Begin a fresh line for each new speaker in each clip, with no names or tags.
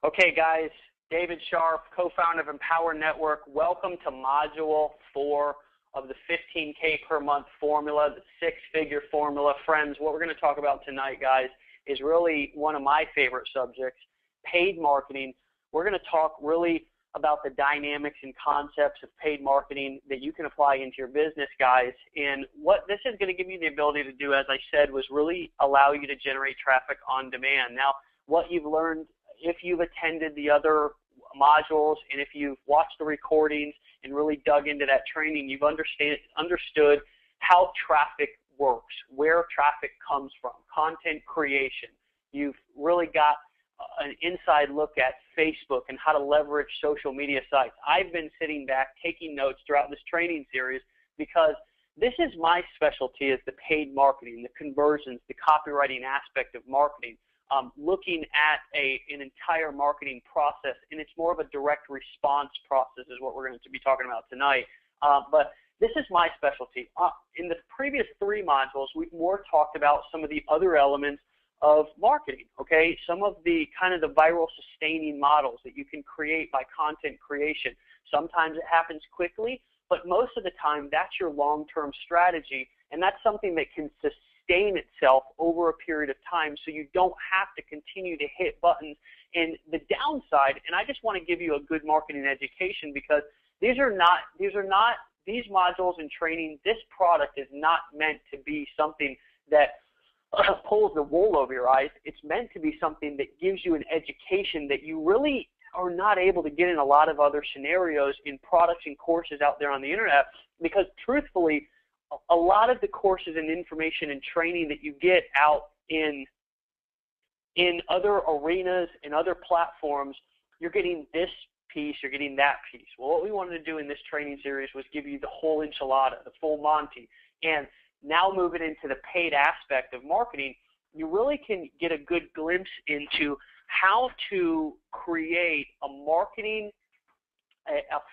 Okay, guys, David Sharp, co-founder of Empower Network. Welcome to Module 4 of the 15K per month formula, the six-figure formula. Friends, what we're going to talk about tonight, guys, is really one of my favorite subjects, paid marketing. We're going to talk really about the dynamics and concepts of paid marketing that you can apply into your business, guys. And what this is going to give you the ability to do, as I said, was really allow you to generate traffic on demand. Now, what you've learned, if you've attended the other modules and if you've watched the recordings and really dug into that training, you've understood how traffic works, where traffic comes from, content creation. You've really got an inside look at Facebook and how to leverage social media sites. I've been sitting back taking notes throughout this training series because this is my specialty, is the paid marketing, the conversions, the copywriting aspect of marketing. Looking at an entire marketing process, and it's more of a direct response process is what we're going to be talking about tonight. But this is my specialty. In the previous 3 modules, we've more talked about some of the other elements of marketing, okay? Some of the kind of the viral sustaining models that you can create by content creation. Sometimes it happens quickly, but most of the time that's your long-term strategy, and that's something that can sustain itself over a period of time, so you don't have to continue to hit buttons. And the downside, and I just want to give you a good marketing education, because these modules and training, this product is not meant to be something that pulls the wool over your eyes. It's meant to be something that gives you an education that you really are not able to get in a lot of other scenarios in products and courses out there on the internet, because truthfully, a lot of the courses and information and training that you get out in other arenas and other platforms, you're getting this piece, you're getting that piece. Well, what we wanted to do in this training series was give you the whole enchilada, the full Monty. And now moving into the paid aspect of marketing, you really can get a good glimpse into how to create a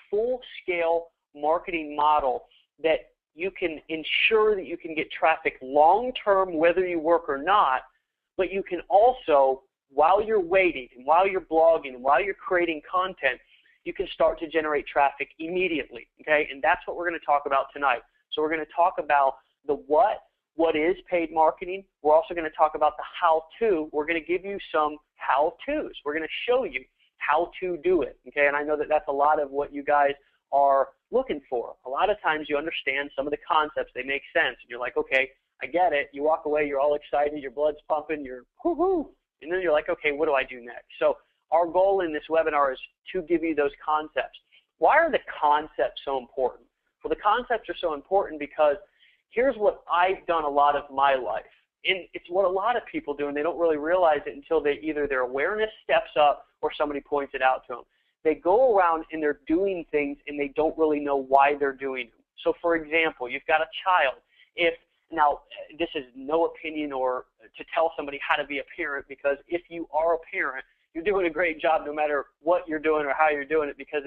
full-scale marketing model that you can ensure that you can get traffic long-term, whether you work or not, but you can also, while you're waiting, and while you're blogging, and while you're creating content, you can start to generate traffic immediately, okay? And that's what we're going to talk about tonight. So we're going to talk about the what is paid marketing. We're also going to talk about the how-to. We're going to give you some how-tos. We're going to show you how to do it, okay? And I know that that's a lot of what you guys are looking for. A lot of times you understand some of the concepts, they make sense, and you're like, okay, I get it. You walk away, you're all excited, your blood's pumping, you're whoo-hoo, and then you're like, okay, what do I do next? So our goal in this webinar is to give you those concepts. Why are the concepts so important? Well, the concepts are so important because here's what I've done a lot of my life, and it's what a lot of people do, and they don't really realize it until either their awareness steps up or somebody points it out to them. They go around and they're doing things and they don't really know why they're doing them. So for example, you've got a child. Now this is no opinion or to tell somebody how to be a parent, because if you are a parent, you're doing a great job no matter what you're doing or how you're doing it, because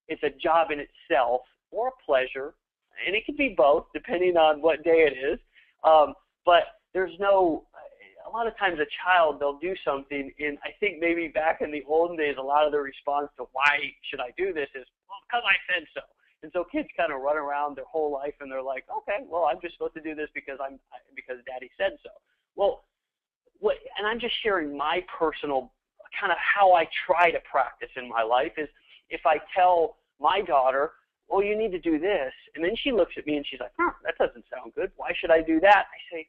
it's a job in itself or a pleasure, and it can be both depending on what day it is. But there's no, a lot of times a child, they'll do something, and I think maybe back in the olden days, a lot of the response to why should I do this is, well, because I said so. And so kids kind of run around their whole life and they're like, okay, well, I'm just supposed to do this because daddy said so. Well, and I'm just sharing my personal kind of how I try to practice in my life is, if I tell my daughter, well, you need to do this, and then she looks at me and she's like, that doesn't sound good. Why should I do that? I say,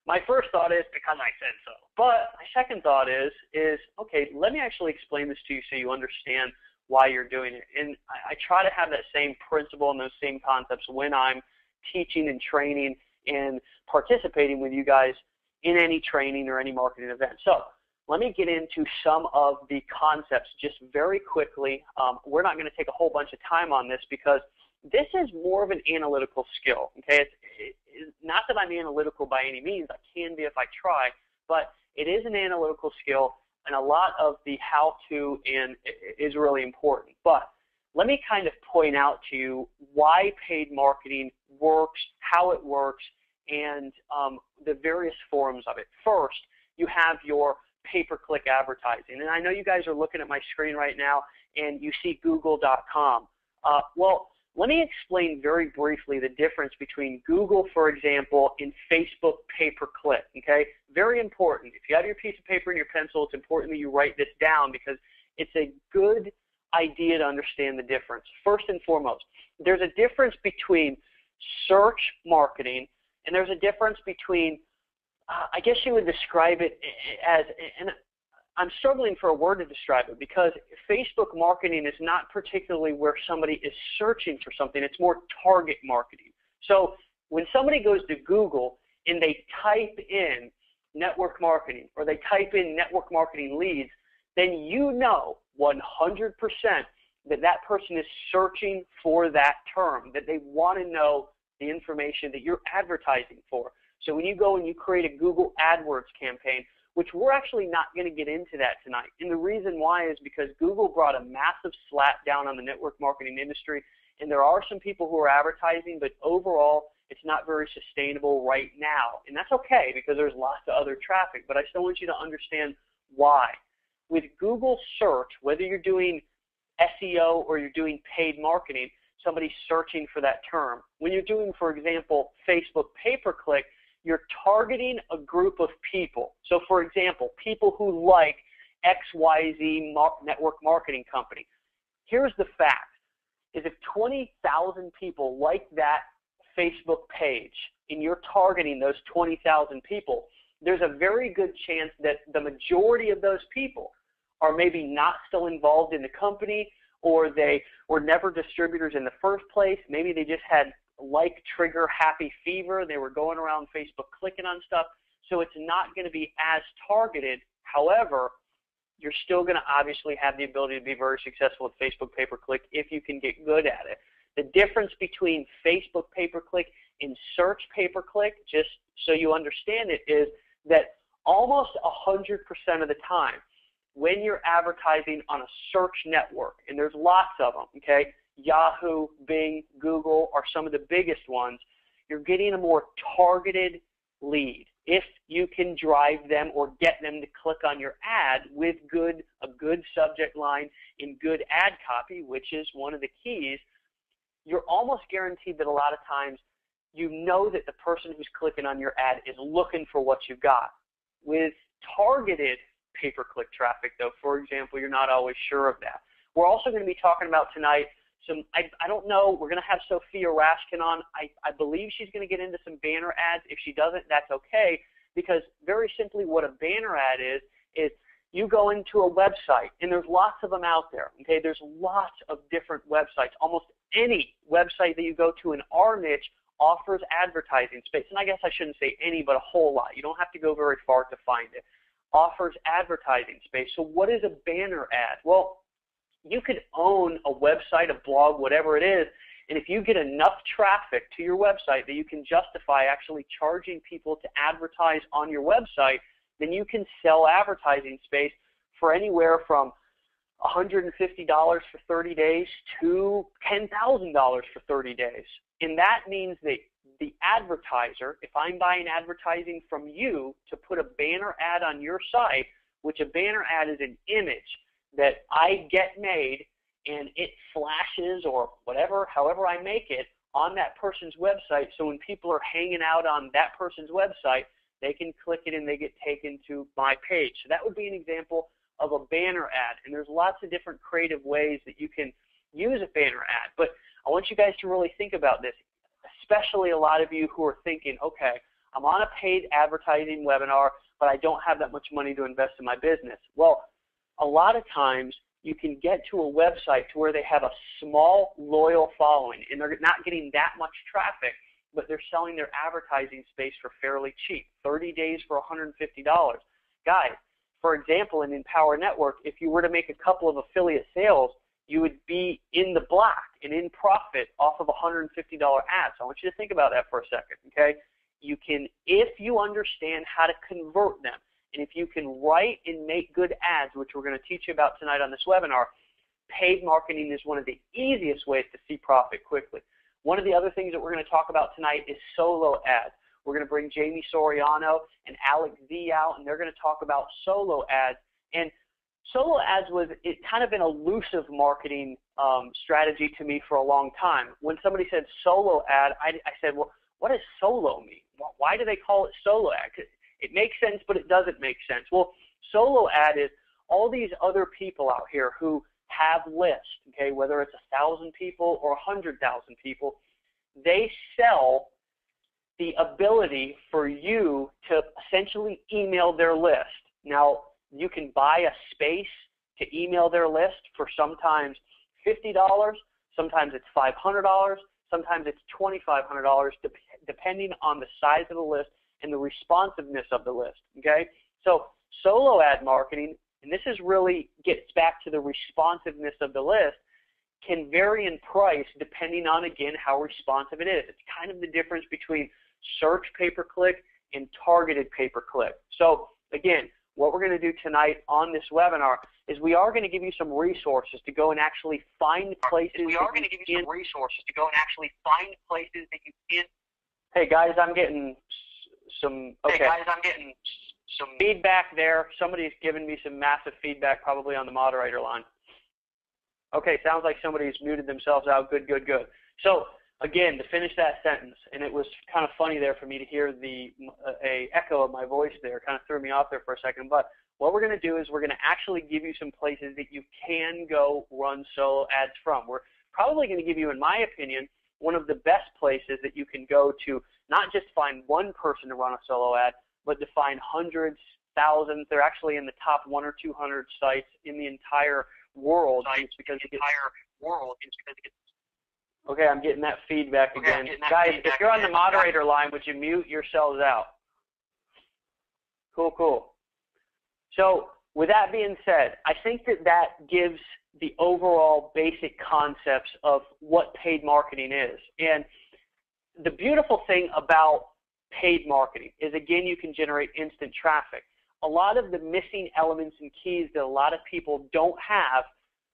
my first thought is because I said so. But my second thought is okay, let me actually explain this to you so you understand why you're doing it. And I try to have that same principle and those same concepts when I'm teaching and training and participating with you guys in any training or any marketing event. So let me get into some of the concepts just very quickly. We're not going to take a whole bunch of time on this because this is more of an analytical skill. Okay, it's not that I'm analytical by any means. I can be if I try, but it is an analytical skill, and a lot of the how-to is really important. But let me kind of point out to you why paid marketing works, how it works, and the various forms of it. First, you have your pay-per-click advertising. And I know you guys are looking at my screen right now and you see Google.com. Well, let me explain very briefly the difference between Google, for example, and Facebook pay-per-click, okay? Very important. If you have your piece of paper and your pencil, it's important that you write this down because it's a good idea to understand the difference. First and foremost, there's a difference between search marketing and there's a difference between, I guess you would describe it as, and I'm struggling for a word to describe it because Facebook marketing is not particularly where somebody is searching for something. It's more target marketing. So when somebody goes to Google and they type in network marketing or they type in network marketing leads, then you know 100% that that person is searching for that term, that they want to know the information that you're advertising for. So when you go and you create a Google AdWords campaign, which we're actually not going to get into that tonight. And the reason why is because Google brought a massive slap down on the network marketing industry, and there are some people who are advertising, but overall, it's not very sustainable right now. And that's okay because there's lots of other traffic, but I still want you to understand why. With Google search, whether you're doing SEO or you're doing paid marketing, somebody's searching for that term. When you're doing, for example, Facebook pay-per-click, you're targeting a group of people. So, for example, people who like XYZ network marketing company. Here's the fact, is if 20,000 people like that Facebook page and you're targeting those 20,000 people, there's a very good chance that the majority of those people are maybe not still involved in the company, or they were never distributors in the first place. Maybe they just had like trigger happy fever. They were going around Facebook clicking on stuff. So it's not going to be as targeted. However, you're still going to obviously have the ability to be very successful with Facebook pay-per-click if you can get good at it. The difference between Facebook pay-per-click and search pay-per-click, just so you understand it, is that almost 100% of the time when you're advertising on a search network, and there's lots of them, okay, Yahoo, Bing, Google are some of the biggest ones, you're getting a more targeted lead if you can drive them or get them to click on your ad with a good subject line and good ad copy, which is one of the keys. You're almost guaranteed that a lot of times you know that the person who's clicking on your ad is looking for what you've got. With targeted pay-per-click traffic, though, for example, you're not always sure of that. We're also going to be talking about tonight I don't know, we're going to have Sophia Rashkin on. I believe she's going to get into some banner ads. If she doesn't, that's okay, because very simply what a banner ad is you go into a website, and there's lots of them out there, okay? There's lots of different websites. Almost any website that you go to in our niche offers advertising space. And I guess I shouldn't say any, but a whole lot. You don't have to go very far to find it. Offers advertising space. So what is a banner ad? Well, you could own a website, a blog, whatever it is, and if you get enough traffic to your website that you can justify actually charging people to advertise on your website, then you can sell advertising space for anywhere from $150 for 30 days to $10,000 for 30 days. And that means that the advertiser, if I'm buying advertising from you to put a banner ad on your site, which a banner ad is an image that I get made and it flashes or whatever, however I make it, on that person's website, so when people are hanging out on that person's website, they can click it and they get taken to my page. So that would be an example of a banner ad. And there's lots of different creative ways that you can use a banner ad. But I want you guys to really think about this, especially a lot of you who are thinking, okay, I'm on a paid advertising webinar, but I don't have that much money to invest in my business. Well, a lot of times you can get to a website to where they have a small, loyal following, and they're not getting that much traffic, but they're selling their advertising space for fairly cheap, 30 days for $150. Guys, for example, in Empower Network, if you were to make a couple of affiliate sales, you would be in the black and in profit off of $150 ads. So I want you to think about that for a second, okay? You can, if you understand how to convert them, and if you can write and make good ads, which we're going to teach you about tonight on this webinar, paid marketing is one of the easiest ways to see profit quickly. One of the other things that we're going to talk about tonight is solo ads. We're going to bring Jamie Soriano and Alex Z out, and they're going to talk about solo ads. And solo ads was kind of an elusive marketing strategy to me for a long time. When somebody said solo ad, I said, well, what does solo mean? Why do they call it solo ad? It makes sense, but it doesn't make sense. Well, solo ad is all these other people out here who have lists, okay, whether it's 1,000 people or 100,000 people, they sell the ability for you to essentially email their list. Now, you can buy a space to email their list for sometimes $50, sometimes it's $500, sometimes it's $2,500, depending on the size of the list and the responsiveness of the list, okay? So solo ad marketing, and this is really gets back to the responsiveness of the list, can vary in price depending on, again, how responsive it is. It's kind of the difference between search pay-per-click and targeted pay-per-click. So, again, what we're going to do tonight on this webinar is we are going to give you some resources to go and actually find places. We are going to give you some resources to go and actually find places that you can. Hey guys, I'm getting some. Okay. Hey guys, I'm getting some feedback there. Somebody's giving me some massive feedback, probably on the moderator line. Okay, sounds like somebody's muted themselves out. Good, good, good. So again, to finish that sentence, and it was kind of funny there for me to hear a echo of my voice there, kind of threw me off there for a second. But what we're going to do is we're going to actually give you some places that you can go run solo ads from. We're probably going to give you, in my opinion, one of the best places that you can go to not just find one person to run a solo ad, but to find hundreds, thousands. They're actually in the top 100 or 200 sites in the entire world. Okay, I'm getting that feedback again. Guys, if you're on the moderator line, would you mute yourselves out? Cool, cool. So with that being said, I think that gives the overall basic concepts of what paid marketing is. And the beautiful thing about paid marketing is, again, you can generate instant traffic. A lot of the missing elements and keys that a lot of people don't have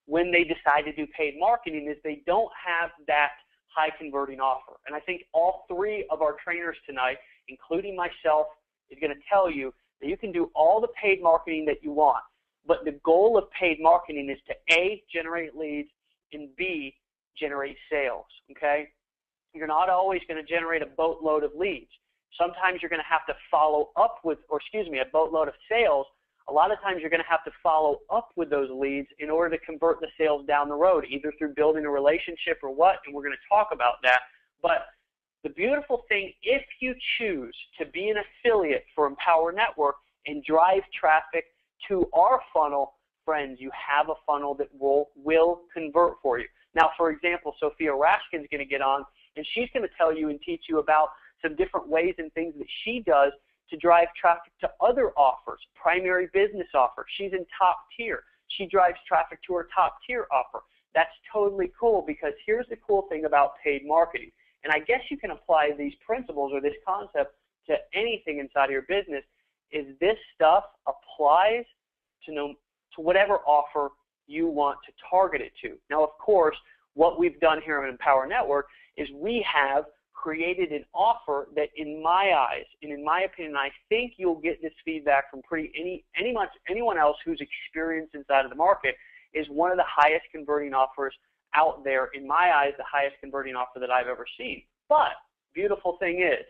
when they decide to do paid marketing is they don't have that high converting offer. And I think all three of our trainers tonight, including myself, is going to tell you that you can do all the paid marketing that you want. But the goal of paid marketing is to A, generate leads, and B, generate sales, okay? You're not always going to generate a boatload of leads. Sometimes you're going to have to follow up with, a boatload of sales. A lot of times you're going to have to follow up with those leads in order to convert the sales down the road, either through building a relationship or what, and we're going to talk about that. But the beautiful thing, if you choose to be an affiliate for Empower Network and drive traffic to our funnel, friends, you have a funnel that will convert for you. Now, for example, Sophia Raskin's going to get on, and she's going to tell you and teach you about some different ways and things that she does to drive traffic to other offers, primary business offers. She's in top tier. She drives traffic to her top tier offer. That's totally cool, because here's the cool thing about paid marketing. And I guess you can apply these principles or this concept to anything inside of your business, is this stuff applies to whatever offer you want to target it to. Now, of course, what we've done here at Empower Network is we have created an offer that, in my eyes and in my opinion, I think you'll get this feedback from anyone else who's experienced inside of the market, is one of the highest converting offers out there. In my eyes, the highest converting offer that I've ever seen. But beautiful thing is,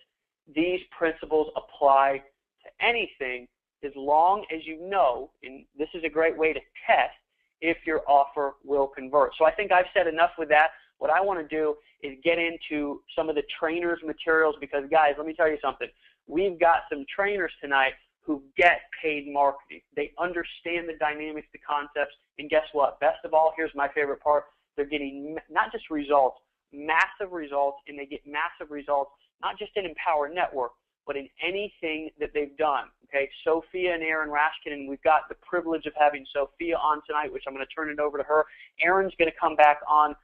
these principles apply to anything as long as you know, and this is a great way to test if your offer will convert. So I think I've said enough with that. What I want to do is get into some of the trainers' materials, because, guys, let me tell you something. We've got some trainers tonight who get paid marketing. They understand the dynamics, the concepts, and guess what? Best of all, here's my favorite part. They're getting not just results, massive results, and they get massive results not just in Empower Network, but in anything that they've done. Okay, Sophia and Aaron Rashkin, and we've got the privilege of having Sophia on tonight, which I'm going to turn it over to her. Aaron's going to come back on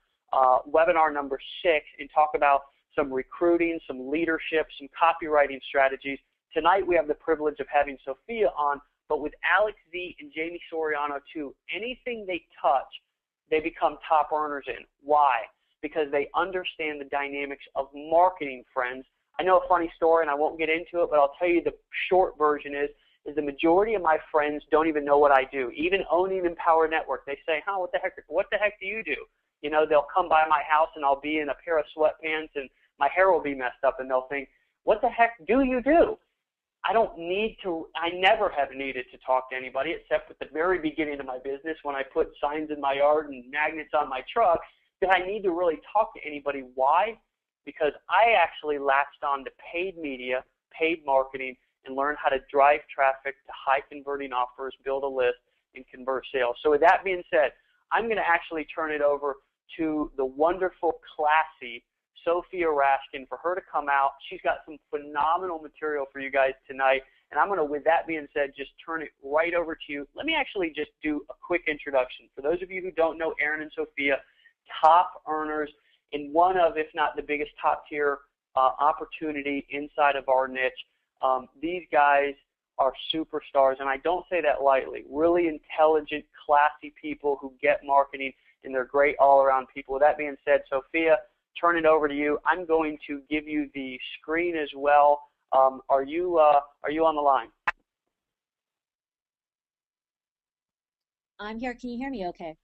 webinar number 6 and talk about some recruiting, some leadership, some copywriting strategies. Tonight we have the privilege of having Sophia on, but with Alex Z and Jamie Soriano too, anything they touch, they become top earners in. Why? Because they understand the dynamics of marketing, friends, I know a funny story, and I won't get into it, but I'll tell you the short version is the majority of my friends don't even know what I do. Even owning Empower Network, they say, "Huh, what the heck do you do?" You know, they'll come by my house and I'll be in a pair of sweatpants and my hair will be messed up, and they'll think, "What the heck do you do?" I don't need to, I never have needed to talk to anybody except at the very beginning of my business when I put signs in my yard and magnets on my truck. Did I need to really talk to anybody? Why? Because I actually latched on to paid media, paid marketing, and learned how to drive traffic to high converting offers, build a list, and convert sales. So with that being said, I'm going to actually turn it over to the wonderful, classy Sophia Raskin for her to come out. She's got some phenomenal material for you guys tonight. And I'm going to, with that being said, just turn it right over to you. Let me actually just do a quick introduction. For those of you who don't know Aaron and Sophia, top earners in one of, if not the biggest top tier opportunity inside of our niche. These guys are superstars, and I don't say that lightly. Really intelligent, classy people who get marketing, and they're great all-around people. With that being said, Sophia, turn it over to you. I'm going to give you the screen as well. Are you on the line?
I'm here. Can you hear me okay?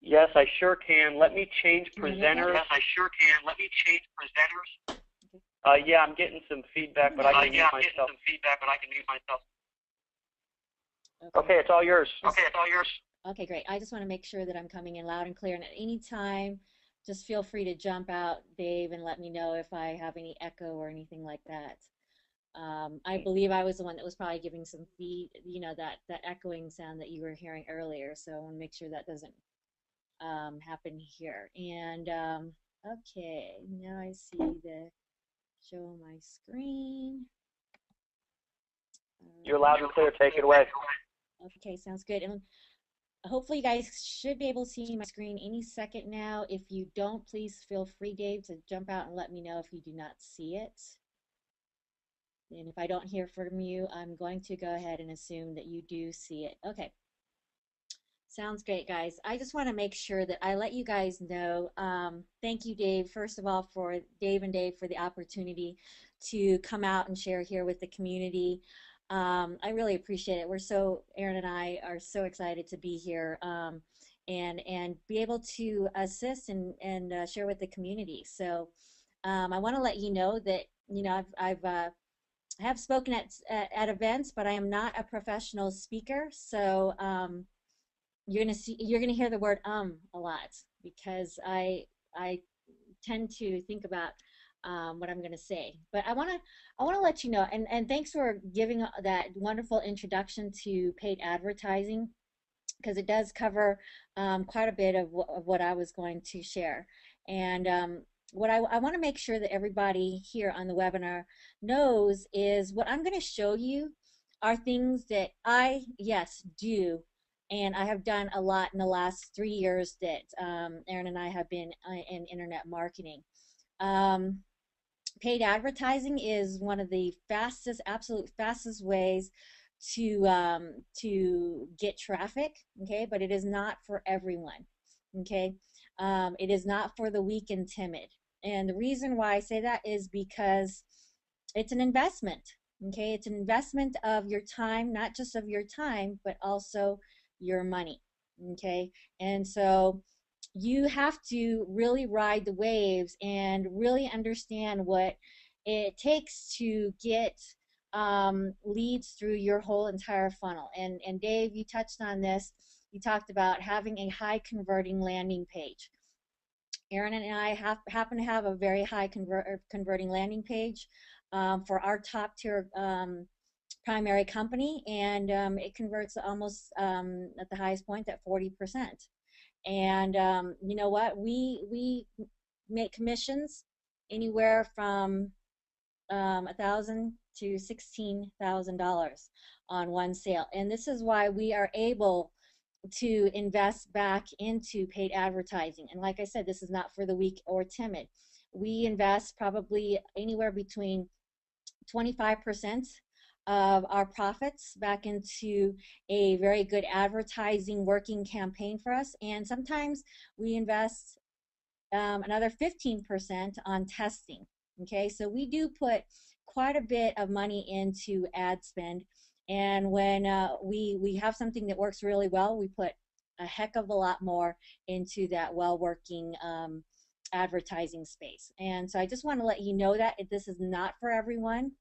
Yes, I sure can. Let me change presenters. Yes, I sure can. Let me change presenters. Yeah, I'm getting some feedback, but I can mute myself. Okay, it's all yours.
Okay, great. I just want to make sure that I'm coming in loud and clear, and at any time, just feel free to jump out, Dave, and let me know if I have any echo or anything like that. I believe I was the one that was probably giving some feed, you know, that echoing sound that you were hearing earlier, so I want to make sure that doesn't happen here. And okay, now I see the show on my screen.
You're loud and clear. Take it away.
Okay, sounds good. And hopefully you guys should be able to see my screen any second now. If you don't, please feel free, Dave, to jump out and let me know if you do not see it. And if I don't hear from you, I'm going to go ahead and assume that you do see it. Okay. Sounds great, guys. I just want to make sure that I let you guys know. Thank you, Dave, first of all, for Dave for the opportunity to come out and share here with the community. I really appreciate it. Aaron and I are so excited to be here and be able to assist and share with the community. So I want to let you know that, you know, I have spoken at events, but I am not a professional speaker. So you're gonna hear the word a lot because I tend to think about what I'm going to say. But I want to let you know, and thanks for giving that wonderful introduction to paid advertising, because it does cover quite a bit of what I was going to share. And what I want to make sure that everybody here on the webinar knows is what I'm going to show you are things that I, yes, do. And I have done a lot in the last 3 years that Aaron and I have been in internet marketing. Paid advertising is one of the absolute fastest ways to get traffic, okay? But it is not for everyone, okay? It is not for the weak and timid. And the reason why I say that is because it's an investment, okay? It's an investment of your time, not just of your time, but also your money, okay? And so you have to really ride the waves and really understand what it takes to get leads through your whole entire funnel. And Dave, you touched on this. You talked about having a high converting landing page. Aaron and I happen to have a very high converting landing page for our top tier primary company, and it converts almost at the highest point at 40%. And you know what? We make commissions anywhere from $1,000 to $16,000 on one sale, and this is why we are able to invest back into paid advertising. And like I said, this is not for the weak or timid. We invest probably anywhere between 25% of our profits back into a very good advertising working campaign for us, and sometimes we invest another 15% on testing. Okay, so we do put quite a bit of money into ad spend, and when we have something that works really well, we put a heck of a lot more into that well-working advertising space. And so I just want to let you know that this is not for everyone.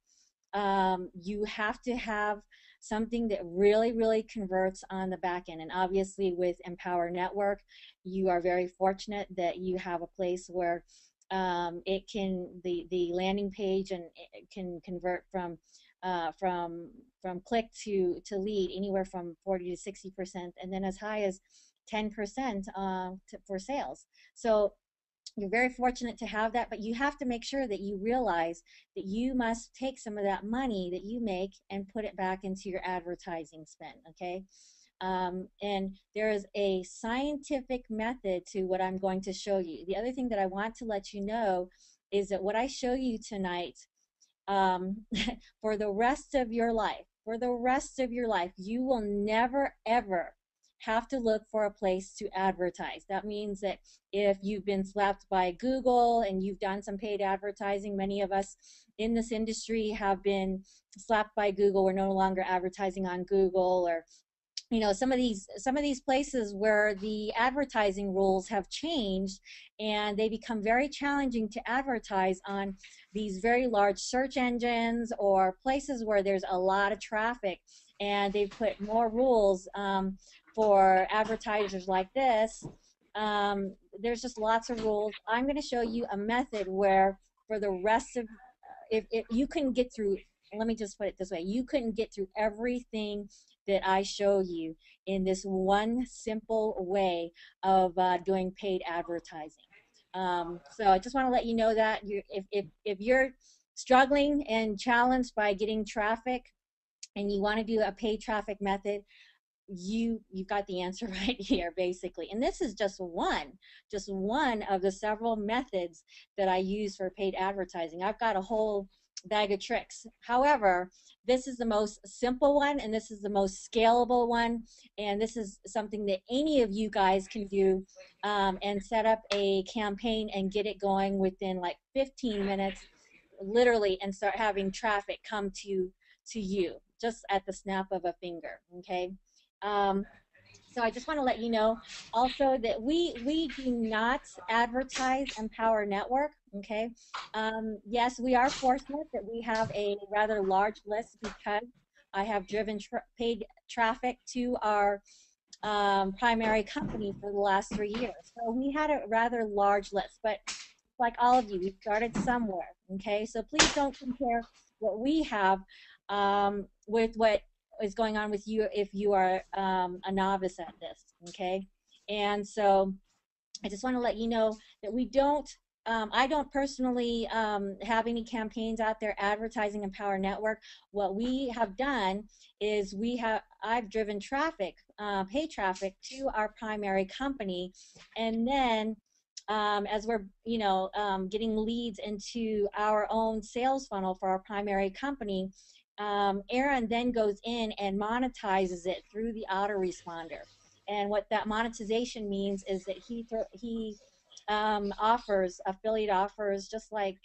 You have to have something that really, really converts on the back end. And obviously with Empower Network, you are very fortunate that you have a place where it can, the landing page and it can convert from click to lead anywhere from 40 to 60%, and then as high as 10% for sales. So you're very fortunate to have that, but you have to make sure that you realize that you must take some of that money that you make and put it back into your advertising spend, okay? And there is a scientific method to what I'm going to show you. The other thing that I want to let you know is that what I show you tonight, for the rest of your life, you will never, ever have to look for a place to advertise. That means that if you've been slapped by Google and you've done some paid advertising, many of us in this industry have been slapped by Google. We're no longer advertising on Google, or some of these places where the advertising rules have changed and they become very challenging to advertise on these very large search engines or places where there's a lot of traffic, and they've put more rules for advertisers like this. There's just lots of rules. I'm going to show you a method where for the rest of, if you can get through, let me just put it this way, you couldn't get through everything that I show you in this one simple way of doing paid advertising. So I just want to let you know that if you're struggling and challenged by getting traffic and you want to do a paid traffic method, you've got the answer right here, basically. And this is just one of the several methods that I use for paid advertising. I've got a whole bag of tricks. However, this is the most simple one, and this is the most scalable one, and this is something that any of you guys can do and set up a campaign and get it going within like 15 minutes, literally, and start having traffic come to you just at the snap of a finger, okay? So I just want to let you know also that we do not advertise Empower Network, okay? Yes, we are fortunate that we have a rather large list because I have driven paid traffic to our primary company for the last 3 years. So we had a rather large list, but like all of you, we started somewhere, okay? So please don't compare what we have with what is going on with you if you are a novice at this, okay? And so I just want to let you know that we don't, I don't personally have any campaigns out there advertising Empower Network. What we have done is I've driven traffic, paid traffic to our primary company, and then as we're getting leads into our own sales funnel for our primary company, Aaron then goes in and monetizes it through the autoresponder. And what that monetization means is that he offers affiliate offers, just like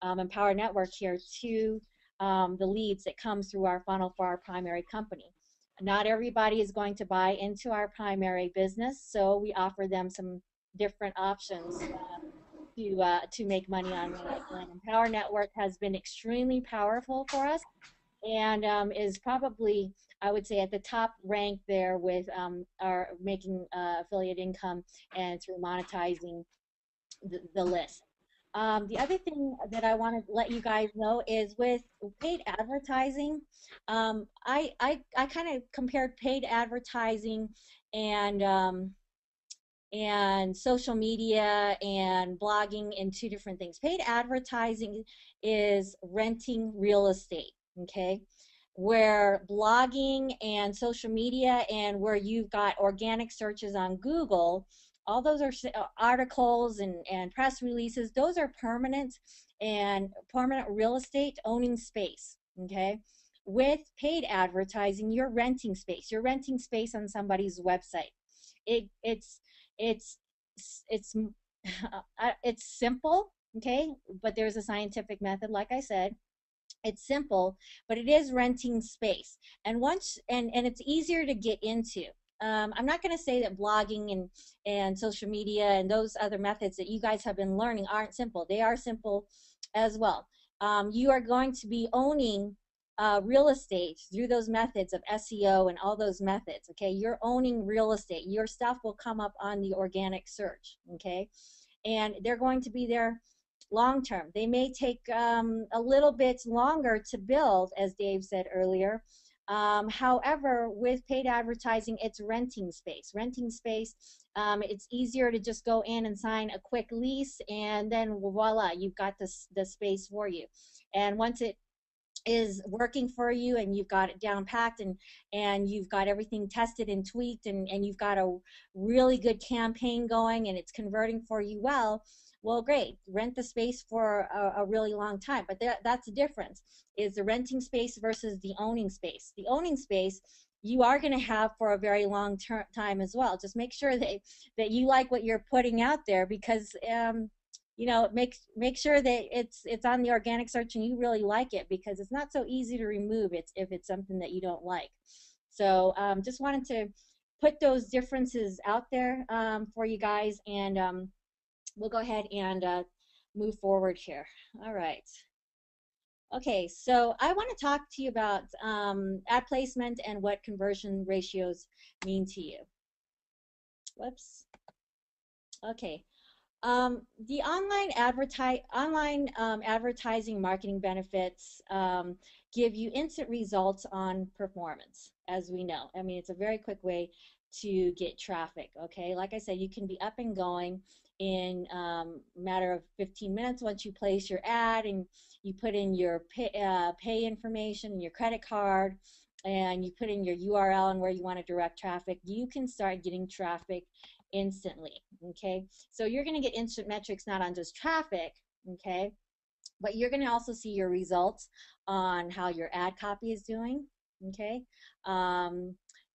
Empower Network here, to the leads that come through our funnel for our primary company. Not everybody is going to buy into our primary business, so we offer them some different options to make money on it. And Empower Network has been extremely powerful for us, and is probably, I would say, at the top rank there with our making affiliate income and through monetizing the list. The other thing that I want to let you guys know is with paid advertising, I kind of compared paid advertising and social media and blogging in two different things. Paid advertising is renting real estate, okay? Where blogging and social media and where you've got organic searches on Google, all those are articles and press releases. Those are permanent real estate owning space, okay? With paid advertising, you're renting space. You're renting space on somebody's website. It's it's simple, okay? But there's a scientific method, like I said. It's simple, but it is renting space. And and it's easier to get into. I'm not going to say that blogging and social media and those other methods that you guys have been learning aren't simple. They are simple as well. You are going to be owning real estate through those methods of SEO and all those methods. Okay, you're owning real estate. Your stuff will come up on the organic search. Okay, and they're going to be there long term. They may take a little bit longer to build, as Dave said earlier. However, with paid advertising, it's renting space. Renting space, it's easier to just go in and sign a quick lease, and then voila, you've got the space for you. And once it is working for you and you've got it down packed and you've got everything tested and tweaked and you've got a really good campaign going and it's converting for you, well, great, rent the space for a really long time. But that's the difference, is the renting space versus the owning space. The owning space you are going to have for a very long time as well. Just make sure that you like what you're putting out there, because you know, make sure that it's on the organic search and you really like it, because it's not so easy to remove if it's something that you don't like. So just wanted to put those differences out there for you guys, and we'll go ahead and move forward here. All right. Okay, so I want to talk to you about ad placement and what conversion ratios mean to you. Whoops. Okay. The online advertising marketing benefits give you instant results on performance, as we know. I mean, it's a very quick way to get traffic. Okay, like I said, you can be up and going in a matter of 15 minutes once you place your ad and you put in your pay information and your credit card, and you put in your URL and where you want to direct traffic. You can start getting traffic instantly. Okay, so you're going to get instant metrics not on just traffic, okay, but you're going to also see your results on how your ad copy is doing, okay,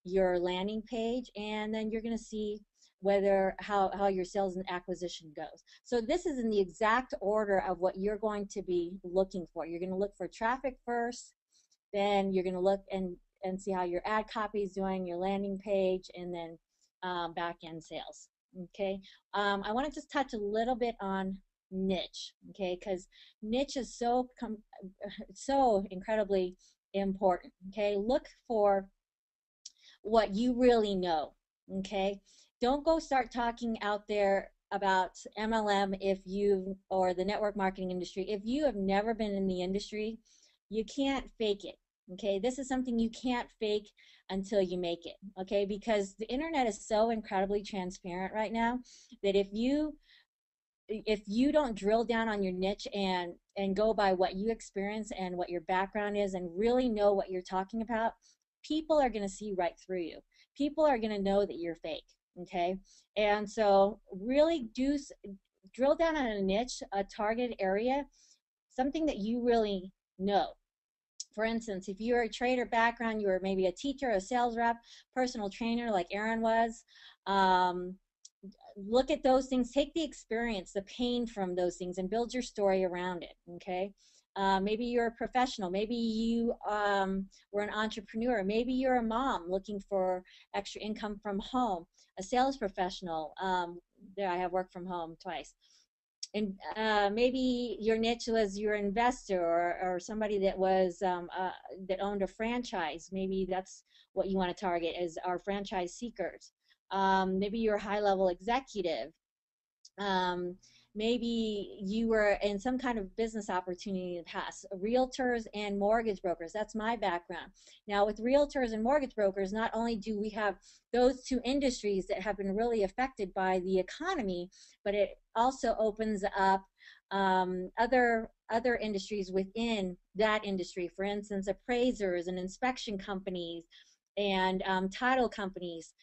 your landing page, and then you're going to see how your sales and acquisition goes. So this is in the exact order of what you're going to be looking for. You're going to look for traffic first, then you're going to look and see how your ad copy is doing, your landing page, and then back-end sales. Okay, I want to just touch a little bit on niche, okay, because niche is so incredibly important. Okay, look for what you really know. Okay, don't go start talking out there about MLM or the network marketing industry if you have never been in the industry. You can't fake it. Okay, this is something you can't fake until you make it. Okay, because the internet is so incredibly transparent right now that if you don't drill down on your niche and go by what you experience and what your background is and really know what you're talking about, people are going to see right through you. People are going to know that you're fake. Okay, and so really drill down on a niche, a target area, something that you really know. For instance, if you're a trader background, you were maybe a teacher, a sales rep, personal trainer like Aaron was, look at those things, take the experience, the pain from those things, and build your story around it, okay? Maybe you're a professional. Maybe you were an entrepreneur. Maybe you're a mom looking for extra income from home, a sales professional. There, I have worked from home twice. And maybe your niche was your investor or somebody that was that owned a franchise. Maybe that's what you want to target, is our franchise seekers. Maybe you're a high-level executive. Maybe you were in some kind of business opportunity in the past. Realtors and mortgage brokers, that's my background. Now with realtors and mortgage brokers, not only do we have those two industries that have been really affected by the economy, but it also opens up other industries within that industry. For instance, appraisers and inspection companies and title companies.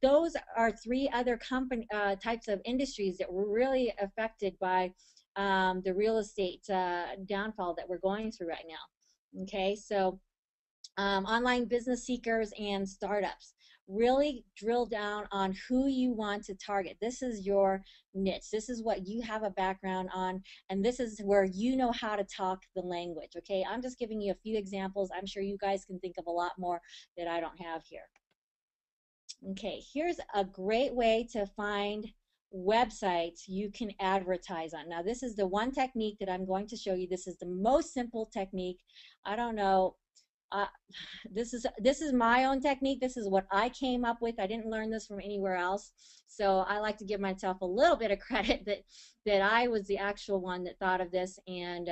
Those are three other types of industries that were really affected by the real estate downfall that we're going through right now. Okay, so online business seekers and startups. really drill down on who you want to target. This is your niche. This is what you have a background on, and this is where you know how to talk the language, okay? I'm just giving you a few examples. I'm sure you guys can think of a lot more that I don't have here. Okay, here's a great way to find websites you can advertise on. Now, this is the one technique that I'm going to show you. This is the most simple technique. I don't know. Uh, this is my own technique. This is what I came up with. I didn't learn this from anywhere else. So I like to give myself a little bit of credit that I was the actual one that thought of this. And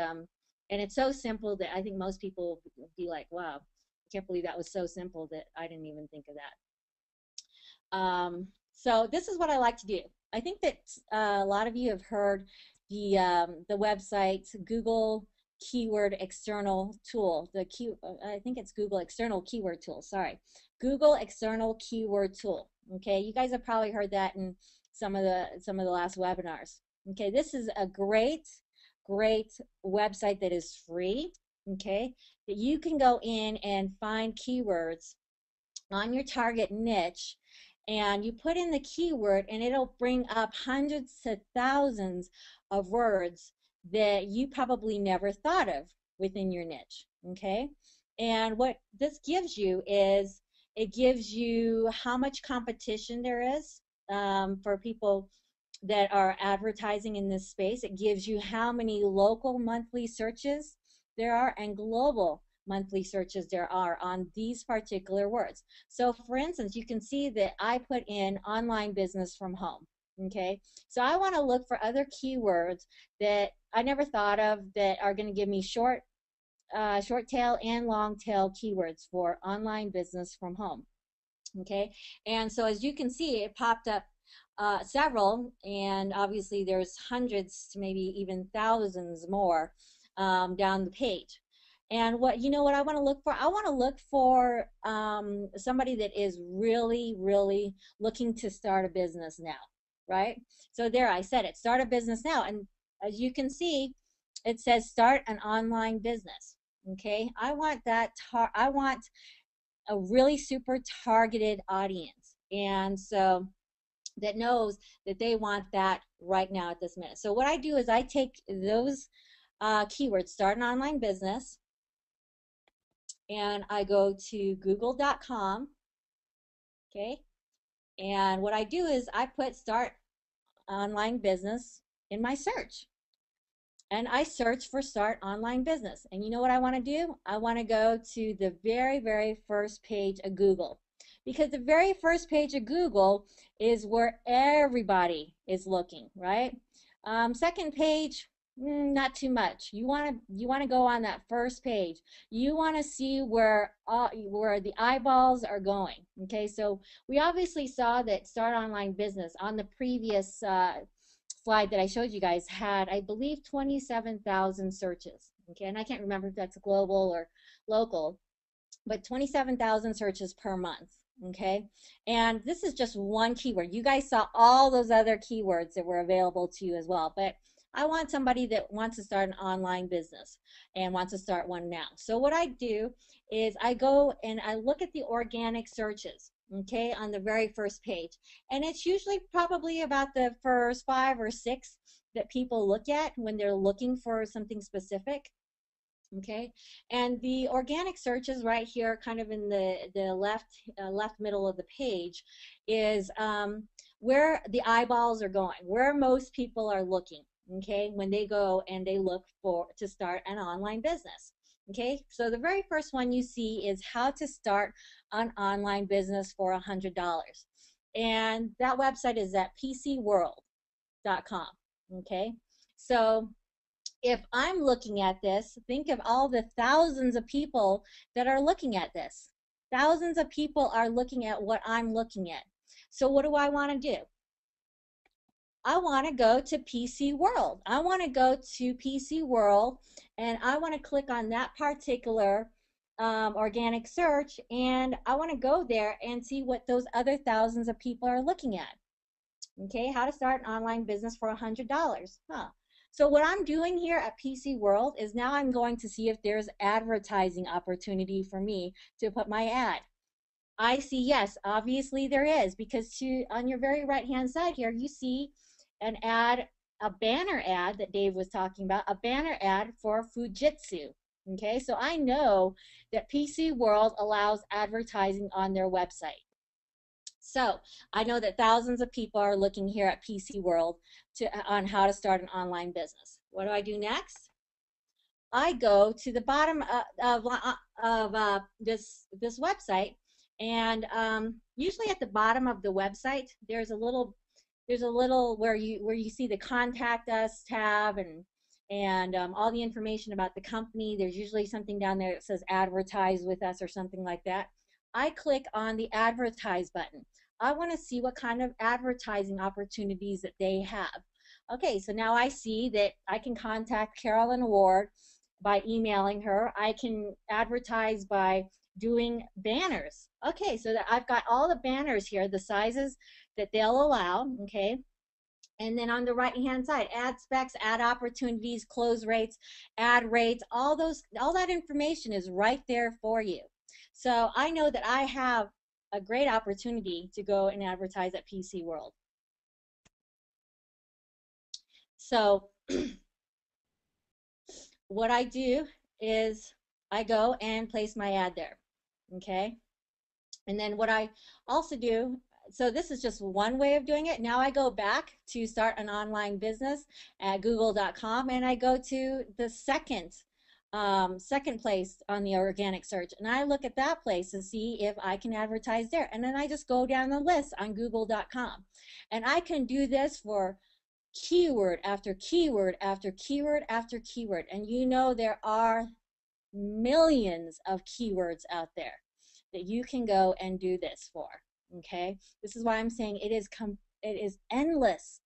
it's so simple that I think most people would be like, wow, I can't believe that was so simple that I didn't even think of that. So this is what I like to do. I think that a lot of you have heard the website Google Keyword External Tool. I think it's Google External Keyword Tool. Sorry, Google External Keyword Tool. Okay, you guys have probably heard that in some of the last webinars. Okay, this is a great website that is free. Okay, that you can go in and find keywords on your target niche, and you put in the keyword and it'll bring up hundreds to thousands of words that you probably never thought of within your niche. Okay, and what this gives you is it gives you how much competition there is for people that are advertising in this space. It gives you how many local monthly searches there are and global monthly searches there are on these particular words. So for instance, you can see that I put in online business from home. Okay, so I want to look for other keywords that I never thought of that are going to give me short tail and long tail keywords for online business from home. Okay, and so as you can see, it popped up several, and obviously there's hundreds to maybe even thousands more down the page. And what I want to look for? I want to look for somebody that is really looking to start a business now, right? So there, I said it, start a business now. And as you can see, it says start an online business. Okay, I want I want a really super targeted audience, and so that knows that they want that right now at this minute. So what I do is I take those keywords, start an online business, and I go to google.com, okay, and what I do is I put start online business in my search, and I search for start online business. And you know what I want to do? I want to go to the very first page of Google, because the very first page of Google is where everybody is looking, right? Second page, not too much. You want to go on that first page. You want to see where the eyeballs are going. Okay, so we obviously saw that start online business on the previous slide that I showed you guys had, I believe, 27,000 searches. Okay, and I can't remember if that's global or local, but 27,000 searches per month. Okay, and this is just one keyword. You guys saw all those other keywords that were available to you as well, but I want somebody that wants to start an online business and wants to start one now. So what I do is I go and I look at the organic searches, okay, on the very first page, and it's usually probably about the first 5 or 6 that people look at when they're looking for something specific. Okay, and the organic searches right here, kind of in the left middle of the page, is where the eyeballs are going, where most people are looking. Okay, when they go and they look to start an online business. Okay, so the very first one you see is how to start an online business for $100, and that website is at pcworld.com. Okay, so if I'm looking at this, think of all the thousands of people that are looking at this. Thousands of people are looking at what I'm looking at. So what do I want to do? I want to go to PC World. I want to go to PC World, and I want to click on that particular organic search, and I want to go there and see what those other thousands of people are looking at. Okay, how to start an online business for $100. So what I'm doing here at PC World is now I'm going to see if there's advertising opportunity for me to put my ad. I see, yes, obviously there is, because on your very right hand side here, you see an ad, a banner ad that Dave was talking about, a banner ad for Fujitsu. Okay, so I know that PC World allows advertising on their website. So I know that thousands of people are looking here at PC World on how to start an online business. What do I do next? I go to the bottom of this website, and usually at the bottom of the website there's a little where you see the contact us tab and all the information about the company. There's usually something down there that says advertise with us or something like that. I click on the advertise button. I want to see what kind of advertising opportunities that they have. Okay, so now I see that I can contact Carolyn Ward by emailing her. I can advertise by doing banners. Okay, so that I've got all the banners here, the sizes that they'll allow, okay? And then on the right hand side, ad specs, ad opportunities, close rates, ad rates, all that information is right there for you. So I know that I have a great opportunity to go and advertise at PC World. So what I do is I go and place my ad there, okay? And then what I also do, so this is just one way of doing it. Now I go back to start an online business at google.com, and I go to the second place on the organic search, and I look at that place to see if I can advertise there. And then I just go down the list on google.com, and I can do this for keyword after keyword after keyword after keyword. And you know there are millions of keywords out there that you can go and do this for. Okay, this is why I'm saying it is endless,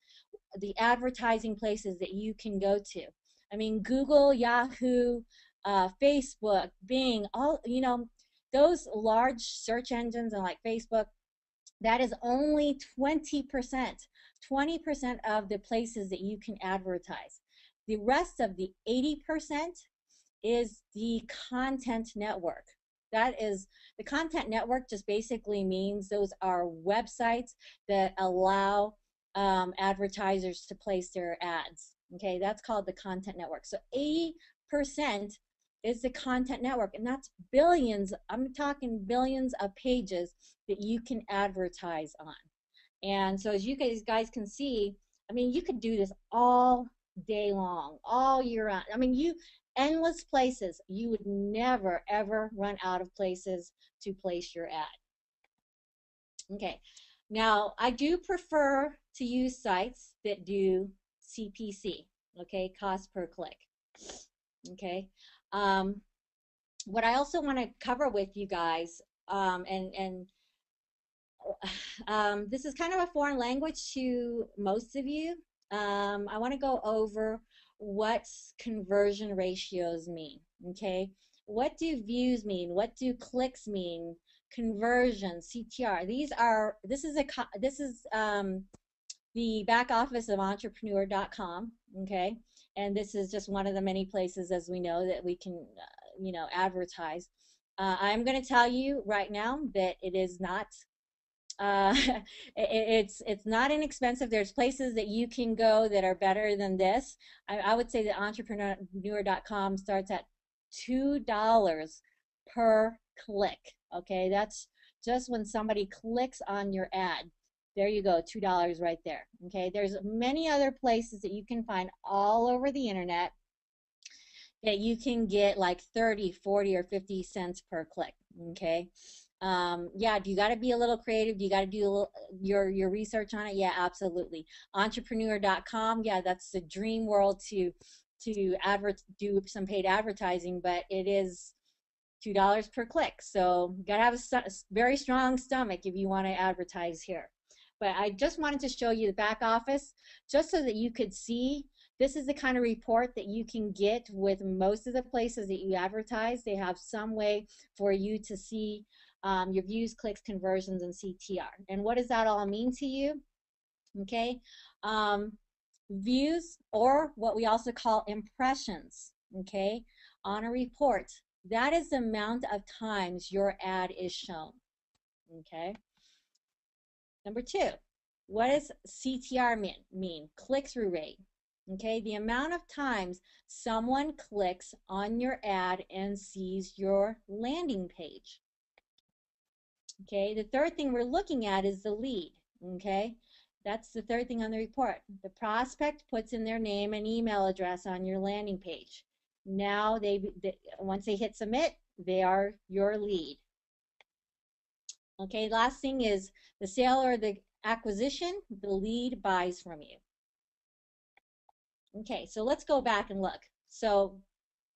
the advertising places that you can go to. I mean, Google, Yahoo, Facebook, Bing, all, those large search engines, and like Facebook, that is only 20% of the places that you can advertise. The rest of the 80% is the content network. That is, the content network just basically means those are websites that allow advertisers to place their ads. Okay, that's called the content network. So 80% is the content network, and that's billions, I'm talking billions of pages that you can advertise on. And so as you guys can see, I mean, you could do this all day long, all year round. I mean, endless places. You would never, ever run out of places to place your ad. Okay, now I do prefer to use sites that do CPC, okay, cost per click. Okay, what I also want to cover with you guys, this is kind of a foreign language to most of you. I want to go over what conversion ratios mean. Okay, what do views mean? What do clicks mean? Conversion, CTR. This is the back office of entrepreneur.com. Okay, and this is just one of the many places, as we know, that we can advertise. I'm going to tell you right now that it is not it's not inexpensive. There's places that you can go that are better than this. I would say that entrepreneur.com starts at $2 per click. Okay, that's just when somebody clicks on your ad. There you go, $2 right there. Okay, there's many other places that you can find all over the internet that you can get like 30, 40, or 50 cents per click. Okay. Yeah, do you got to be a little creative? Do you got to do your research on it? Yeah, absolutely. Entrepreneur.com, yeah, that's the dream world to do some paid advertising, but it is $2 per click. So you got to have a very strong stomach if you want to advertise here. But I just wanted to show you the back office just so that you could see. This is the kind of report that you can get with most of the places that you advertise. They have some way for you to see your views, clicks, conversions, and CTR. And what does that all mean to you? Okay, views, or what we also call impressions, okay, on a report. That is the amount of times your ad is shown. Okay. Number 2, what does CTR mean? Click-through rate. Okay, the amount of times someone clicks on your ad and sees your landing page. Okay, the third thing we're looking at is the lead. Okay, that's the third thing on the report. The prospect puts in their name and email address on your landing page. Now once they hit submit, they are your lead. Okay, last thing is the sale or the acquisition, the lead buys from you. Okay, so let's go back and look. So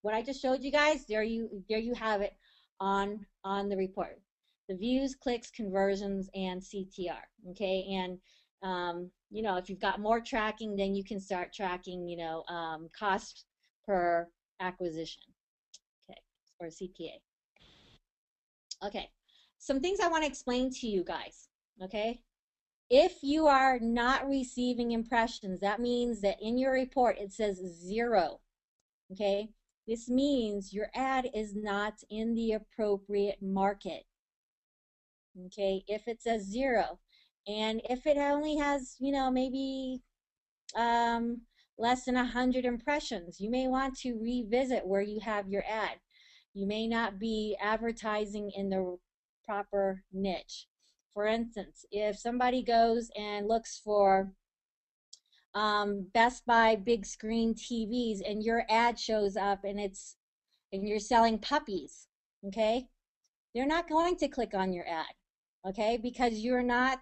what I just showed you guys, there you have it on the report. The views, clicks, conversions, and CTR. Okay, and you know, if you've got more tracking, then you can start tracking, you know, cost per acquisition. Okay, or CPA. Okay, some things I want to explain to you guys. Okay, if you are not receiving impressions, that means that in your report it says 0. Okay, this means your ad is not in the appropriate market. Okay, if it says 0, and if it only has, you know, maybe less than 100 impressions, you may want to revisit where you have your ad. You may not be advertising in the proper niche. For instance, if somebody goes and looks for Best Buy big screen TVs and your ad shows up and you're selling puppies, okay, they're not going to click on your ad, okay, because you're not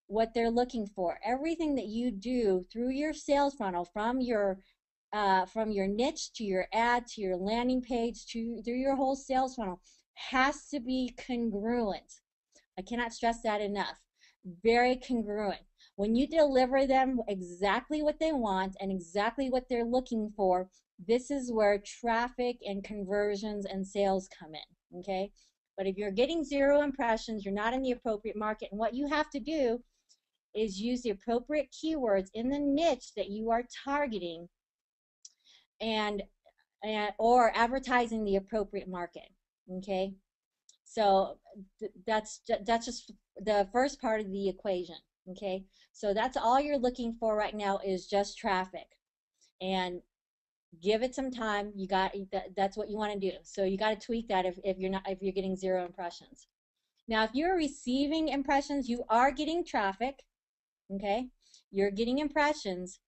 what they're looking for. Everything that you do through your sales funnel, from your niche to your ad to your landing page through your whole sales funnel, has to be congruent. I cannot stress that enough. Very congruent. When you deliver them exactly what they want and exactly what they're looking for, this is where traffic and conversions and sales come in, okay? But if you're getting 0 impressions, you're not in the appropriate market, and what you have to do is use the appropriate keywords in the niche that you are targeting or advertising the appropriate market, okay? So that's just the first part of the equation, okay? So that's all you're looking for right now is just traffic, and give it some time. That's what you want to do. So you got to tweak that if you're getting 0 impressions. Now, if you're receiving impressions, you are getting traffic, okay? You're getting impressions,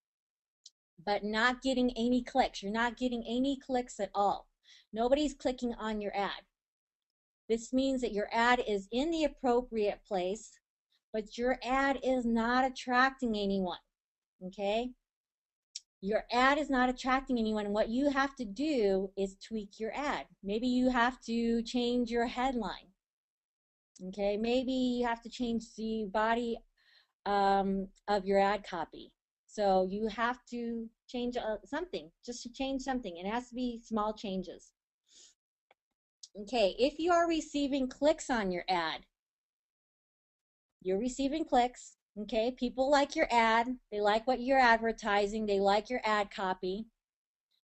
but not getting any clicks. You're not getting any clicks at all. Nobody's clicking on your ad. This means that your ad is in the appropriate place, but your ad is not attracting anyone, okay? Your ad is not attracting anyone, and what you have to do is tweak your ad. Maybe you have to change your headline, okay? Maybe you have to change the body of your ad copy. So you have to change something, just to change something. It has to be small changes. Okay, if you are receiving clicks on your ad, you're receiving clicks, okay? People like your ad, they like what you're advertising, they like your ad copy,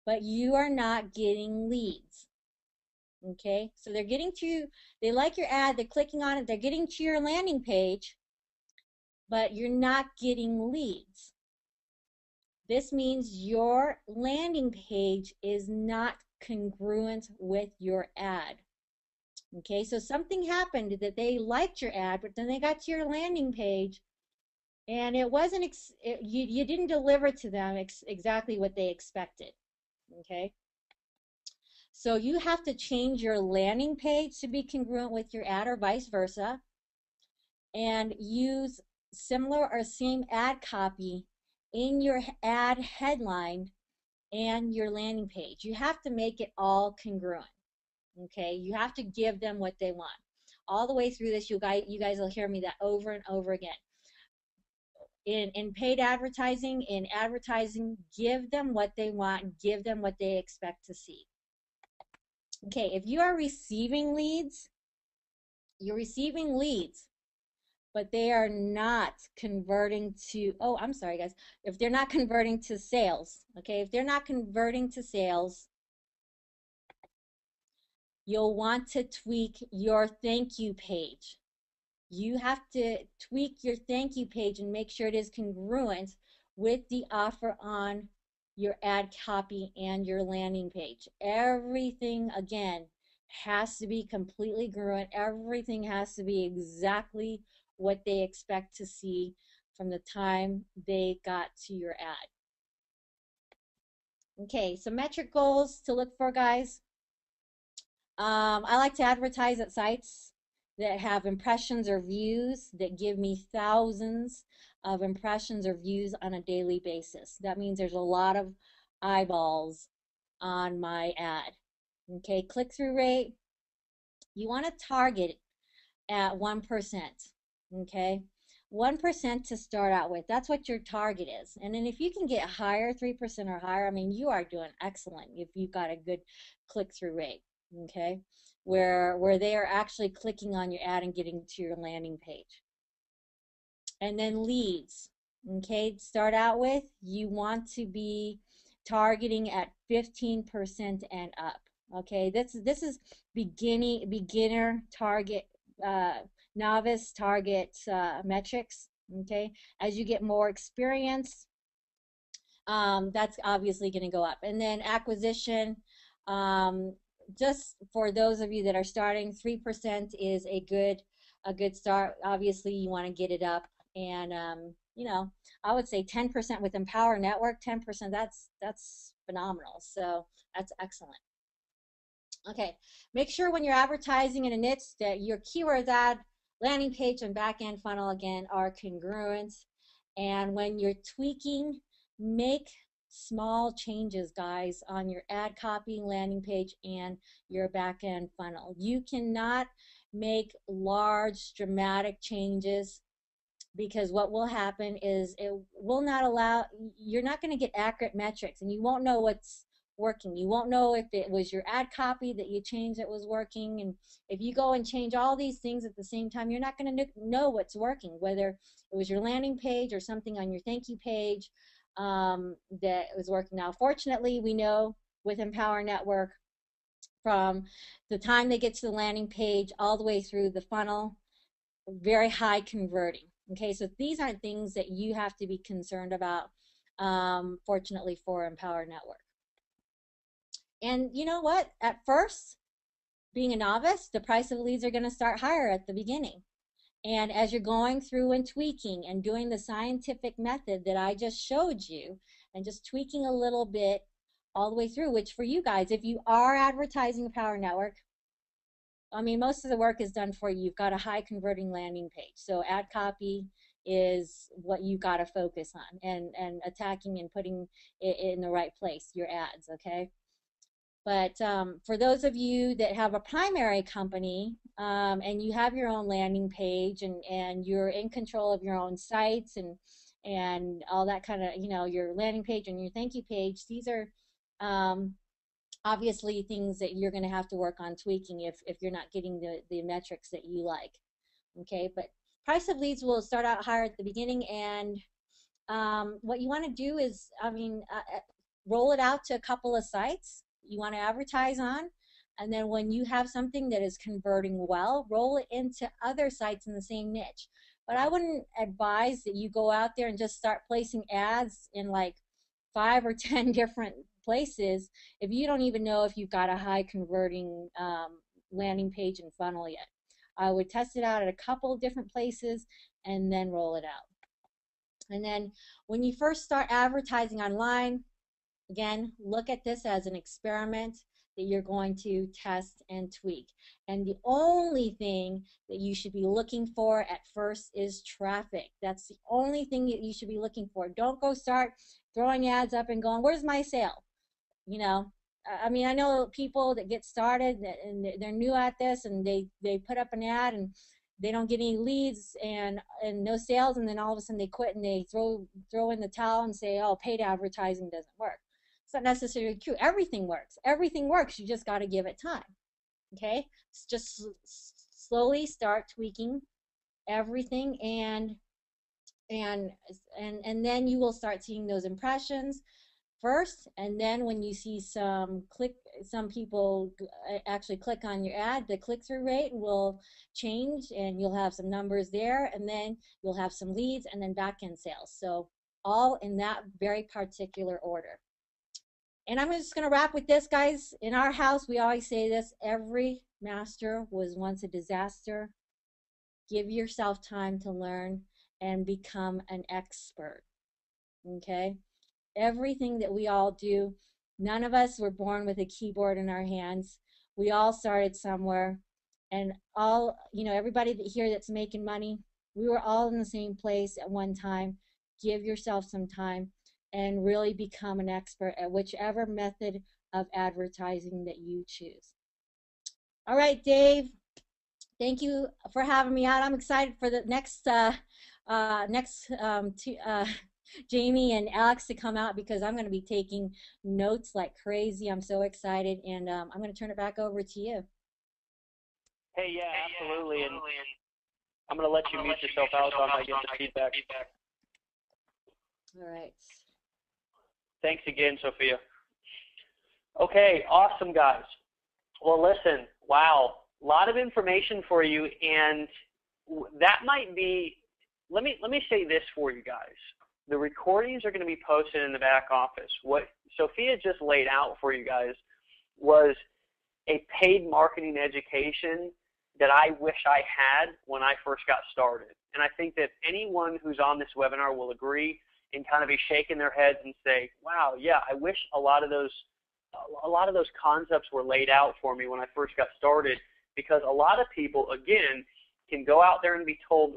but you are not getting leads, okay? So they're getting to, they like your ad, they're clicking on it, they're getting to your landing page, but you're not getting leads. This means your landing page is not congruent with your ad. Okay, so something happened that they liked your ad, but then they got to your landing page and it wasn't, you didn't deliver to them exactly what they expected. Okay, so you have to change your landing page to be congruent with your ad or vice versa, and use similar or same ad copy in your ad headline and your landing page. You have to make it all congruent. Okay, you have to give them what they want. All the way through this, you guys will hear me that over and over again. In paid advertising, give them what they want, give them what they expect to see. Okay, if you are receiving leads, you're receiving leads, but they are not converting to, oh, I'm sorry guys, if they're not converting to sales, okay, if they're not converting to sales, you'll want to tweak your thank you page. You have to tweak your thank you page and make sure it is congruent with the offer on your ad copy and your landing page. Everything, again, has to be completely congruent. Everything has to be exactly what they expect to see from the time they got to your ad. Okay, so metric goals to look for, guys. I like to advertise at sites that have impressions or views that give me thousands of impressions or views on a daily basis. That means there's a lot of eyeballs on my ad. Okay, click-through rate, you want to target at 1%. Okay, 1% to start out with. That's what your target is. And then if you can get higher, 3% or higher, I mean, you are doing excellent if you've got a good click-through rate. Okay, where they are actually clicking on your ad and getting to your landing page. And then leads. Okay, to start out with, you want to be targeting at 15% and up. Okay, this is beginner target, novice target metrics. Okay, as you get more experience, that's obviously going to go up. And then acquisition, just for those of you that are starting, 3% is a good start. Obviously, you want to get it up, and you know, I would say 10% with Empower Network, 10%. That's phenomenal. So that's excellent. Okay, make sure when you're advertising in a niche that your keywords, ad, landing page, and back end funnel again are congruent. And when you're tweaking, make small changes, guys, on your ad copy, landing page, and your back end funnel. You cannot make large, dramatic changes, because what will happen is it will not allow, you're not going to get accurate metrics, and you won't know what's working. You won't know if it was your ad copy that you changed that was working. And if you go and change all these things at the same time, you're not going to know what's working, whether it was your landing page or something on your thank you page that was working. Now, fortunately, we know with Empower Network, from the time they get to the landing page all the way through the funnel, very high converting. Okay, so these aren't things that you have to be concerned about, fortunately for Empower Network. And you know what? At first, being a novice, the price of leads are going to start higher at the beginning. And as you're going through and tweaking and doing the scientific method that I just showed you, and just tweaking a little bit all the way through, which for you guys, if you are advertising Empower Network, I mean, most of the work is done for you. You've got a high converting landing page. So ad copy is what you've got to focus on, and attacking and putting it in the right place, your ads, okay? But for those of you that have a primary company and you have your own landing page, and you're in control of your own sites and all that kind of, you know, your landing page and your thank you page, these are obviously things that you're going to have to work on tweaking if you're not getting the metrics that you like. Okay, but price of leads will start out higher at the beginning, and what you want to do is, I mean, roll it out to a couple of sites you want to advertise on, and then when you have something that is converting well, roll it into other sites in the same niche. But I wouldn't advise that you go out there and just start placing ads in like 5 or 10 different places if you don't even know if you've got a high converting landing page and funnel yet. I would test it out at a couple of different places and then roll it out. And then when you first start advertising online, again, look at this as an experiment that you're going to test and tweak. And the only thing that you should be looking for at first is traffic. That's the only thing that you should be looking for. Don't go start throwing ads up and going, where's my sale? You know, I mean, I know people that get started and they're new at this, and they put up an ad and they don't get any leads and no sales, and then all of a sudden they quit and they throw in the towel and say, oh, paid advertising doesn't work. It's not necessarily true. Everything works. Everything works. You just got to give it time. Okay? Just slowly start tweaking everything, and then you will start seeing those impressions. first, and then when you see some people actually click on your ad, the click-through rate will change, and you'll have some numbers there, and then you'll have some leads, and then back-end sales. So all in that very particular order. And I'm just going to wrap with this, guys. In our house, we always say this: every master was once a disaster. Give yourself time to learn and become an expert. Okay? Everything that we all do, none of us were born with a keyboard in our hands. We all started somewhere, and all, everybody here that's making money, we were all in the same place at one time. Give yourself some time and really become an expert at whichever method of advertising that you choose. All right, Dave, thank you for having me out. I'm excited for the next Jamie and Alex to come out, because I'm going to be taking notes like crazy. I'm so excited, and I'm going to turn it back over to you.
Hey, yeah, absolutely. And I'm going to let you mute yourself out so I get the feedback.
All right.
Thanks again, Sophia. Okay, awesome, guys. Well, listen, wow, a lot of information for you, and that might be, let me say this for you guys. The recordings are going to be posted in the back office. What Sophia just laid out for you guys was a paid marketing education that I wish I had when I first got started. And I think that anyone who's on this webinar will agree and kind of be shaking their heads and say, wow, yeah, I wish a lot of those concepts were laid out for me when I first got started, because a lot of people, again, can go out there and be told,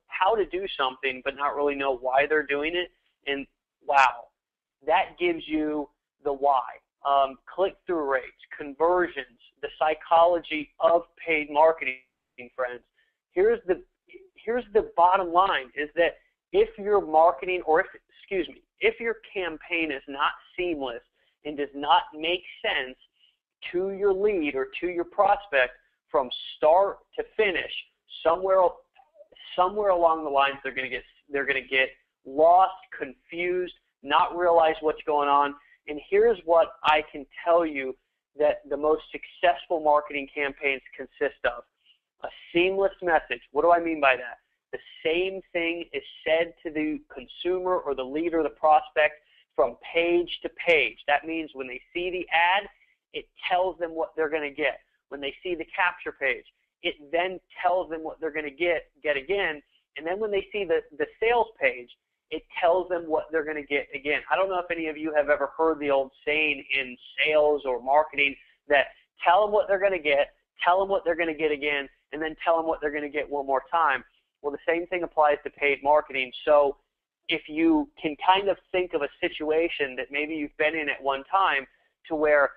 how to do something but not really know why they're doing it. And wow, that gives you the why. Click-through rates, conversions, the psychology of paid marketing, friends. Here's the bottom line, is that if your marketing, or if your campaign is not seamless and does not make sense to your lead or to your prospect from start to finish, somewhere along the lines they're going to get lost, confused, not realize what's going on. And here's what I can tell you that the most successful marketing campaigns consist of: a seamless message. What do I mean by that? The same thing is said to the consumer or the lead or the prospect from page to page. That means when they see the ad, it tells them what they're going to get. When they see the capture page, it then tells them what they're going to get again. And then when they see the sales page, it tells them what they're going to get again. I don't know if any of you have ever heard the old saying in sales or marketing that tell them what they're going to get, tell them what they're going to get again, and then tell them what they're going to get one more time. Well, the same thing applies to paid marketing. So if you can kind of think of a situation that maybe you've been in at one time, to where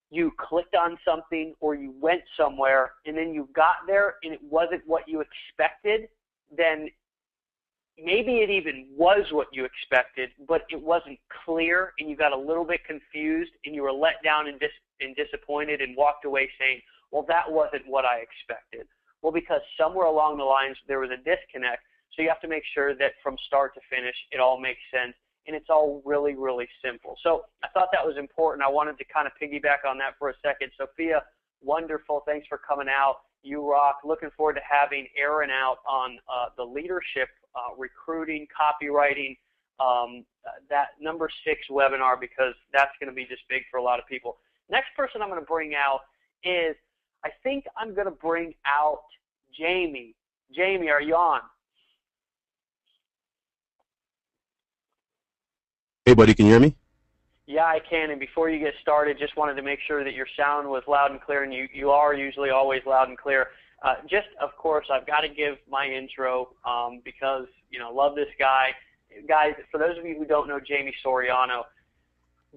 you clicked on something or you went somewhere and then you got there and it wasn't what you expected, then maybe it even was what you expected, but it wasn't clear and you got a little bit confused and you were let down and disappointed and walked away saying, well, that wasn't what I expected. Well, because somewhere along the lines there was a disconnect. So you have to make sure that from start to finish it all makes sense, and it's all really, really simple. So I thought that was important. I wanted to kind of piggyback on that for a second. Sophia, wonderful. Thanks for coming out. You rock. Looking forward to having Aaron out on the leadership, recruiting, copywriting, that number 6 webinar, because that's going to be just big for a lot of people. Next person I'm going to bring out is, I think I'm going to bring out Jamie. Jamie, are you on?
Hey, buddy, can you hear me?
Yeah, I can. And before you get started, just wanted to make sure that your sound was loud and clear, and you are usually always loud and clear. Just, of course, I've got to give my intro because, love this guy. Guys, for those of you who don't know Jamie Soriano,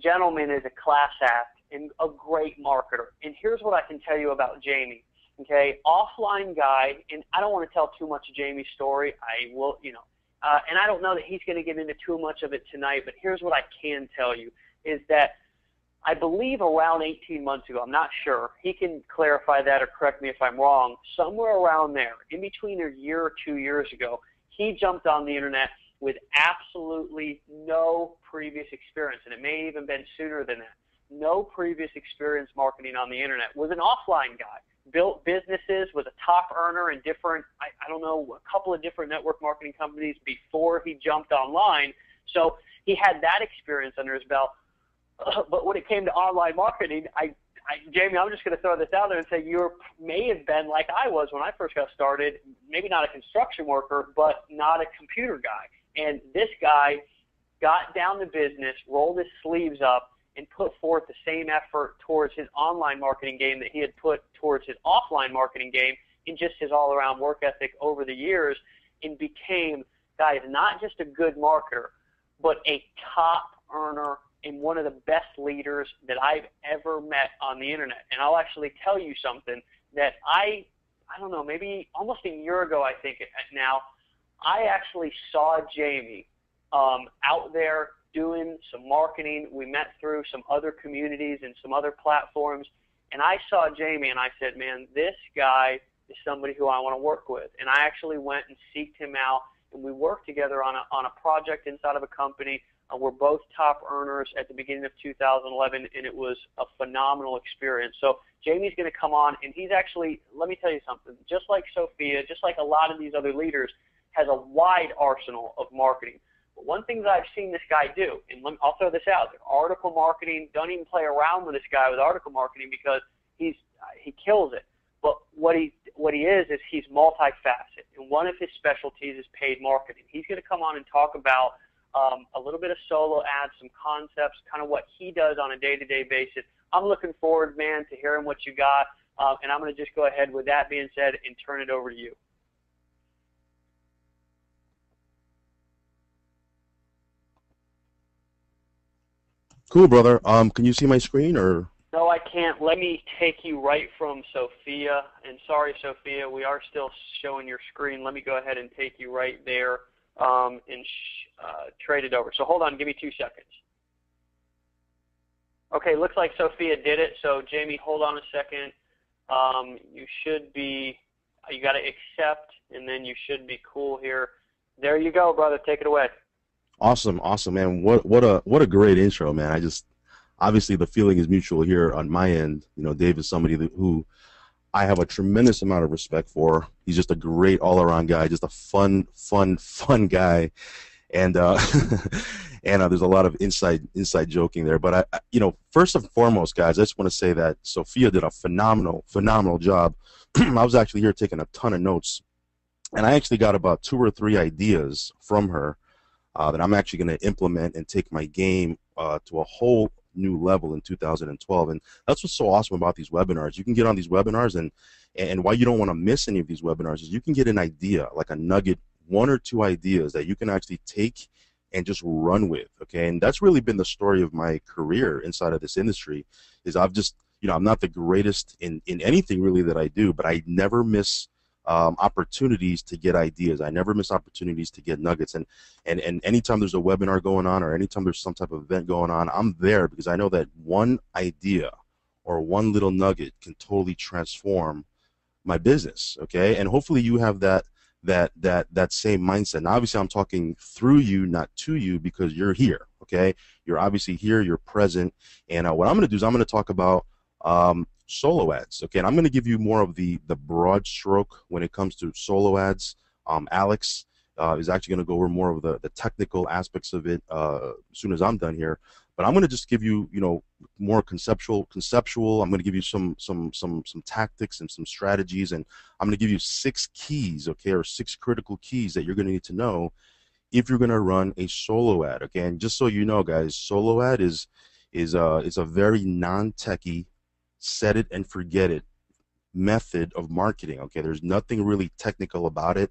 gentleman is a class act and a great marketer. And here's what I can tell you about Jamie. Okay, offline guy, and I don't want to tell too much of Jamie's story. I will, and I don't know that he's going to get into too much of it tonight, but here's what I can tell you, is that I believe around 18 months ago, I'm not sure, he can clarify that or correct me if I'm wrong, somewhere around there, in between a year or 2 years ago, he jumped on the internet with absolutely no previous experience, and it may even been sooner than that, no previous experience marketing on the internet, was an offline guy, built businesses, was a top earner in different, I don't know, a couple of different network marketing companies before he jumped online. So he had that experience under his belt. But when it came to online marketing, Jamie, I'm just going to throw this out there and say you may have been like I was when I first got started, maybe not a construction worker, but not a computer guy. And this guy got down to business, rolled his sleeves up, and put forth the same effort towards his online marketing game that he had put towards his offline marketing game in just his all-around work ethic over the years, and became, guys, not just a good marketer, but a top earner and one of the best leaders that I've ever met on the internet. And I'll actually tell you something that I don't know, maybe almost a year ago, I think now, I actually saw Jamie out there doing some marketing. We met through some other communities and some other platforms, and I saw Jamie and I said, man, this guy is somebody who I want to work with. And I actually went and seeked him out, and we worked together on a project inside of a company. We're both top earners at the beginning of 2011, and it was a phenomenal experience. So Jamie's going to come on, and he's actually, let me tell you something, just like Sophia, just like a lot of these other leaders, has a wide arsenal of marketing. But one thing that I've seen this guy do, and I'll throw this out there, article marketing, don't even play around with this guy with article marketing because he kills it. But what he is he's multifaceted, and one of his specialties is paid marketing. He's going to come on and talk about a little bit of solo ads, some concepts, kind of what he does on a day-to-day basis. I'm looking forward, man, to hearing what you got, and I'm going to just go ahead with that being said and turn it over to you.
Cool, brother. Can you see my screen or?
No, I can't. Let me take you right from Sophia. And sorry, Sophia, we are still showing your screen. Let me go ahead and take you right there and trade it over. So hold on. Give me 2 seconds. Okay, looks like Sophia did it. So, Jamie, hold on a second. You should be, you got to accept, and then you should be cool here. There you go, brother. Take it away.
Awesome, man. What a great intro, man. Obviously the feeling is mutual here on my end. You know, Dave is somebody who I have a tremendous amount of respect for. He's just a great all-around guy, just a fun guy, and there's a lot of inside joking there. But first and foremost, guys, I just want to say that Sophia did a phenomenal job. I was actually here taking a ton of notes, and I actually got about 2 or 3 ideas from her that I'm actually going to implement and take my game to a whole new level in 2012. And that's what's so awesome about these webinars. You can get on these webinars, and why you don't want to miss any of these webinars is you can get an idea, like a nugget, 1 or 2 ideas that you can actually take and just run with. Okay, and that's really been the story of my career inside of this industry. Is I've just, I'm not the greatest in anything really that I do, but I never miss opportunities to get ideas. I never miss opportunities to get nuggets. And anytime there's a webinar going on or anytime there's some type of event going on, I'm there because I know that one idea or one little nugget can totally transform my business. Okay, and hopefully you have that same mindset. Now, obviously, I'm talking through you, not to you, because you're here. Okay, you're obviously here, you're present, and what I'm going to do is I'm going to talk about solo ads. Okay, and I'm going to give you more of the broad stroke when it comes to solo ads. Alex is actually going to go over more of the technical aspects of it as soon as I'm done here. But I'm going to just give you, more conceptual. I'm going to give you some tactics and some strategies, and I'm going to give you 6 keys, okay, or 6 critical keys that you're going to need to know if you're going to run a solo ad. Okay, and just so you know, guys, solo ad is a very non-techy, set it and forget it method of marketing. Okay, there's nothing really technical about it,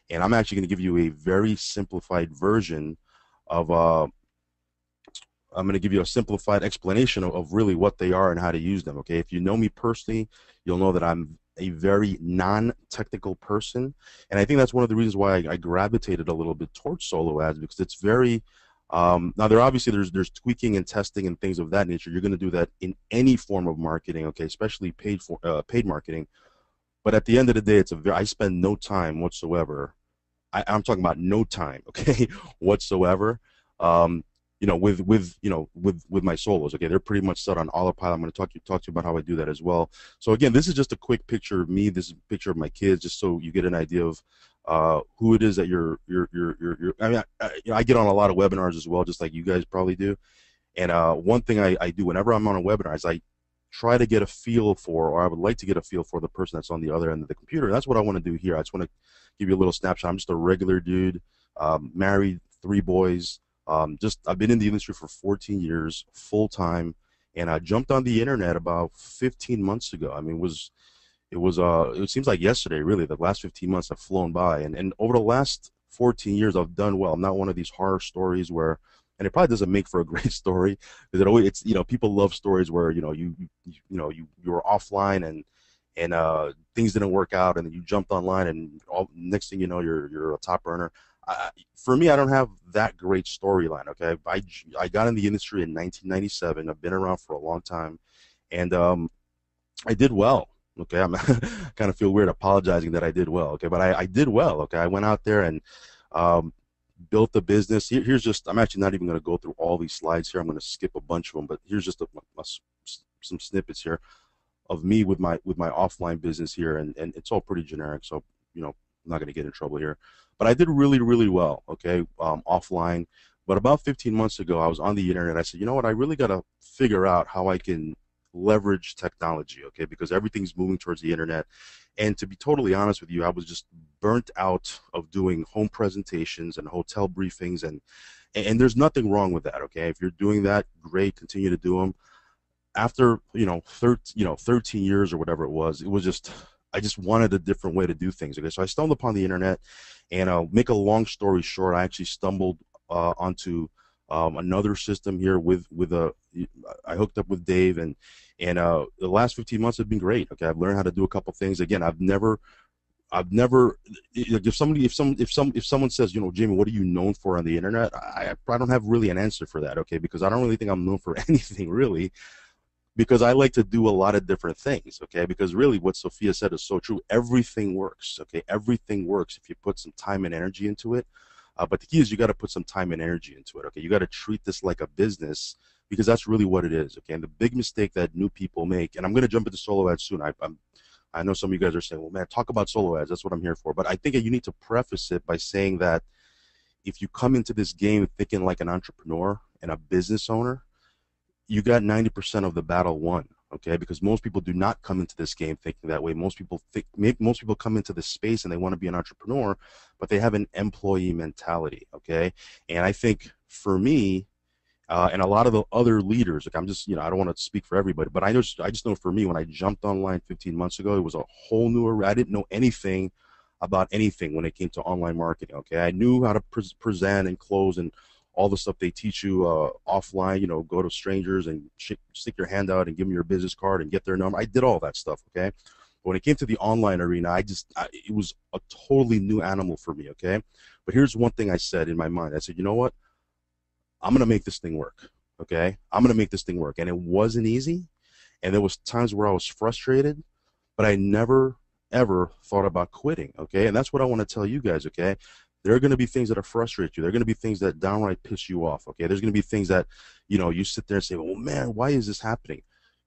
and I'm actually going to give you a very simplified version of I'm going to give you a simplified explanation of really what they are and how to use them. Okay, if you know me personally, you'll know that I'm a very non-technical person, and I think that's one of the reasons why I gravitated a little bit towards solo ads, because it's very now there's tweaking and testing and things of that nature. You're going to do that in any form of marketing, okay, especially paid marketing. But at the end of the day, I spend no time whatsoever I'm talking about no time, okay, whatsoever. With my solos, okay, they're pretty much set on autopilot. I'm going to talk to you about how I do that as well. So again, this is just a quick picture of me. This is a picture of my kids, just so you get an idea of who it is that I mean, I get on a lot of webinars as well, just like you guys probably do. And one thing I do whenever I'm on a webinar is I try to get a feel for, or I would like to get a feel for, the person that's on the other end of the computer. And that's what I want to do here. I just want to give you a little snapshot. I'm just a regular dude, married, 3 boys. I've been in the industry for 14 years, full time, and I jumped on the internet about 15 months ago. I mean, it seems like yesterday, really. The last 15 months have flown by, and over the last 14 years, I've done well. I'm not one of these horror stories where, and it probably doesn't make for a great story, because people love stories where you were offline and things didn't work out, and then you jumped online, and next thing you know, you're a top earner. For me, I don't have that great storyline. Okay, I got in the industry in 1997. I've been around for a long time, and I did well. Okay, I'm kind of feel weird apologizing that I did well. Okay, but I did well. Okay, I went out there and built the business. Here's just, I'm actually not even going to go through all these slides here. I'm going to skip a bunch of them, but here's just some snippets here of me with my offline business here, and it's all pretty generic, so I'm not going to get in trouble here. But I did really, really well, okay, offline. But about 15 months ago, I was on the internet. I said, you know what, I really got to figure out how I can leverage technology, okay, because everything's moving towards the internet. And to be totally honest with you, I was just burnt out of doing home presentations and hotel briefings, and there's nothing wrong with that, okay? If you're doing that, great, continue to do them. After 13 years or whatever it was just, I just wanted a different way to do things. Okay, so I stumbled upon the internet, and make a long story short, I actually stumbled onto another system here I hooked up with Dave, and the last 15 months have been great. Okay, I've learned how to do a couple things. Again, I've never if someone says, Jamie, what are you known for on the internet? I don't have really an answer for that. Okay, because I don't really think I'm known for anything really, because I like to do a lot of different things, okay? Because really what Sophia said is so true. Everything works, okay? Everything works if you put some time and energy into it. But the key is you got to put some time and energy into it, okay? You got to treat this like a business, because that's really what it is, okay? And the big mistake that new people make, and I'm going to jump into solo ads soon. I know some of you guys are saying, well, man, talk about solo ads. That's what I'm here for. But I think you need to preface it by saying that if you come into this game thinking like an entrepreneur and a business owner, you got 90% of the battle won, okay? Because most people do not come into this game thinking that way. Most people come into this space and they want to be an entrepreneur, but they have an employee mentality, okay? And I think for me, and a lot of the other leaders, like I'm just, I don't want to speak for everybody, but I just know for me, when I jumped online 15 months ago, it was a whole new, I didn't know anything about anything when it came to online marketing, okay? I knew how to present and close and all the stuff they teach you offline, go to strangers and stick your hand out and give them your business card and get their number. I did all that stuff, okay? But when it came to the online arena, it was a totally new animal for me, okay? But here's one thing I said in my mind. I said, you know what? I'm going to make this thing work, okay? I'm going to make this thing work. And it wasn't easy, and there was times where I was frustrated, but I never, ever thought about quitting, okay? And that's what I want to tell you guys, okay? There are going to be things that frustrate you. There are going to be things that downright piss you off, okay? There's going to be things that, you sit there and say, well, man, why is this happening?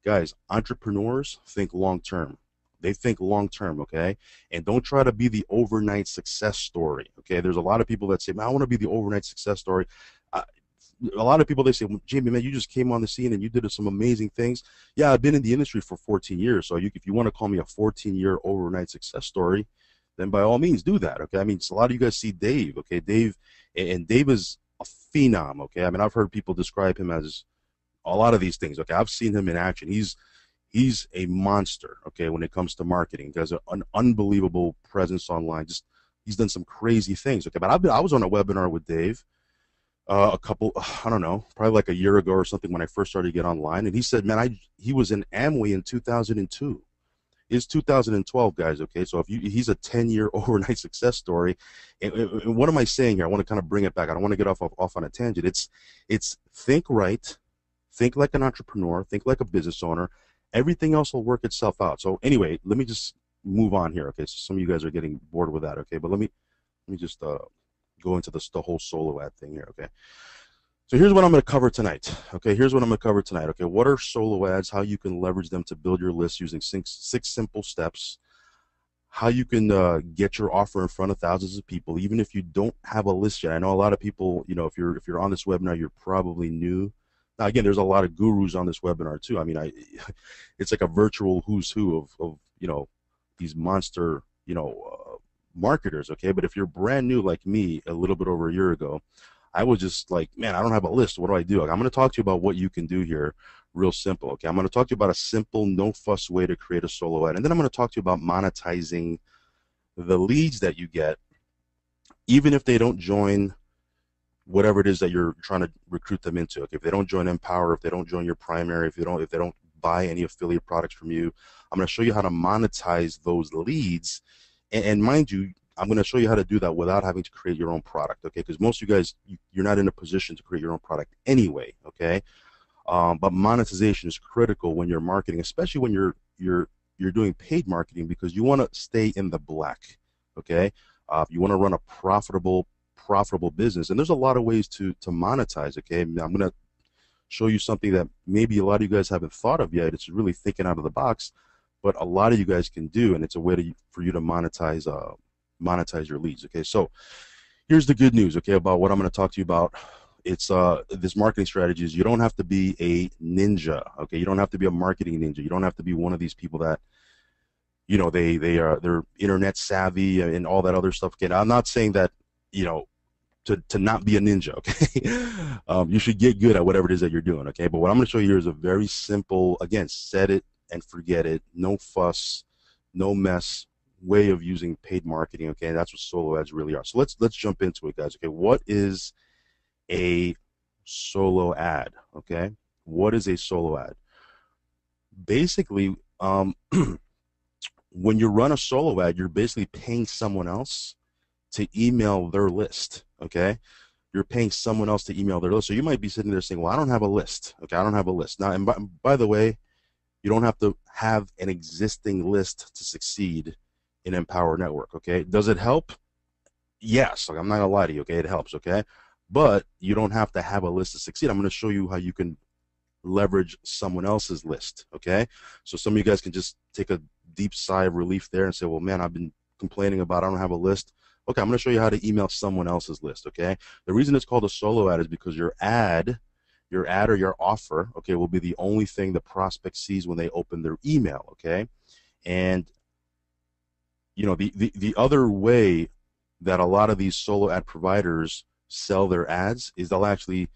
Guys, entrepreneurs think long-term. They think long-term, okay? And don't try to be the overnight success story, okay? There's a lot of people that say, man, I want to be the overnight success story. A lot of people, they say, well, Jamie, man, you just came on the scene and you did some amazing things. Yeah, I've been in the industry for 14 years, so if you want to call me a 14-year overnight success story, then by all means do that, okay? I mean, so a lot of you guys see Dave, okay? Dave is a phenom, okay? I mean, I've heard people describe him as a lot of these things, okay? I've seen him in action. He's a monster, okay, when it comes to marketing. He has an unbelievable presence online. He's done some crazy things, okay? But I was on a webinar with Dave probably like a year ago or something when I first started to get online, and he said, man, he was in Amway in 2002. It's 2012, guys, okay? So he's a 10-year overnight success story. And what am I saying here? I want to kind of bring it back. I don't want to get off on a tangent. It's think right, think like an entrepreneur, think like a business owner. Everything else will work itself out. So anyway, let me just move on here, okay? So some of you guys are getting bored with that, okay? But let me Let me just go into the whole solo ad thing here, okay? So here's what I'm going to cover tonight. Okay, here's what I'm going to cover tonight. Okay, what are solo ads? How you can leverage them to build your list using six simple steps. How you can get your offer in front of thousands of people, even if you don't have a list yet. I know a lot of people, you know, if you're on this webinar, you're probably new. Now, again, there's a lot of gurus on this webinar too. I mean, it's like a virtual who's who of you know, these monster, you know, marketers. Okay, but if you're brand new like me, a little bit over a year ago, I was just like, man, I don't have a list. What do I do? Like, I'm going to talk to you about what you can do here. Real simple. Okay, I'm going to talk to you about a simple, no fuss way to create a solo ad, and then I'm going to talk to you about monetizing the leads that you get, even if they don't join whatever it is that you're trying to recruit them into. Okay, if they don't join Empower, if they don't join your primary, if they don't buy any affiliate products from you, I'm going to show you how to monetize those leads, and mind you, I'm going to show you how to do that without having to create your own product, okay? Because most of you guys, you're not in a position to create your own product anyway, okay? But monetization is critical when you're marketing, especially when you're doing paid marketing, because you want to stay in the black, okay? You want to run a profitable business, and there's a lot of ways to monetize, okay? I'm going to show you something that maybe a lot of you guys haven't thought of yet. It's really thinking out of the box, but a lot of you guys can do, and it's a way for you to monetize your leads. Okay, so here's the good news, okay, about what I'm going to talk to you about. It's this marketing strategy is you don't have to be a ninja, okay? You don't have to be a marketing ninja. You don't have to be one of these people that, you know, they're internet savvy and all that other stuff. Okay, I'm not saying that, you know, to not be a ninja, okay? You should get good at whatever it is that you're doing, okay? But what I'm going to show you here is a very simple, again, set it and forget it, no fuss, no mess way of using paid marketing, okay? And that's what solo ads really are. So let's jump into it, guys. Okay, what is a solo ad? Okay, what is a solo ad? Basically, when you run a solo ad, you're basically paying someone else to email their list, okay? You're paying someone else to email their list. So you might be sitting there saying, well, I don't have a list, okay? I don't have a list. Now, and by the way, you don't have to have an existing list to succeed in Empower Network, okay? Does it help? Yes, like, I'm not gonna lie to you, okay? It helps, okay? But you don't have to have a list to succeed. I'm gonna show you how you can leverage someone else's list, okay? So some of you guys can just take a deep sigh of relief there and say, well, man, I've been complaining about I don't have a list. Okay, I'm gonna show you how to email someone else's list, okay? The reason it's called a solo ad is because your ad or your offer, okay, will be the only thing the prospect sees when they open their email, okay? And you know, the other way that a lot of these solo ad providers sell their ads is they'll actually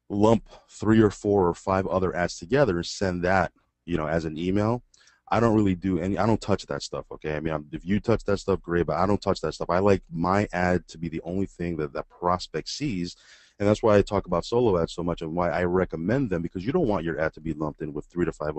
lump 3 or 4 or 5 other ads together and send that, you know, as an email. I don't really do any, I don't touch that stuff, okay? I mean, if you touch that stuff, great, but I don't touch that stuff. I like my ad to be the only thing that that prospect sees, and that's why I talk about solo ads so much and why I recommend them, because you don't want your ad to be lumped in with 3 to 5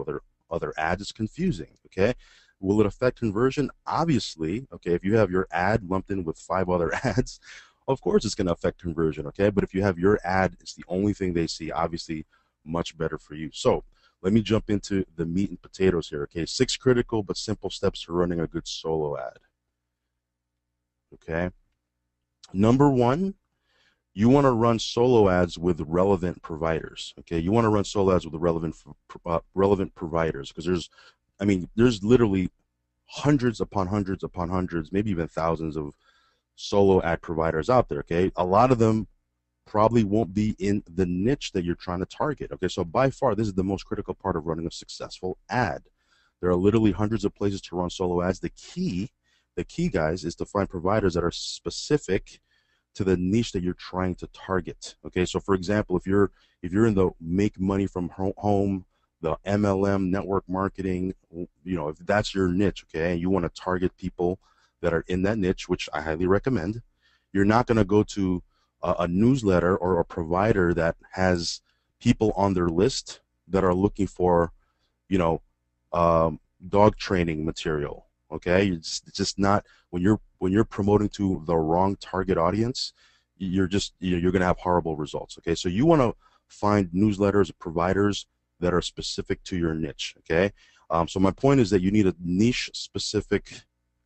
other ads. It's confusing, okay? Will it affect conversion? Obviously, okay, if you have your ad lumped in with 5 other ads, of course it's going to affect conversion, okay? But if you have your ad, it's the only thing they see, obviously much better for you. So let me jump into the meat and potatoes here, okay? 6 critical but simple steps to running a good solo ad, okay? Number 1, you want to run solo ads with relevant providers, okay? You want to run solo ads with relevant providers, because there's literally hundreds upon hundreds upon hundreds, maybe even thousands of solo ad providers out there, okay? A lot of them probably won't be in the niche that you're trying to target, okay? So by far, this is the most critical part of running a successful ad. There are literally hundreds of places to run solo ads. The key, guys, is to find providers that are specific to the niche that you're trying to target, okay? So for example, if you're in the make money from home, the MLM network marketing, you know, if that's your niche, okay, and you want to target people that are in that niche, which I highly recommend, you're not going to go to a newsletter or a provider that has people on their list that are looking for, you know, dog training material, okay? It's just not, when you're promoting to the wrong target audience, you're going to have horrible results, okay? So you want to find newsletters or providers that are specific to your niche, okay? So my point is that you need a niche-specific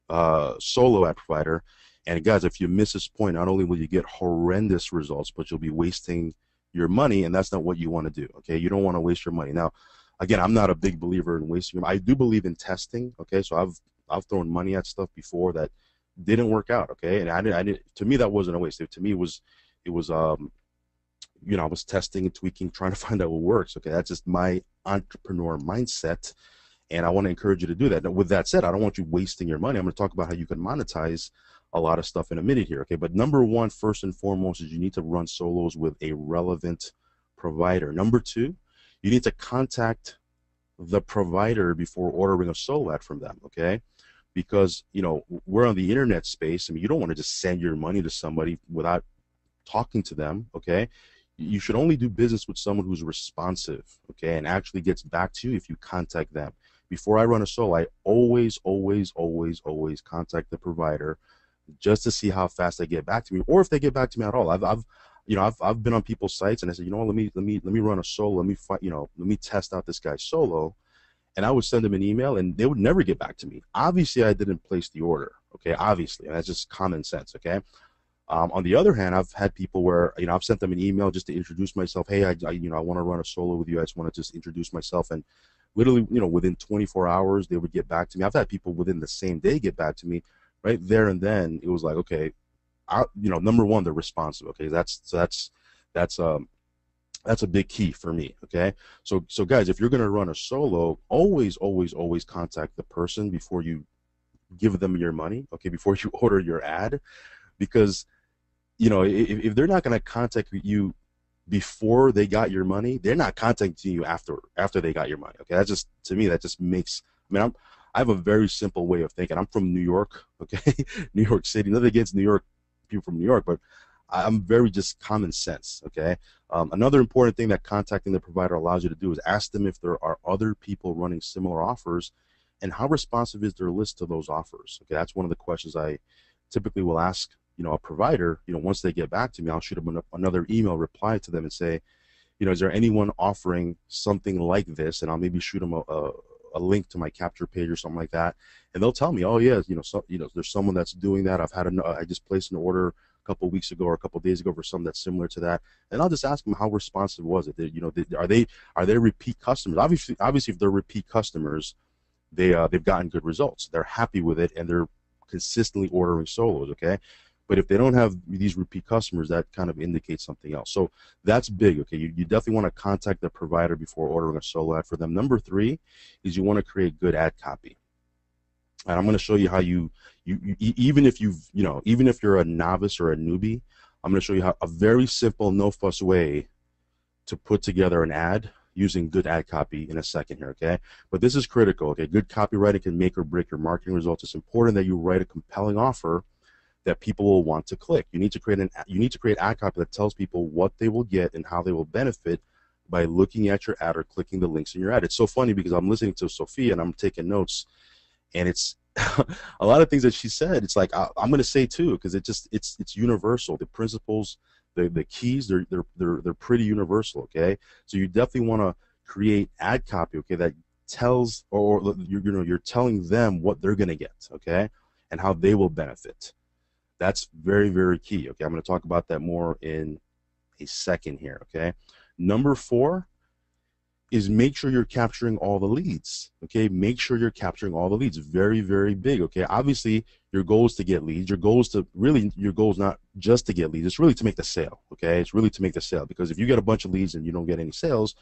solo ad provider, And guys, if you miss this point, not only will you get horrendous results, but you'll be wasting your money, and that's not what you want to do. Okay, you don't want to waste your money. Now, again, I'm not a big believer in wasting your money. I do believe in testing. Okay, so I've thrown money at stuff before that didn't work out. Okay, and I didn't. To me, that wasn't a waste. To me, it was you know, I was testing and tweaking, trying to find out what works. Okay, that's just my entrepreneur mindset, and I want to encourage you to do that. Now, with that said, I don't want you wasting your money. I'm going to talk about how you can monetize a lot of stuff in a minute here. Okay, but number one, first and foremost, is you need to run solos with a relevant provider. Number two, you need to contact the provider before ordering a solo ad from them. Okay, because you know we're on the internet space. I mean, you don't want to just send your money to somebody without talking to them. Okay, you should only do business with someone who's responsive, okay, and actually gets back to you if you contact them. Before I run a solo, I always contact the provider just to see how fast they get back to me, or if they get back to me at all. I've been on people's sites and I said, you know what, let me run a solo, let me test out this guy's solo, and I would send them an email and they would never get back to me. Obviously, I didn't place the order, okay, obviously, and that's just common sense, okay. On the other hand, I've had people where, you know, I've sent them an email just to introduce myself. Hey, I want to run a solo with you. I just want to just introduce myself. And literally, you know, within 24 hours, they would get back to me. I've had people within the same day get back to me right there and then. It was like, okay, number one, they're responsive. Okay, that's a big key for me. Okay, so guys, if you're going to run a solo, always contact the person before you give them your money. Okay, before you order your ad, because you know, if they're not going to contact you before they got your money, they're not contacting you after they got your money. Okay, that just, to me, that just makes, I mean, I have a very simple way of thinking. I'm from New York, okay, New York City. Nothing against New York, people from New York, but I'm very just common sense, okay. Another important thing that contacting the provider allows you to do is ask them if there are other people running similar offers, and how responsive is their list to those offers. Okay, that's one of the questions I typically will ask, you know, a provider. You know, once they get back to me, I'll shoot them another email reply to them and say, you know, is there anyone offering something like this? And I'll maybe shoot them a link to my capture page or something like that, and they'll tell me, oh yeah, there's someone that's doing that. I just placed an order a couple of weeks ago or a couple of days ago for something that's similar to that, and I'll just ask them, how responsive was it? Are they repeat customers? Obviously, if they're repeat customers, they've gotten good results. They're happy with it, and they're consistently ordering solos. Okay. But if they don't have these repeat customers, that kind of indicates something else. So that's big, okay? You definitely want to contact the provider before ordering a solo ad for them. Number three is you want to create good ad copy. And I'm going to show you how even if you're a novice or a newbie, I'm going to show you how a very simple, no-fuss way to put together an ad using good ad copy in a second here, okay? But this is critical, okay? Good copywriting can make or break your marketing results. It's important that you write a compelling offer that people will want to click. You need to create ad copy that tells people what they will get and how they will benefit by looking at your ad or clicking the links in your ad. It's so funny because I'm listening to Sophia and I'm taking notes, and it's a lot of things that she said. It's like I'm going to say too, because it's universal. The principles, the keys, they're pretty universal. Okay, so you definitely want to create ad copy, okay, that tells, or you're telling them what they're going to get, okay, and how they will benefit. That's very, very key. Okay, I'm going to talk about that more in a second here. Okay, number four is make sure you're capturing all the leads. Okay, make sure you're capturing all the leads. Very, very big. Okay, obviously your goal is to get leads. Your goal is not just to get leads. It's really to make the sale. Okay, it's really to make the sale, because if you get a bunch of leads and you don't get any sales,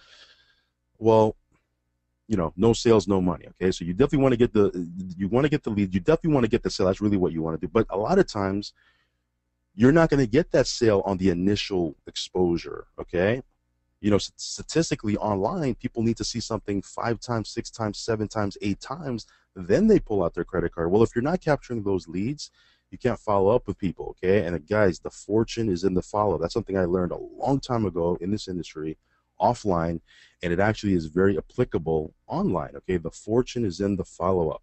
well, you know, no sales, no money. Okay, so you definitely want to get the lead. You definitely want to get the sale. That's really what you want to do. But a lot of times, you're not going to get that sale on the initial exposure. Okay, you know, statistically online, people need to see something 5 times, 6 times, 7 times, 8 times, then they pull out their credit card. Well, if you're not capturing those leads, you can't follow up with people. Okay, and guys, the fortune is in the follow. That's something I learned a long time ago in this industry, offline, and it actually is very applicable online. Okay, the fortune is in the follow-up.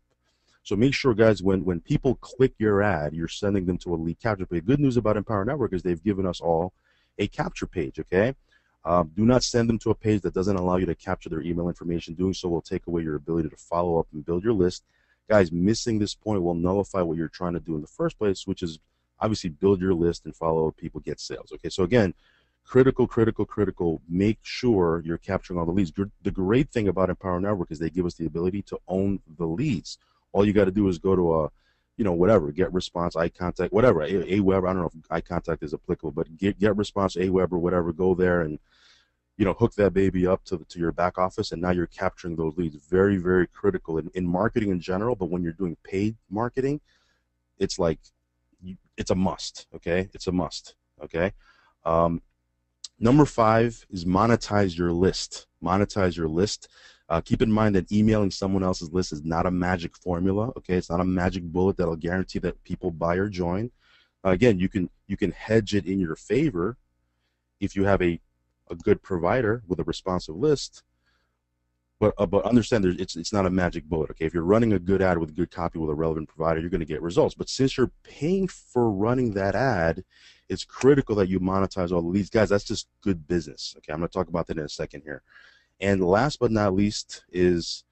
So make sure, guys, when people click your ad, you're sending them to a lead capture page. Good news about Empower Network is they've given us all a capture page. Okay, do not send them to a page that doesn't allow you to capture their email information. Doing so will take away your ability to follow up and build your list. Guys, missing this point will nullify what you're trying to do in the first place, which is obviously build your list and follow people, get sales. Okay, so again, critical, critical, critical. Make sure you're capturing all the leads. The great thing about Empower Network is they give us the ability to own the leads. All you got to do is go to a, whatever, Get Response, iContact, whatever, Aweber. I don't know if iContact is applicable, but Get Response, Aweber, whatever. Go there and hook that baby up to your back office, and now you're capturing those leads. Very, very critical in marketing in general, but when you're doing paid marketing, it's like it's a must. Okay, it's a must. Okay. Number 5 is monetize your list. Monetize your list. Keep in mind that emailing someone else's list is not a magic formula. Okay, it's not a magic bullet that'll guarantee that people buy or join. Again, you can hedge it in your favor if you have a good provider with a responsive list. But understand it's not a magic bullet. Okay, if you're running a good ad with good copy with a relevant provider, you're going to get results. But since you're paying for running that ad, it's critical that you monetize all the leads. Guys, that's just good business. Okay, I'm going to talk about that in a second here. And last but not least is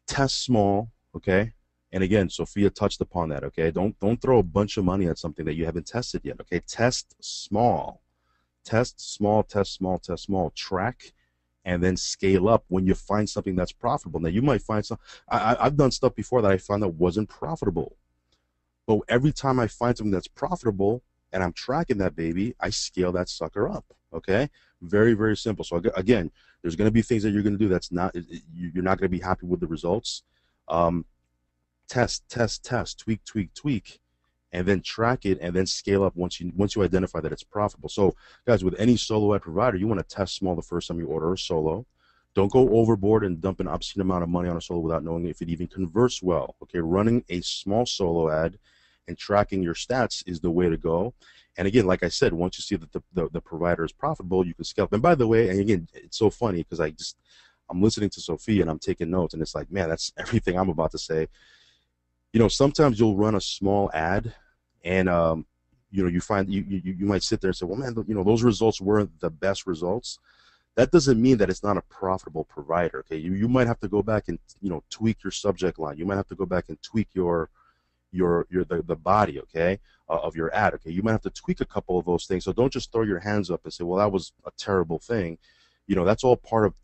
test small. Okay, and again, Sophia touched upon that. Okay, don't throw a bunch of money at something that you haven't tested yet. Okay, test small. Test small, test small, test small. Track and then scale up when you find something that's profitable. Now, you might find some. I've done stuff before that I found that wasn't profitable. But every time I find something that's profitable and I'm tracking that baby, I scale that sucker up. Okay? Very, very simple. So again, there's going to be things that you're going to do that's not, you're not going to be happy with the results. Test, tweak, tweak, tweak, and then track it and then scale up once you identify that it's profitable. So guys, with any solo ad provider, you want to test small the first time you order a solo. Don't go overboard and dump an obscene amount of money on a solo without knowing if it even converts well. Okay, running a small solo ad and tracking your stats is the way to go. And again, like I said, once you see that the provider is profitable, you can scale up. And by the way, and again, it's so funny because I'm listening to Sophia and I'm taking notes, and it's like, man, that's everything I'm about to say. Sometimes you'll run a small ad, and you find you might sit there and say, well, man, those results weren't the best results. That doesn't mean that it's not a profitable provider. Okay, you might have to go back and tweak your subject line. You might have to go back and tweak the body, okay, of your ad. Okay, you might have to tweak a couple of those things. So don't just throw your hands up and say, well, that was a terrible thing. That's all part of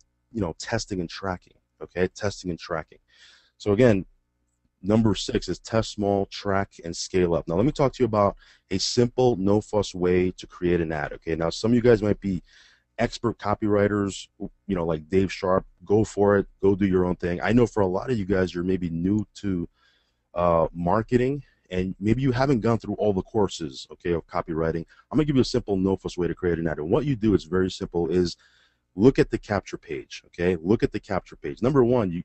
testing and tracking. Okay, testing and tracking. So again, number 6 is test small, track, and scale up. Now let me talk to you about a simple, no-fuss way to create an ad. Okay, now some of you guys might be expert copywriters, like Dave Sharp. Go for it. Go do your own thing. I know for a lot of you guys, you're maybe new to marketing, and maybe you haven't gone through all the courses, okay, of copywriting. I'm gonna give you a simple, no-fuss way to create an ad. And what you do is very simple. Is look at the capture page. Okay, look at the capture page. Number 1,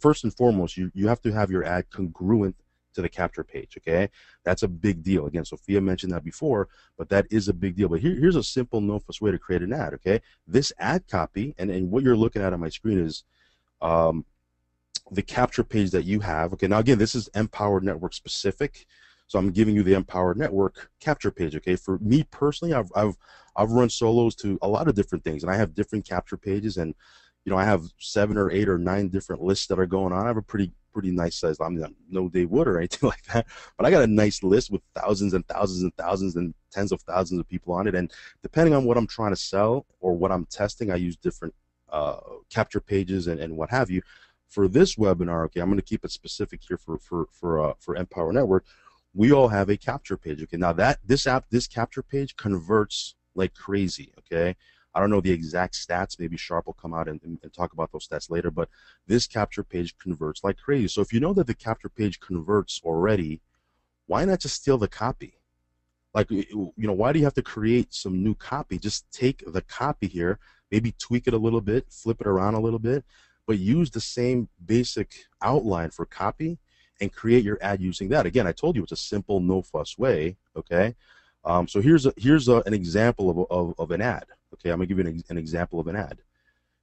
first and foremost, you have to have your ad congruent to the capture page. Okay, that's a big deal. Again, Sophia mentioned that before, but that is a big deal. But here's a simple, no-fuss way to create an ad. Okay, this ad copy and what you're looking at on my screen is the capture page that you have. Okay, now again, this is Empower Network specific, so I'm giving you the Empower Network capture page. Okay, for me personally, I've run solos to a lot of different things, and I have different capture pages, and I have 7 or 8 or 9 different lists that are going on. I have a pretty nice size. I'm not no Dave Wood or anything like that, but I got a nice list with thousands and thousands and thousands and tens of thousands of people on it. And depending on what I'm trying to sell or what I'm testing, I use different capture pages and what have you. For this webinar, okay, I'm going to keep it specific here for Empower Network. We all have a capture page. Okay, now this capture page converts like crazy. Okay. I don't know the exact stats. Maybe Sharp will come out and talk about those stats later, but this capture page converts like crazy. So if you know that the capture page converts already, why not just steal the copy? Like, why do you have to create some new copy? Just take the copy here, maybe tweak it a little bit, flip it around a little bit, but use the same basic outline for copy and create your ad using that. Again, I told you it's a simple, no-fuss way, okay? So here's an example of an ad. Okay, I'm going to give you an example of an ad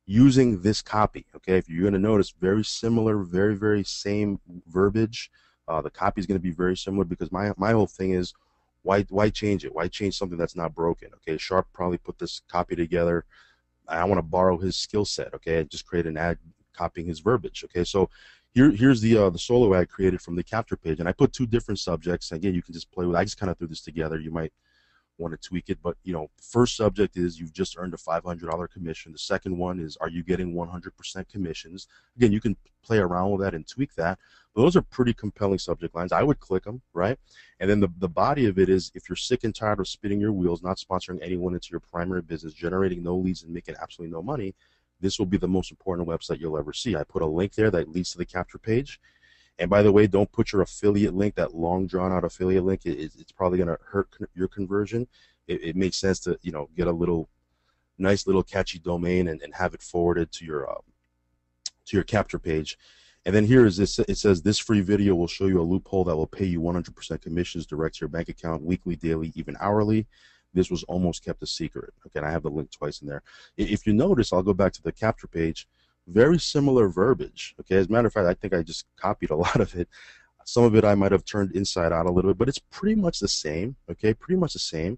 using this copy. Okay, if you're going to notice, very similar, very, very same verbiage. The copy is going to be very similar because my whole thing is, why change it? Why change something that's not broken? Okay, Sharp probably put this copy together. I want to borrow his skill set. Okay, just create an ad copying his verbiage. Okay, so Here's the solo ad created from the capture page, and I put two different subjects. Again, you can just play with. I just kind of threw this together. You might want to tweak it, but first subject is you've just earned a $500 commission. The second one is, are you getting 100% commissions? Again, you can play around with that and tweak that. But those are pretty compelling subject lines. I would click them, right? And then the body of it is, if you're sick and tired of spinning your wheels, not sponsoring anyone into your primary business, generating no leads and making absolutely no money, this will be the most important website you'll ever see. I put a link there that leads to the capture page. And by the way, don't put your affiliate link, that long drawn out affiliate link. It's probably going to hurt your conversion. It makes sense to get a nice little catchy domain and have it forwarded to your capture page. And then here is this. It says, this free video will show you a loophole that will pay you 100% commissions direct to your bank account, weekly, daily, even hourly. This was almost kept a secret. Okay, and I have the link twice in there. If you notice, I'll go back to the capture page. Very similar verbiage. Okay, as a matter of fact, I think I just copied a lot of it. Some of it I might have turned inside out a little bit, but it's pretty much the same. Okay, pretty much the same.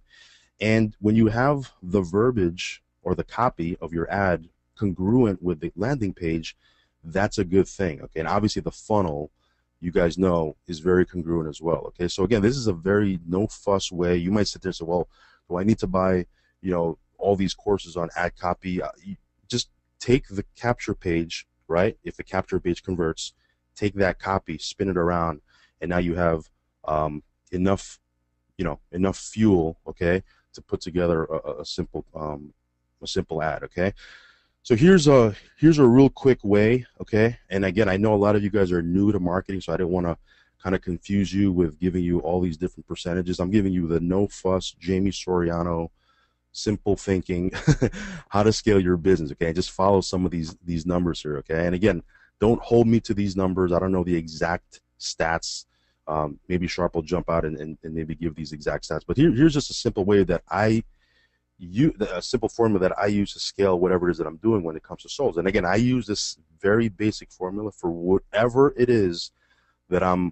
And when you have the verbiage or the copy of your ad congruent with the landing page, that's a good thing. Okay, and obviously the funnel, you guys know, is very congruent as well. Okay, so again, this is a very no fuss way. You might sit there and say, well, do I need to buy all these courses on ad copy? Just take the capture page, right? If the capture page converts, take that copy, spin it around, and now you have enough fuel, okay, to put together a simple ad, okay. So here's a real quick way, okay. And again, I know a lot of you guys are new to marketing, so I didn't want to kind of confuse you with giving you all these different percentages. I'm giving you the no fuss Jamie Soriano, simple thinking, how to scale your business, okay? Just follow some of these numbers here, okay? And again, don't hold me to these numbers. I don't know the exact stats. Maybe Sharp will jump out and maybe give these exact stats. But here's just a simple way that a simple formula that I use to scale whatever it is that I'm doing when it comes to souls. And again, I use this very basic formula for whatever it is that I'm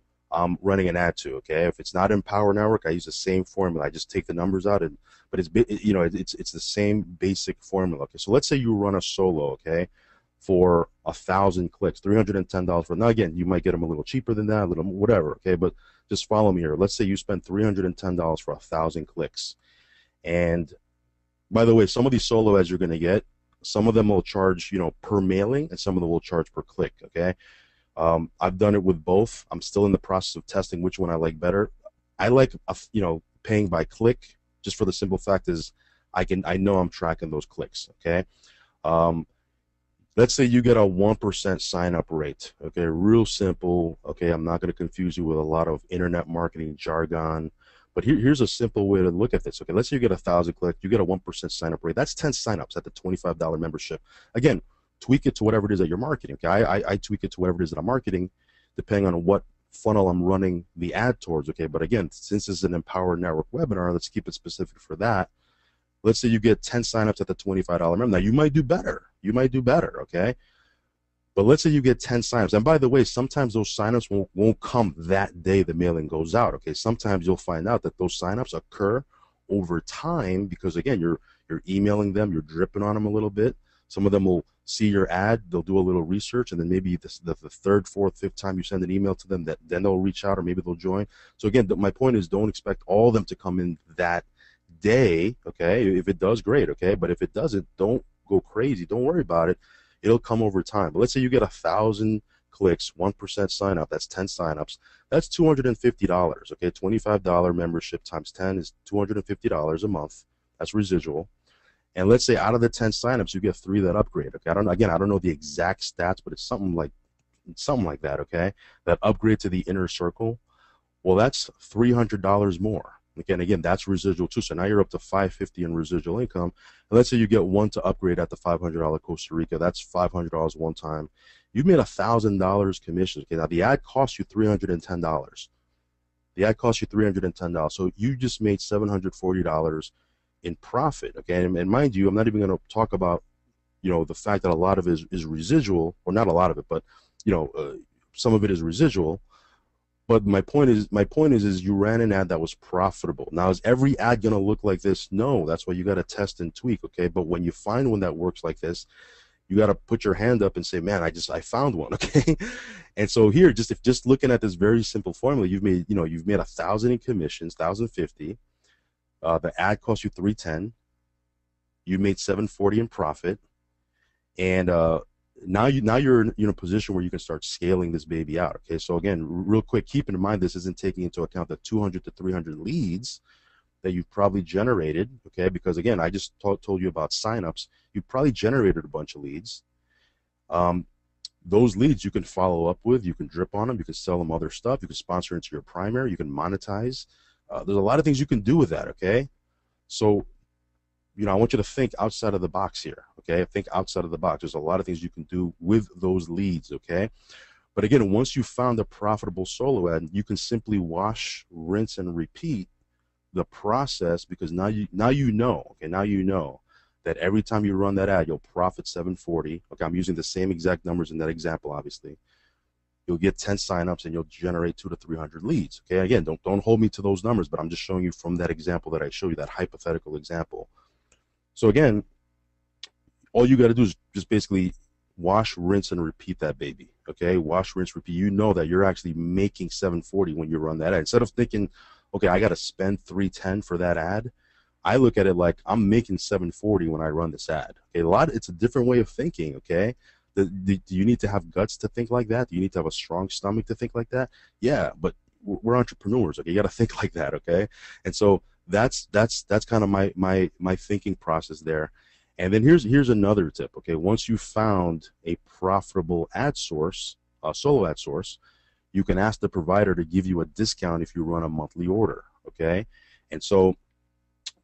running an ad to, okay? If it's not Empower Network, I use the same formula. I just take the numbers out, but it's the same basic formula. Okay, so let's say you run a solo, okay, for 1,000 clicks, $310 for. Now again, you might get them a little cheaper than that, a little whatever, okay? But just follow me here. Let's say you spend $310 for 1,000 clicks, and by the way, some of these solo ads you're going to get, some of them will charge per mailing, and some of them will charge per click, okay? I've done it with both. I'm still in the process of testing which one I like better. I like paying by click, just for the simple fact is I know I'm tracking those clicks, okay? Let's say you get a 1% sign up rate, okay? Real simple, okay? I'm not going to confuse you with a lot of internet marketing jargon, but here's a simple way to look at this, okay? Let's say you get 1,000 clicks, you get a 1% sign up rate. That's 10 signups at the $25 membership. Again, tweak it to whatever it is that you're marketing. Okay, I tweak it to whatever it is that I'm marketing, depending on what funnel I'm running the ad towards. Okay, but again, since this is an Empower Network webinar, let's keep it specific for that. Let's say you get 10 signups at the $25 member. Now you might do better. You might do better. Okay, but let's say you get 10 signups, and by the way, sometimes those signups won't come that day the mailing goes out. Okay, sometimes you'll find out that those signups occur over time because again, you're emailing them, you're dripping on them a little bit. Some of them will see your ad, they'll do a little research, and then maybe the third, fourth, fifth time you send an email to them, then they'll reach out or maybe they'll join. So again, my point is don't expect all of them to come in that day, okay? If it does, great, okay? But if it doesn't, don't go crazy. Don't worry about it. It'll come over time. But let's say you get 1,000 clicks, 1% sign up, that's 10 signups. That's $250, okay? $25 membership times 10 is $250 a month. That's residual. And let's say out of the 10 signups, you get 3 that upgrade. Okay, I don't know the exact stats, but it's something like that. Okay, that upgrade to the inner circle. Well, that's $300 more. Again, that's residual too. So now you're up to $550 in residual income. And let's say you get 1 to upgrade at the $500 Costa Rica. That's $500 one time. You've made $1,000 commissions. Okay, now the ad costs you $310. The ad costs you $310. So you just made $740 in profit, okay? And mind you, I'm not even going to talk about, the fact that a lot of it is residual, or not a lot of it, but, some of it is residual. But my point is you ran an ad that was profitable. Now, is every ad going to look like this? No, that's why you got to test and tweak, okay? But when you find one that works like this, you got to put your hand up and say, man, I found one. Okay. And so here, just looking at this very simple formula, you've made 1,000 in commissions, 1,050. The ad cost you 310. You made 740 in profit. And now you're in a position where you can start scaling this baby out. Okay. So again, real quick, keep in mind, this isn't taking into account the 200 to 300 leads that you've probably generated, okay? Because again, I just told you about signups. You probably generated a bunch of leads. Those leads you can follow up with. You can drip on them. You can sell them other stuff. You can sponsor into your primary. You can monetize. There's a lot of things you can do with that, okay? So, I want you to think outside of the box here, okay? Think outside of the box. There's a lot of things you can do with those leads, okay? But again, once you found a profitable solo ad, you can simply wash, rinse, and repeat the process, because now you know that every time you run that ad, you'll profit 740. Okay, I'm using the same exact numbers in that example, obviously. You'll get 10 signups and you'll generate 200 to 300 leads. Okay, again, don't hold me to those numbers, but I'm just showing you from that example that I showed you, that hypothetical example. So again, all you got to do is just basically wash, rinse, and repeat that baby. Okay, wash, rinse, repeat. You know that you're actually making 740 when you run that ad. Instead of thinking, okay, I got to spend 310 for that ad, I look at it like I'm making 740 when I run this ad. Okay, it's a different way of thinking. Okay, do you need to have guts to think like that? Do you need to have a strong stomach to think like that? Yeah, but we're entrepreneurs. Okay, you got to think like that. Okay, and so that's kind of my thinking process there. And then here's another tip. Okay, once you found a profitable ad source, a solo ad source, you can ask the provider to give you a discount if you run a monthly order. Okay, and so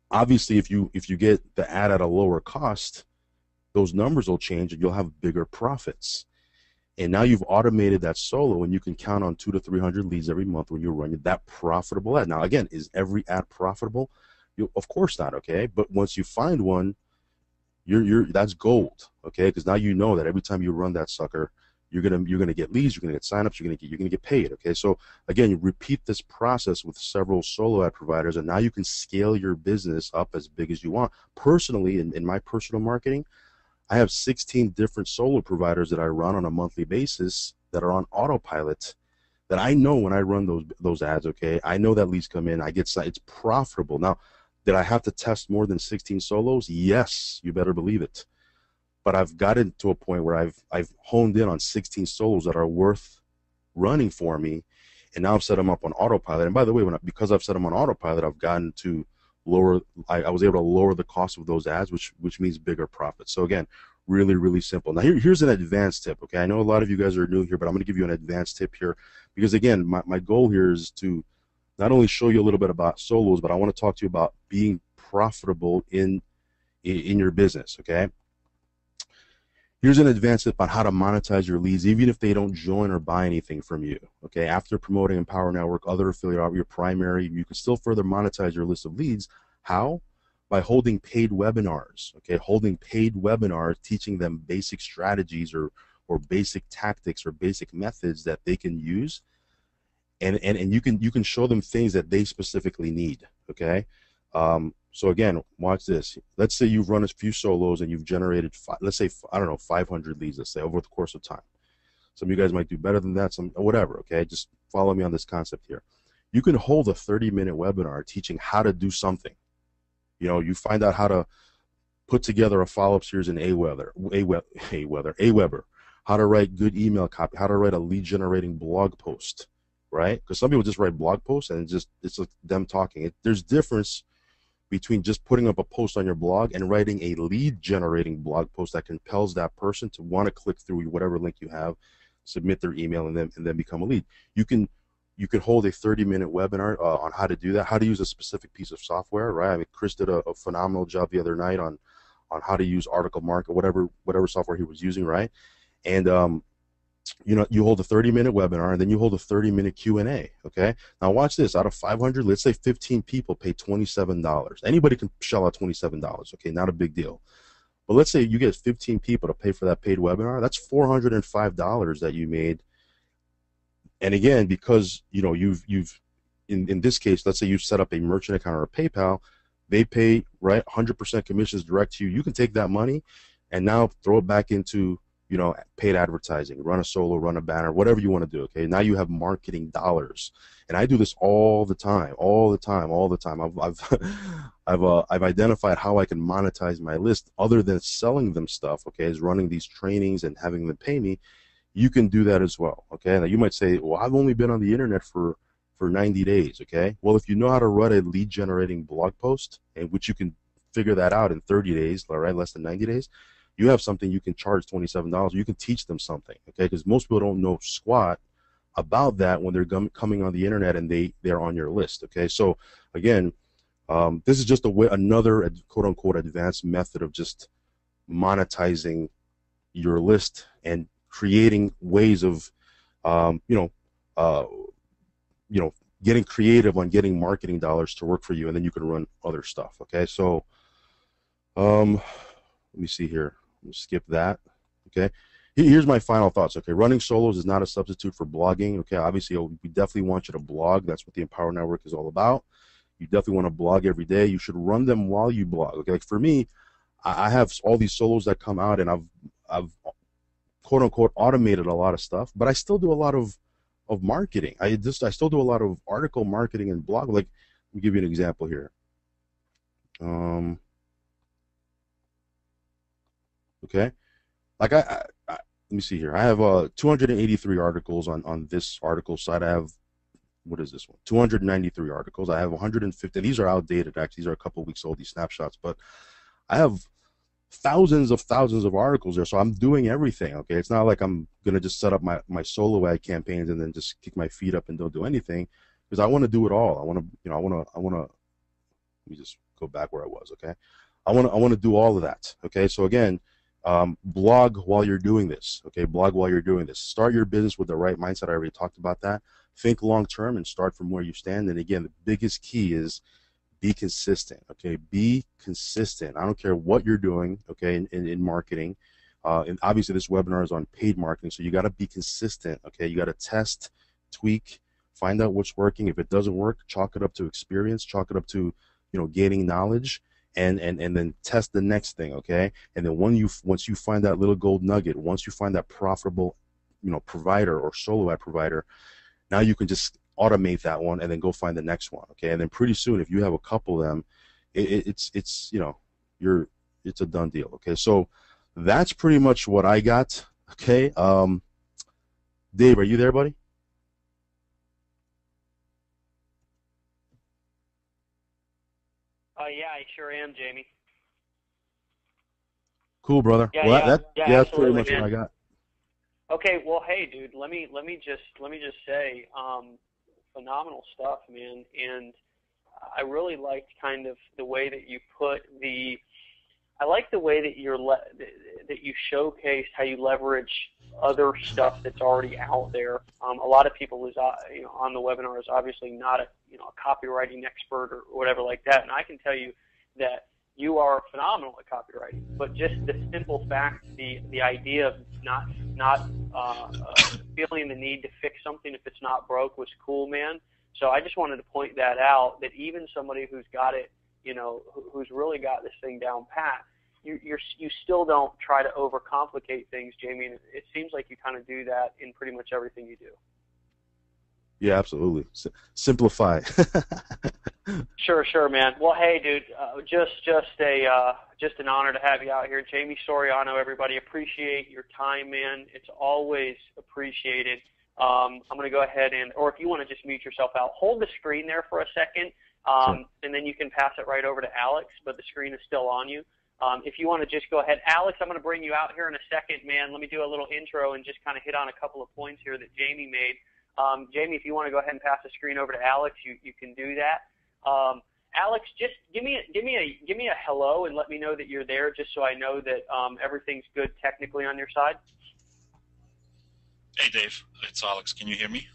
obviously if you get the ad at a lower cost, those numbers will change and you'll have bigger profits. And now you've automated that solo, and you can count on 200 to 300 leads every month when you're running that profitable ad. Now again, is every ad profitable? Of course not. Okay, but once you find one, that's gold. Okay, because now you know that every time you run that sucker, you're gonna get leads, you're gonna get signups, you're gonna get paid. Okay, so again, you repeat this process with several solo ad providers, and now you can scale your business up as big as you want. Personally, in my personal marketing, I have 16 different solo providers that I run on a monthly basis that are on autopilot. That I know when I run those ads, okay, I know that leads come in, it's profitable. Now, did I have to test more than 16 solos? Yes, you better believe it. But I've gotten to a point where I've honed in on 16 solos that are worth running for me, and now I've set them up on autopilot. And by the way, because I've set them on autopilot, I've gotten to lower. I was able to lower the cost of those ads, which means bigger profits. So again, really, really simple. Now here's an advanced tip. Okay, I know a lot of you guys are new here, but I'm going to give you an advanced tip here, because again, my goal here is to not only show you a little bit about solos, but I want to talk to you about being profitable in your business. Okay. Here's an advanced tip on how to monetize your leads, even if they don't join or buy anything from you. Okay, after promoting Empower Network, other affiliate, your primary, you can still further monetize your list of leads. How? By holding paid webinars. Okay, holding paid webinars, teaching them basic strategies or basic tactics or basic methods that they can use, and you can show them things that they specifically need. Okay. So again, watch this. Let's say you've run a few solos and you've generated, let's say, I don't know, 500 leads, let's say, over the course of time. Some of you guys might do better than that, some whatever, okay? Just follow me on this concept here. You can hold a 30-minute webinar teaching how to do something. You find out how to put together a follow-up series in Aweber, how to write good email copy, how to write a lead-generating blog post, right? Because some people just write blog posts and it's like them talking. There's difference between just putting up a post on your blog and writing a lead generating blog post that compels that person to want to click through whatever link you have, submit their email, and then become a lead. You can hold a 30-minute webinar on how to do that, how to use a specific piece of software, right? I mean, Chris did a phenomenal job the other night on how to use Article Market, whatever software he was using, right? And you hold a 30-minute webinar, and then you hold a 30-minute Q&A, okay? Now watch this. Out of 500, let's say 15 people pay $27. Anybody can shell out $27, okay? Not a big deal. But let's say you get 15 people to pay for that paid webinar. That's $405 that you made. And again, because you've in this case, let's say you've set up a merchant account or a PayPal, they pay, right, 100% commissions direct to you. You can take that money, and now throw it back into, you know, paid advertising, run a solo, run a banner, whatever you want to do. Okay, now you have marketing dollars, and I do this all the time, all the time, all the time. I've identified how I can monetize my list other than selling them stuff. Okay, is running these trainings and having them pay me. You can do that as well. Okay, now you might say, well, I've only been on the internet for 90 days. Okay, well, if you know how to write a lead generating blog post, and which you can figure that out in 30 days, all right, less than 90 days, you have something you can charge $27. You can teach them something, okay? Because most people don't know squat about that when they're coming on the internet and they're on your list, okay? So again, this is just another quote unquote advanced method of just monetizing your list and creating ways of, getting creative on getting marketing dollars to work for you, and then you can run other stuff, okay? So let me see here. We'll skip that. Okay. Here's my final thoughts. Okay. Running solos is not a substitute for blogging. Okay. Obviously, we definitely want you to blog. That's what the Empower Network is all about. You definitely want to blog every day. You should run them while you blog. Okay. Like for me, I have all these solos that come out, and I've quote unquote automated a lot of stuff, but I still do a lot of marketing. I still do a lot of article marketing and blog. Like, let me give you an example here. Okay, like let me see here. I have 283 articles on this article site. I have, what is this one? 293 articles. I have 150. These are outdated. Actually, these are a couple of weeks old, these snapshots. But I have thousands of articles there. So I'm doing everything. Okay, it's not like I'm gonna just set up my solo ad campaigns and then just kick my feet up and don't do anything, because I want to do it all. I want to. Let me just go back where I was. Okay, I want to do all of that. Okay, so again. Blog while you're doing this. Okay, blog while you're doing this. Start your business with the right mindset. I already talked about that. Think long term and start from where you stand. And again, the biggest key is be consistent. Okay, be consistent. I don't care what you're doing. Okay, in marketing, and obviously this webinar is on paid marketing, so you got to be consistent. Okay, you got to test, tweak, find out what's working. If it doesn't work, chalk it up to experience. Chalk it up to gaining knowledge. And then test the next thing, okay? And then once you find that little gold nugget, once you find that profitable, provider or solo ad provider, now you can just automate that one and then go find the next one, okay? And then pretty soon, if you have a couple of them, it's a done deal, okay? So that's pretty much what I got, okay? Dave, are you there, buddy?
Yeah, I sure am, Jamie.
Cool, brother.
Yeah,
well, that's pretty much
man.
what I got.
Okay, well, hey, dude, let me just say, phenomenal stuff, man. And I really liked kind of the way that you put I like the way that that you showcased how you leverage other stuff that's already out there. A lot of people who's on the webinar is obviously not a copywriting expert or whatever like that, and I can tell you that you are phenomenal at copywriting. But just the simple fact, the idea of not feeling the need to fix something if it's not broke was cool, man. So I just wanted to point that out, that even somebody who's got it, who's really got this thing down pat, you still don't try to overcomplicate things, Jamie. And it seems like you kind of do that in pretty much everything you do.
Yeah, absolutely. Simplify.
Sure, man. Well, hey, dude, just an honor to have you out here, Jamie Soriano. Everybody, appreciate your time, man. It's always appreciated. I'm going to go ahead or if you want to just mute yourself out, hold the screen there for a second,
Sure.
And then you can pass it right over to Alex, but the screen is still on you. If you want to just go ahead, Alex, I'm going to bring you out here in a second, man. Let me do a little intro and just kind of hit on a couple of points here that Jamie made. Jamie, if you want to go ahead and pass the screen over to Alex, you can do that. Alex, just give me a hello and let me know that you're there, just so I know that everything's good technically on your side.
Hey, Dave, it's Alex. Can you hear me?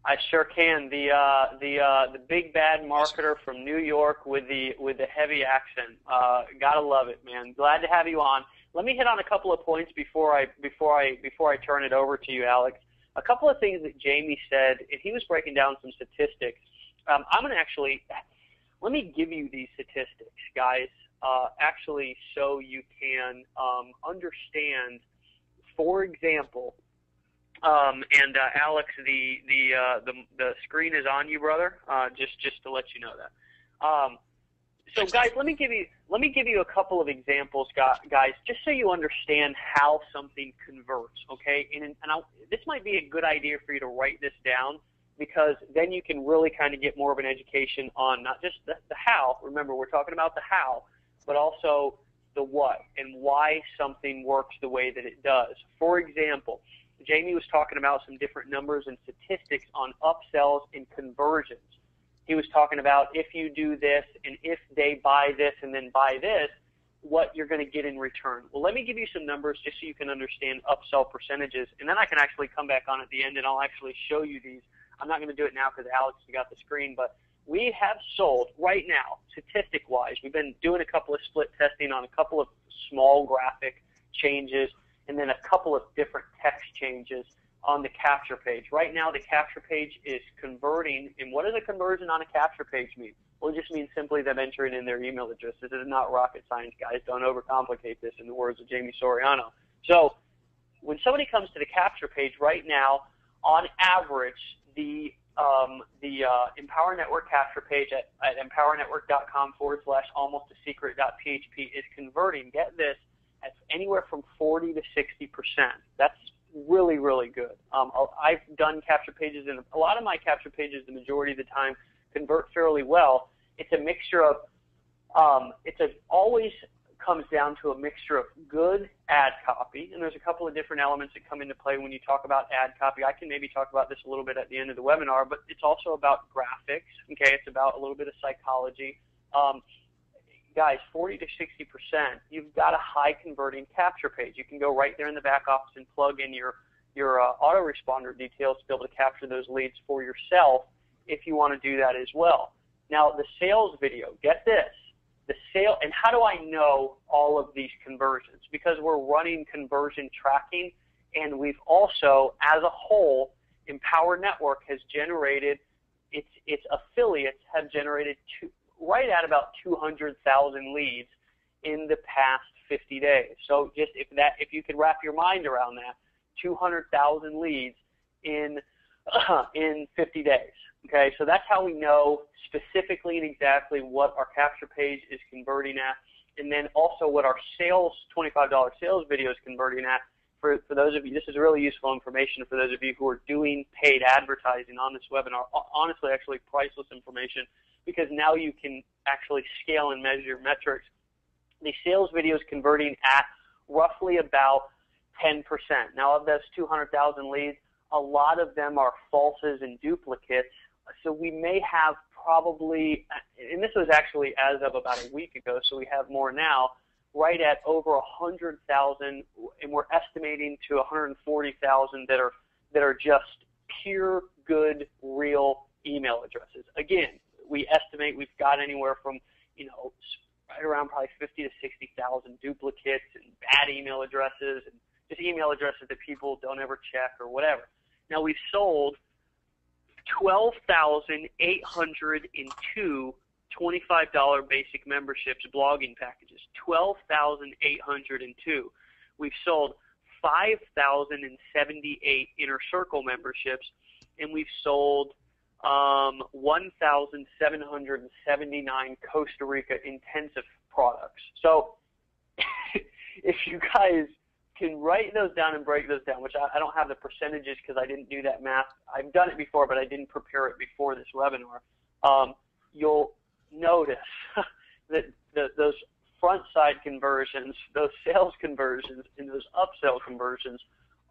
I sure can. The big bad marketer from New York with the heavy accent. Gotta love it, man. Glad to have you on. Let me hit on a couple of points before I turn it over to you, Alex. A couple of things that Jamie said, and he was breaking down some statistics. I'm going to let me give you these statistics, guys. actually so you can understand, for example, and Alex, the screen is on you, brother. Just to let you know that. So guys, let me give you a couple of examples, guys, just so you understand how something converts. Okay, and this might be a good idea for you to write this down, because then you can really kind of get more of an education on not just the how. Remember, we're talking about the how, but also the what and why something works the way that it does. For example, Jamie was talking about some different numbers and statistics on upsells and conversions. He was talking about if you do this and if they buy this and then buy this, what you're going to get in return. Well, let me give you some numbers just so you can understand upsell percentages, and then I can actually come back on at the end and I'll actually show you these. I'm not going to do it now because Alex has got the screen, but we have sold right now, statistic-wise, we've been doing a couple of split testing on a couple of small graphic changes and then a couple of different text changes on the capture page. Right now, the capture page is converting. And what does a conversion on a capture page mean? Well, it just means simply them entering in their email address. This is not rocket science, guys. Don't overcomplicate this, in the words of Jamie Soriano. So when somebody comes to the capture page right now, on average, the Empower Network capture page at empowernetwork.com/almostasecret.php is converting, get this, at anywhere from 40 to 60%. That's really, really good. I've done capture pages, and a lot of my capture pages, the majority of the time, convert fairly well. It's a mixture of, always comes down to a mixture of good ad copy, and there's a couple of different elements that come into play when you talk about ad copy. I can maybe talk about this a little bit at the end of the webinar, but it's also about graphics, okay? It's about a little bit of psychology. Guys, 40 to 60%, you've got a high converting capture page. You can go right there in the back office and plug in your autoresponder details to be able to capture those leads for yourself if you want to do that as well. Now, the sales video, get this. And how do I know all of these conversions? Because we're running conversion tracking, and we've also, as a whole, Empower Network has generated, its affiliates have generated right at about 200,000 leads in the past 50 days. So just if you could wrap your mind around that, 200,000 leads in 50 days. Okay, so that's how we know specifically and exactly what our capture page is converting at, and then also what our $25 sales video is converting at. For those of you, this is really useful information for those of you who are doing paid advertising on this webinar. Honestly, actually priceless information, because now you can actually scale and measure metrics. The sales video is converting at roughly about 10%. Now, of those 200,000 leads, a lot of them are falses and duplicates. So we may have probably, and this was actually as of about a week ago, so we have more now, right at over 100,000, and we're estimating to 140,000 that are just pure, good, real email addresses. Again, we estimate we've got anywhere from, right around probably 50 to 60,000 duplicates and bad email addresses, and just email addresses that people don't ever check or whatever. Now, we've sold 12,802 $25 basic memberships, blogging packages, 12,802. We've sold 5,078 Inner Circle memberships, and we've sold 1,779 Costa Rica intensive products. So if you guys can write those down and break those down, which I don't have the percentages because I didn't do that math. I've done it before, but I didn't prepare it before this webinar. You'll notice that those front side conversions, those sales conversions, and those upsell conversions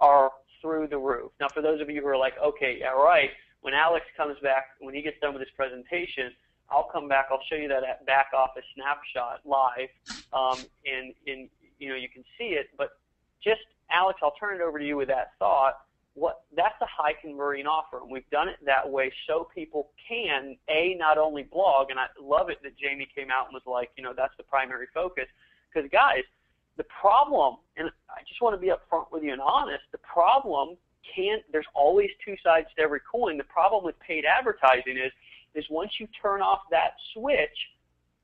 are through the roof. Now, for those of you who are like, okay, yeah, right, when Alex comes back, when he gets done with his presentation, I'll come back, I'll show you that back office snapshot live, and you can see it, but just, Alex, I'll turn it over to you with that thought. That's a high converting offer, and we've done it that way so people can, not only blog, and I love it that Jamie came out and was like, that's the primary focus, because guys, the problem, and I just want to be upfront with you and honest, the problem there's always two sides to every coin. The problem with paid advertising is once you turn off that switch,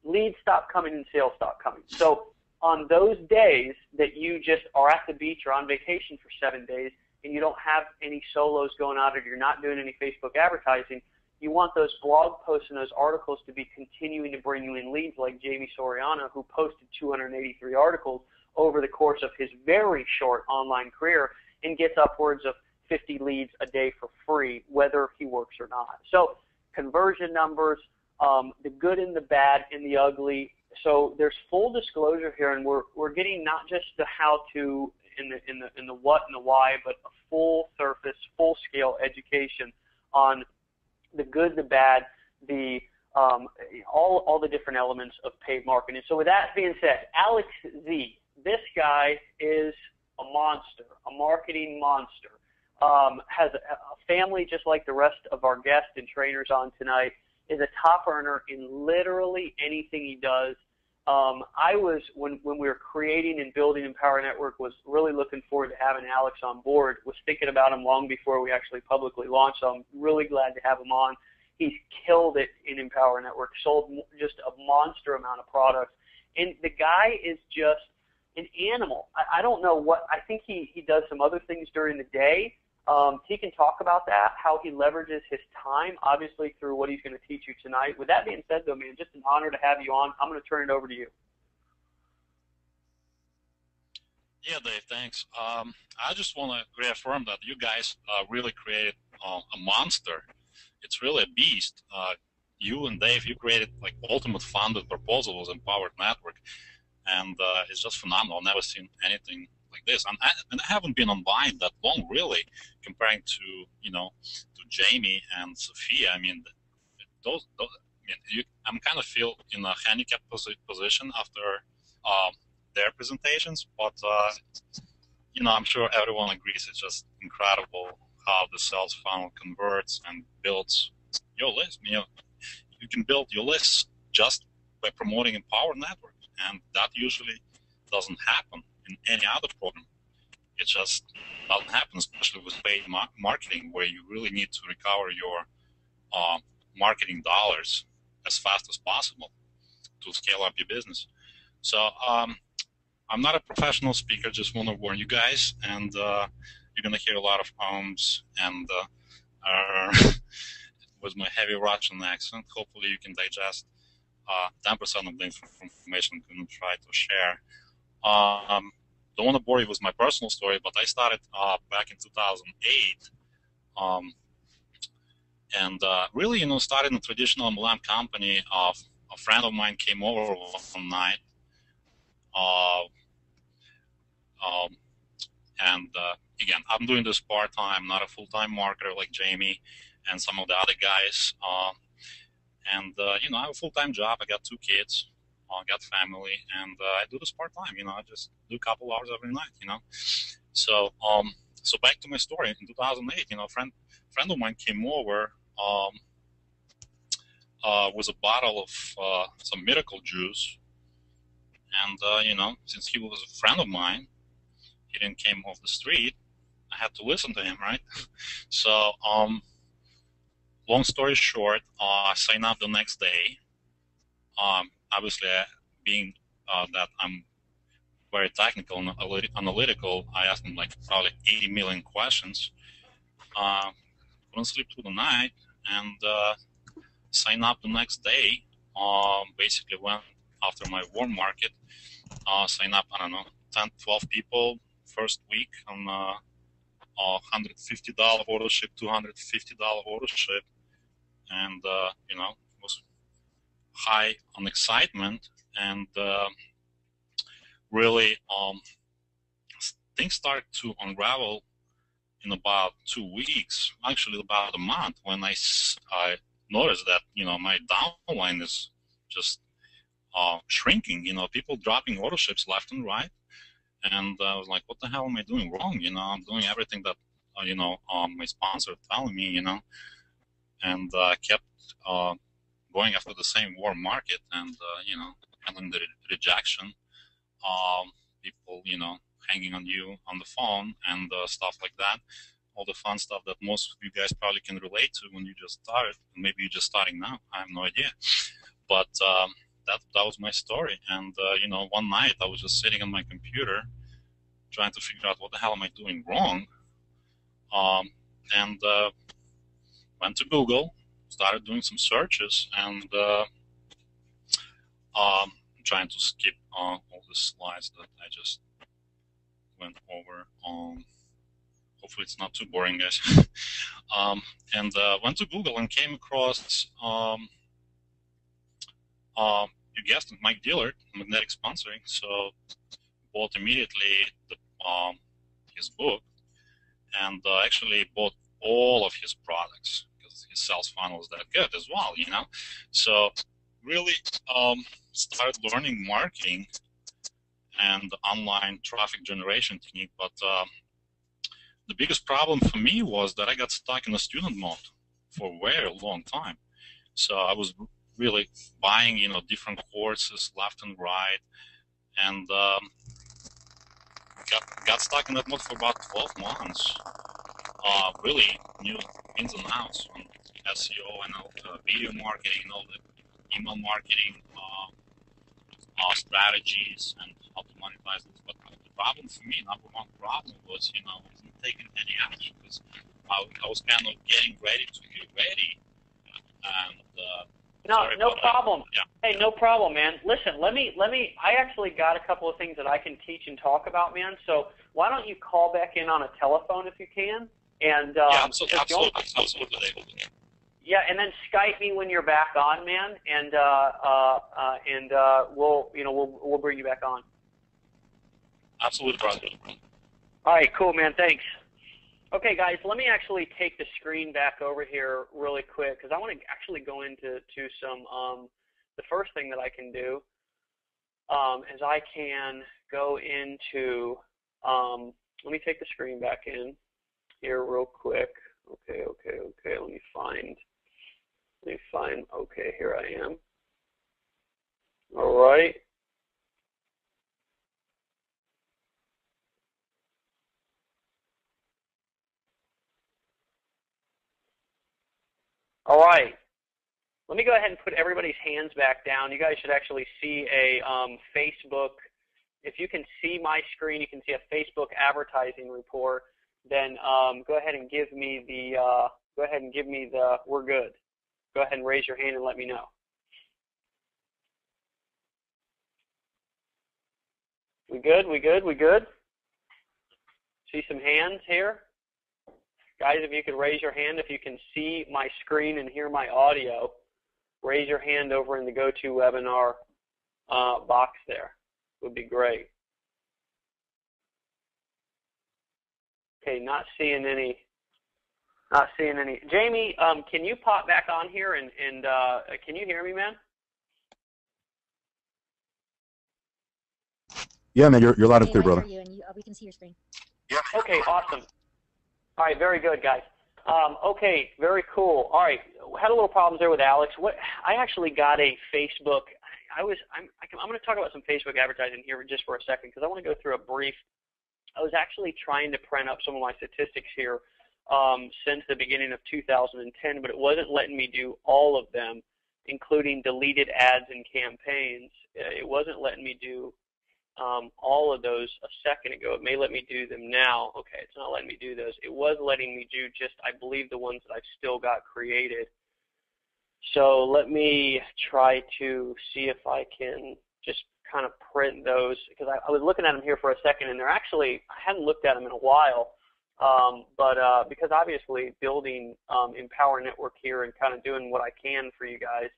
leads stop coming and sales stop coming. So on those days that you just are at the beach or on vacation for 7 days and you don't have any solos going out or you're not doing any Facebook advertising, you want those blog posts and those articles to be continuing to bring you in leads, like Jamie Soriano, who posted 283 articles over the course of his very short online career and gets upwards of 50 leads a day for free, whether he works or not. So conversion numbers, the good and the bad and the ugly. So there's full disclosure here, and we're getting not just the how-to in the what and the why, but a full surface, full scale education on the good, the bad, the all the different elements of paid marketing. So with that being said, Alex Z, this guy is a monster, a marketing monster. Has a family just like the rest of our guests and trainers on tonight, is a top earner in literally anything he does. I was, when we were creating and building Empower Network, was really looking forward to having Alex on board, was thinking about him long before we actually publicly launched, so I'm really glad to have him on. He's killed it in Empower Network, sold just a monster amount of products, and the guy is just an animal. I don't know what, I think he does some other things during the day. He can talk about that, how he leverages his time, obviously through what he's going to teach you tonight. With that being said, though, man, just an honor to have you on. I'm going to turn it over to you.
Yeah, Dave, thanks. I just want to reaffirm that you guys really created a monster. It's really a beast. You and Dave, you created like ultimate funded proposal with Empowered Network, and it's just phenomenal. I've never seen anything like this, and I haven't been online that long, really, comparing to to Jamie and Sophia. I mean, I'm kind of feel in a handicapped position after their presentations, but I'm sure everyone agrees it's just incredible how the sales funnel converts and builds your list. You can build your lists just by promoting Empowered Network, and that usually doesn't happen in any other program. It just doesn't happen, especially with paid marketing, where you really need to recover your marketing dollars as fast as possible to scale up your business. So I'm not a professional speaker, just want to warn you guys, and you're going to hear a lot of ums and with my heavy Russian accent. Hopefully you can digest 10% of the information I'm going to try to share. Don't want to bore you with my personal story, but I started back in 2008, and really, started in a traditional MLM company. A friend of mine came over one night, and again, I'm doing this part-time, not a full-time marketer like Jamie and some of the other guys. And I have a full-time job. I got 2 kids. Got family, and I do this part-time. I just do a couple hours every night. So so back to my story. In 2008, a friend of mine came over with a bottle of some miracle juice, and since he was a friend of mine, he didn't came off the street. I had to listen to him, right? So long story short, I signed up the next day. Obviously, being that I'm very technical and analytical, I asked him like probably 80 million questions. Couldn't sleep through the night, and signed up the next day. Basically went after my warm market, signed up, I don't know, 10, 12 people first week on $150 auto ship, $250 auto ship, and was high on excitement, and really things started to unravel in about 2 weeks, actually about a month, when I noticed that my downline is just shrinking. People dropping auto ships left and right, and I was like, what the hell am I doing wrong? I'm doing everything that my sponsor telling me, and kept going after the same warm market, and handling the rejection, people hanging on you on the phone, and stuff like that, all the fun stuff that most of you guys probably can relate to when you just started, and maybe you're just starting now, I have no idea. But that was my story. And you know, one night I was just sitting on my computer trying to figure out what the hell am I doing wrong, and went to Google, started doing some searches, and trying to skip all the slides that I just went over. Hopefully it's not too boring, guys. And went to Google and came across, you guessed it, Mike Dillard, Magnetic Sponsoring. So bought immediately his book, and actually bought all of his products because his sales funnel is that good as well, you know. So really started learning marketing and online traffic generation technique, but the biggest problem for me was that I got stuck in a student mode for a very long time. So I was really buying, you know, different courses left and right, and got stuck in that mode for about 12 months. Really knew ins and outs on SEO and video marketing, all the email marketing strategies and how to monetize this. But the problem for me, number one problem was, you know, I wasn't taking any action because I was kind of getting ready to get ready. And
no problem.
Yeah.
Hey, no problem, man. Listen, let me. I actually got a couple of things that I can teach and talk about, man. So why don't you call back in on a telephone if you can? And
yeah, absolutely. Yeah,
and then Skype me when you're back on, man, and we'll bring you back on.
Absolutely, brother.
All right, cool, man. Thanks. Okay, guys, let me actually take the screen back over here really quick because I want to actually go into some. The first thing that I can do is I can go into. Let me take the screen back in here real quick. Okay. Let me find. Okay, here I am. All right. All right. Let me go ahead and put everybody's hands back down. You guys should actually see a Facebook. If you can see my screen, you can see a Facebook advertising report. Then go ahead and give me the. We're good. Go ahead and raise your hand and let me know. We good? We good? We good? See some hands here? Guys, if you could raise your hand, if you can see my screen and hear my audio, raise your hand over in the GoToWebinar box there. Would be great. Okay, not seeing any. Jamie, can you pop back on here and can you hear me, man?
Yeah, man, you're loud and clear, brother.
I hear you, and we can see your screen.
Yeah. Okay, awesome. All right, very good, guys. Okay, very cool. All right, had a little problems there with Alex. I actually got a Facebook. I'm going to talk about some Facebook advertising here just for a second because I want to go through a brief. I was actually trying to print up some of my statistics here since the beginning of 2010, but it wasn't letting me do all of them, including deleted ads and campaigns. It wasn't letting me do all of those a second ago. It may let me do them now. Okay, it's not letting me do those. It was letting me do just, I believe, the ones that I've still got created. So let me try to see if I can just kind of print those, because I was looking at them here for a second, and they're actually, I hadn't looked at them in a while, but because obviously building Empower Network here and kind of doing what I can for you guys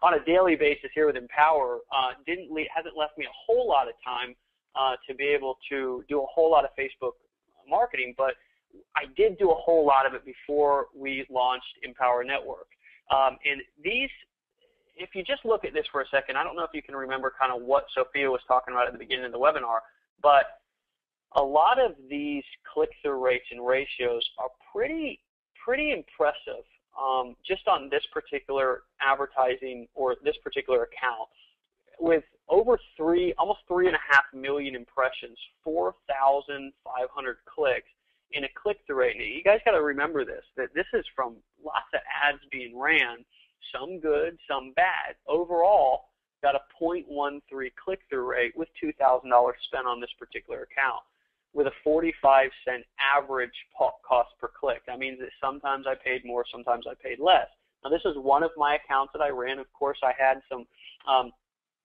on a daily basis here with Empower hasn't left me a whole lot of time to be able to do a whole lot of Facebook marketing, but I did do a whole lot of it before we launched Empower Network. And these, if you just look at this for a second, I don't know if you can remember kind of what Sophia was talking about at the beginning of the webinar, but a lot of these click-through rates and ratios are pretty impressive. Just on this particular advertising or this particular account, with over almost 3.5 million impressions, 4,500 clicks, in a click-through rate. Now, you guys got to remember this, that this is from lots of ads being ran, some good, some bad. Overall, got a 0.13 click-through rate with $2,000 spent on this particular account, with a 45-cent average cost per click. That means that sometimes I paid more, sometimes I paid less. Now, this is one of my accounts that I ran. Of course, I had some,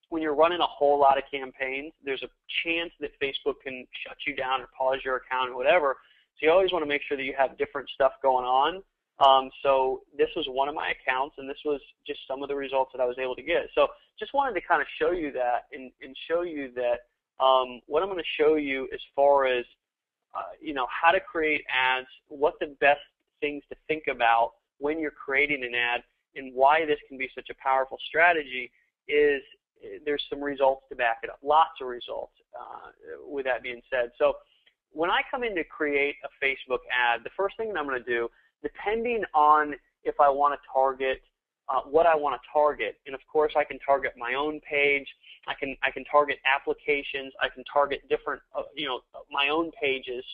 when you're running a whole lot of campaigns, there's a chance that Facebook can shut you down or pause your account or whatever. So you always want to make sure that you have different stuff going on. So this was one of my accounts, and this was just some of the results that I was able to get. So just wanted to kind of show you that and show you that what I'm going to show you as far as, how to create ads, what the best things to think about when you're creating an ad, and why this can be such a powerful strategy is there's some results to back it up, lots of results with that being said. So when I come in to create a Facebook ad, the first thing that I'm going to do, depending on if I want to target what I want to target, and of course I can target my own page, I can target applications, I can target different, my own pages.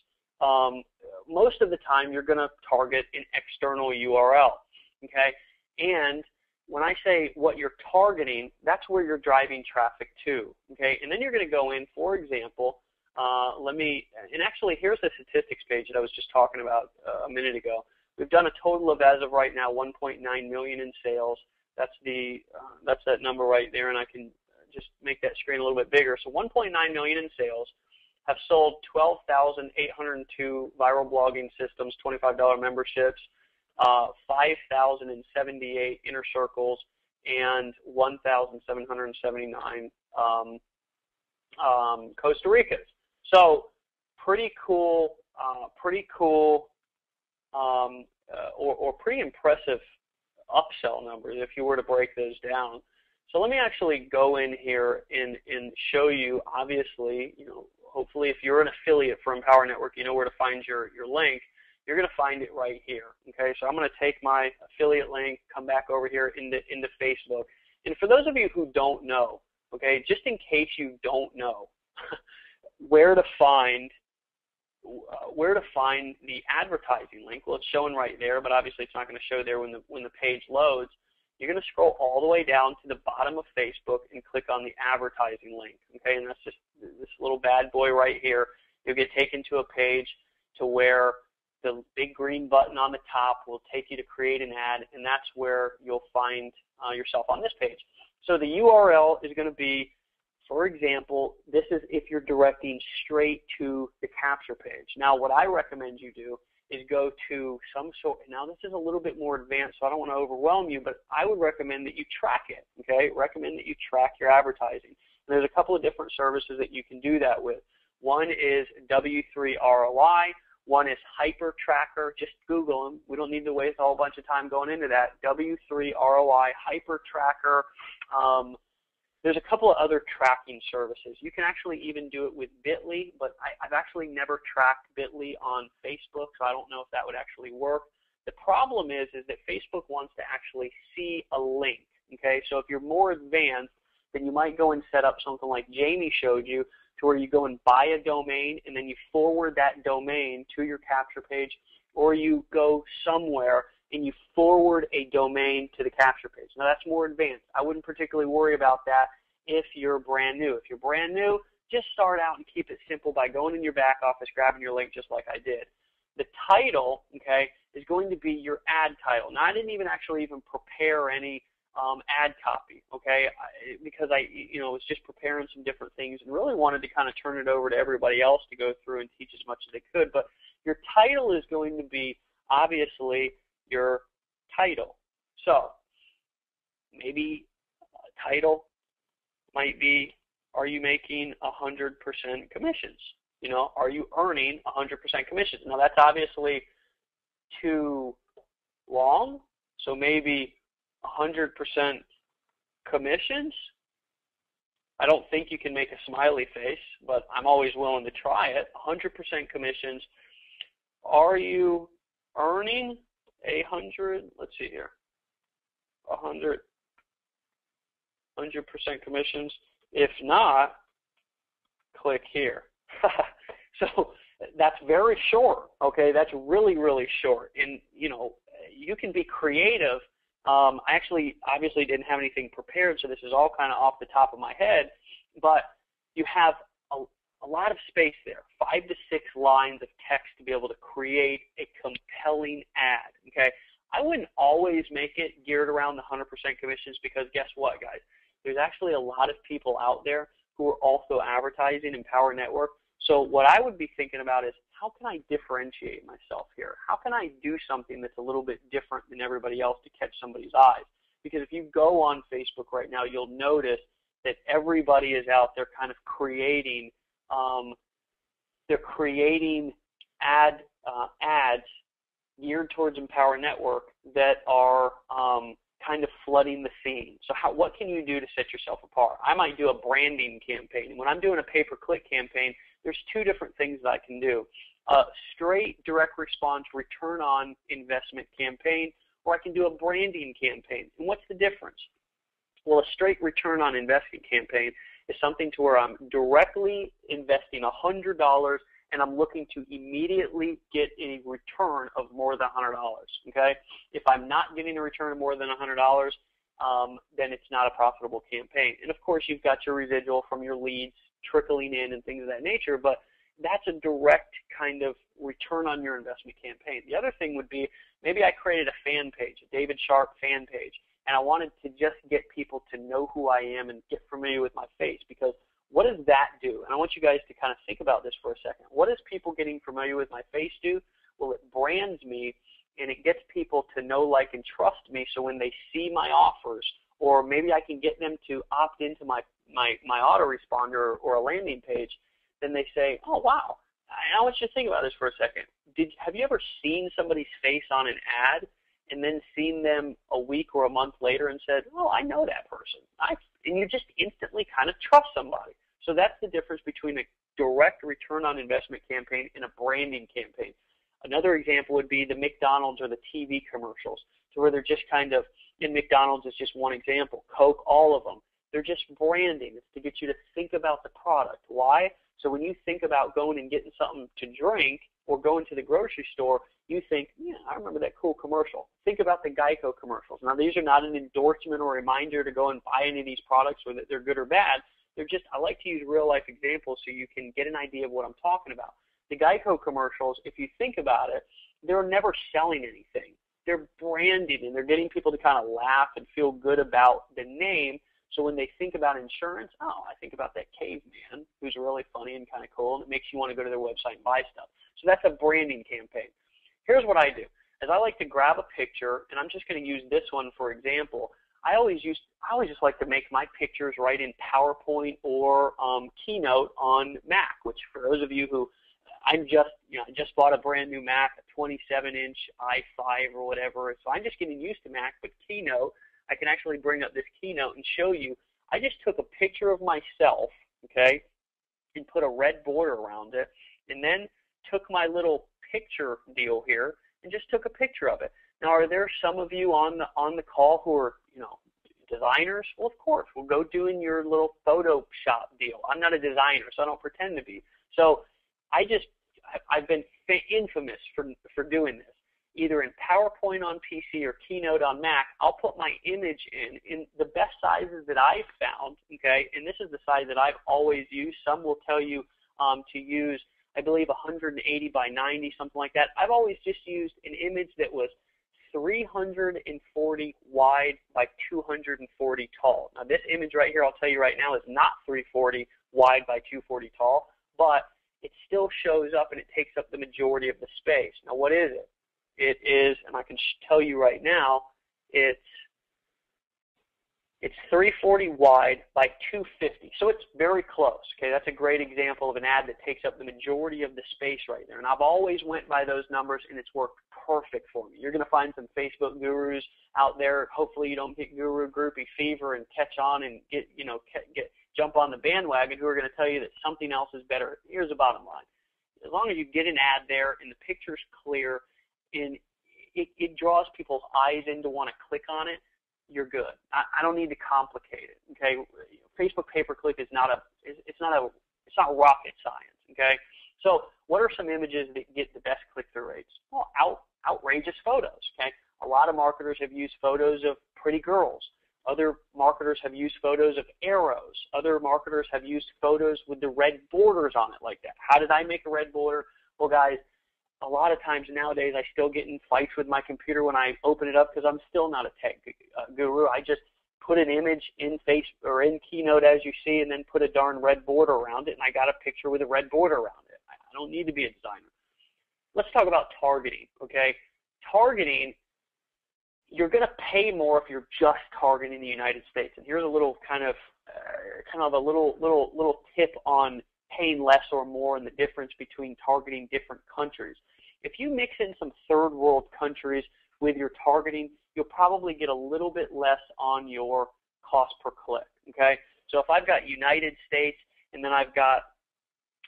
Most of the time you're going to target an external URL, okay? And when I say what you're targeting, that's where you're driving traffic to, okay? And then you're going to go in, for example, and actually here's the statistics page that I was just talking about a minute ago. We've done a total of, as of right now, 1.9 million in sales. That's that number right there, and I can just make that screen a little bit bigger. So 1.9 million in sales, have sold 12,802 viral blogging systems, $25 memberships, 5,078 inner circles, and 1,779 Costa Ricas. So pretty cool, or pretty impressive upsell numbers if you were to break those down. So let me actually go in here and show you, obviously, hopefully if you're an affiliate for Empower Network, you know where to find your link. You're going to find it right here. Okay, so I'm going to take my affiliate link, come back over here into Facebook. And for those of you who don't know, okay, just in case you don't know where to find the advertising link, well, it's showing right there, but obviously it's not going to show there when the page loads. You're going to scroll all the way down to the bottom of Facebook and click on the advertising link, okay? And that's just this little bad boy right here. You'll get taken to a page to where the big green button on the top will take you to create an ad, and that's where you'll find yourself on this page. So the URL is going to be, for example, this is if you're directing straight to the capture page. Now, what I recommend you do is go to some sort, now this is a little bit more advanced, so I don't want to overwhelm you, but I would recommend that you track it, okay? Recommend that you track your advertising. And there's a couple of different services that you can do that with. One is W3 ROI, one is Hyper Tracker. Just Google them. We don't need to waste a whole bunch of time going into that. W3 ROI, Hyper Tracker. There's a couple of other tracking services. You can actually even do it with Bitly, but I've actually never tracked Bitly on Facebook, so I don't know if that would actually work. The problem is that Facebook wants to actually see a link, okay? So if you're more advanced, then you might go and set up something like Jamie showed you, to where you go and buy a domain and then you forward that domain to your capture page, or you go somewhere and you forward a domain to the capture page. Now that's more advanced. I wouldn't particularly worry about that if you're brand new. If you're brand new, just start out and keep it simple by going in your back office, grabbing your link just like I did. The title, okay, is going to be your ad title. Now I didn't actually prepare any ad copy, okay, because I was just preparing some different things and really wanted to kind of turn it over to everybody else to go through and teach as much as they could. But your title is going to be obviously your title. So maybe a title might be, are you making 100% commissions? Are you earning 100% commissions? Now that's obviously too long, so maybe 100% commissions. I don't think you can make a smiley face, but I'm always willing to try it. 100% commissions. Are you earning 100? Let's see here. 100% commissions. If not, click here. So that's very short. Okay, that's really, really short. And you can be creative I actually obviously didn't have anything prepared, so this is all kind of off the top of my head, but you have a lot of space there, 5 to 6 lines of text to be able to create a compelling ad, okay? I wouldn't always make it geared around the 100% commissions because guess what, guys? There's actually a lot of people out there who are also advertising in Power Network. So what I would be thinking about is how can I differentiate myself here? How can I do something that's a little bit different than everybody else to catch somebody's eyes? Because if you go on Facebook right now, you'll notice that everybody is out there kind of creating, they're creating ads geared towards Empower Network that are kind of flooding the scene. So what can you do to set yourself apart? I might do a branding campaign. When I'm doing a pay-per-click campaign, there's 2 different things that I can do. A straight direct response return on investment campaign, or I can do a branding campaign. And what's the difference? Well, a straight return on investment campaign is something to where I'm directly investing $100 and I'm looking to immediately get a return of more than $100, okay? If I'm not getting a return of more than $100, then it's not a profitable campaign. And of course, you've got your residual from your leads trickling in and things of that nature, but that's a direct kind of return on your investment campaign. The other thing would be maybe I created a fan page, a David Sharp fan page, and I wanted to just get people to know who I am and get familiar with my face, because what does that do? And I want you guys to kind of think about this for a second. What does people getting familiar with my face do? Well, it brands me and it gets people to know, like, and trust me, so when they see my offers, or maybe I can get them to opt into my autoresponder or a landing page, then they say, oh, wow. I want you to think about this for a second. Have you ever seen somebody's face on an ad and then seen them a week or a month later and said, oh, I know that person? And you just instantly kind of trust somebody. So that's the difference between a direct return on investment campaign and a branding campaign. Another example would be the McDonald's or the TV commercials, to where they're just kind of, in McDonald's is just one example, Coke, all of them. They're just branding. It's to get you to think about the product. Why? So when you think about going and getting something to drink or going to the grocery store, you think, yeah, I remember that cool commercial. Think about the Geico commercials. Now, these are not an endorsement or a reminder to go and buy any of these products or that they're good or bad. They're just, I like to use real-life examples so you can get an idea of what I'm talking about. The Geico commercials, if you think about it, they're never selling anything. They're branding, and they're getting people to kind of laugh and feel good about the name. So when they think about insurance, oh, I think about that caveman who's really funny and kind of cool, and it makes you want to go to their website and buy stuff. So that's a branding campaign. Here's what I do, is I like to grab a picture, and I'm just going to use this one for example. I always just like to make my pictures right in PowerPoint or Keynote on Mac, which for those of you who I just bought a brand new Mac, a 27-inch i5 or whatever, so I'm just getting used to Mac, but Keynote, I can actually bring up this Keynote and show you. I just took a picture of myself, okay, and put a red border around it, and then took my little picture deal here and just took a picture of it. Now, are there some of you on the call who are, designers? Well, of course. We'll go doing your little Photoshop deal. I'm not a designer, so I don't pretend to be. So I've been infamous for doing this. Either in PowerPoint on PC or Keynote on Mac, I'll put my image in the best sizes that I've found, okay, and this is the size that I've always used. Some will tell you to use, I believe, 180 by 90, something like that. I've always just used an image that was 340 wide by 240 tall. Now, this image right here, I'll tell you right now, is not 340 wide by 240 tall, but it still shows up and it takes up the majority of the space. Now, what is it? It is, and I can tell you right now, it's 340 wide by 250. So it's very close. Okay, that's a great example of an ad that takes up the majority of the space right there. And I've always went by those numbers, and it's worked perfect for me. You're going to find some Facebook gurus out there. Hopefully, you don't get guru groupie fever and catch on and jump on the bandwagon who are going to tell you that something else is better. Here's the bottom line: as long as you get an ad there and the picture's clear, and it draws people's eyes in to want to click on it, you're good. I don't need to complicate it. Okay, Facebook pay-per-click is not rocket science. Okay, so what are some images that get the best click-through rates? Well, outrageous photos. Okay, A lot of marketers have used photos of pretty girls. Other marketers have used photos of arrows. Other marketers have used photos with the red borders on it like that. How did I make a red border? Well, guys, a lot of times nowadays I still get in fights with my computer when I open it up because I'm still not a tech guru. I just put an image in or in Keynote as you see, and then put a darn red border around it, and I got a picture with a red border around it. I don't need to be a designer. Let's talk about targeting, okay? Targeting, you're going to pay more if you're just targeting the United States. And here's a little kind of a little tip on paying less or more and the difference between targeting different countries. If you mix in some third world countries with your targeting, you'll probably get a little bit less on your cost per click, okay? So if I've got United States and then I've got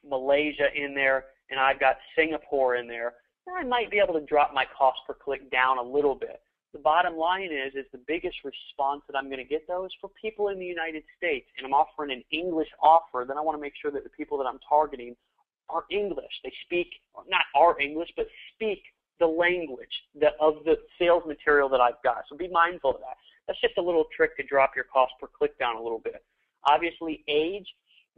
Malaysia in there and I've got Singapore in there, then I might be able to drop my cost per click down a little bit. The bottom line is the biggest response that I'm going to get, though, is for people in the United States, and I'm offering an English offer, then I want to make sure that the people that I'm targeting are English. They speak, not are English, but speak the language of the sales material that I've got. So be mindful of that. That's just a little trick to drop your cost per click down a little bit. Obviously, age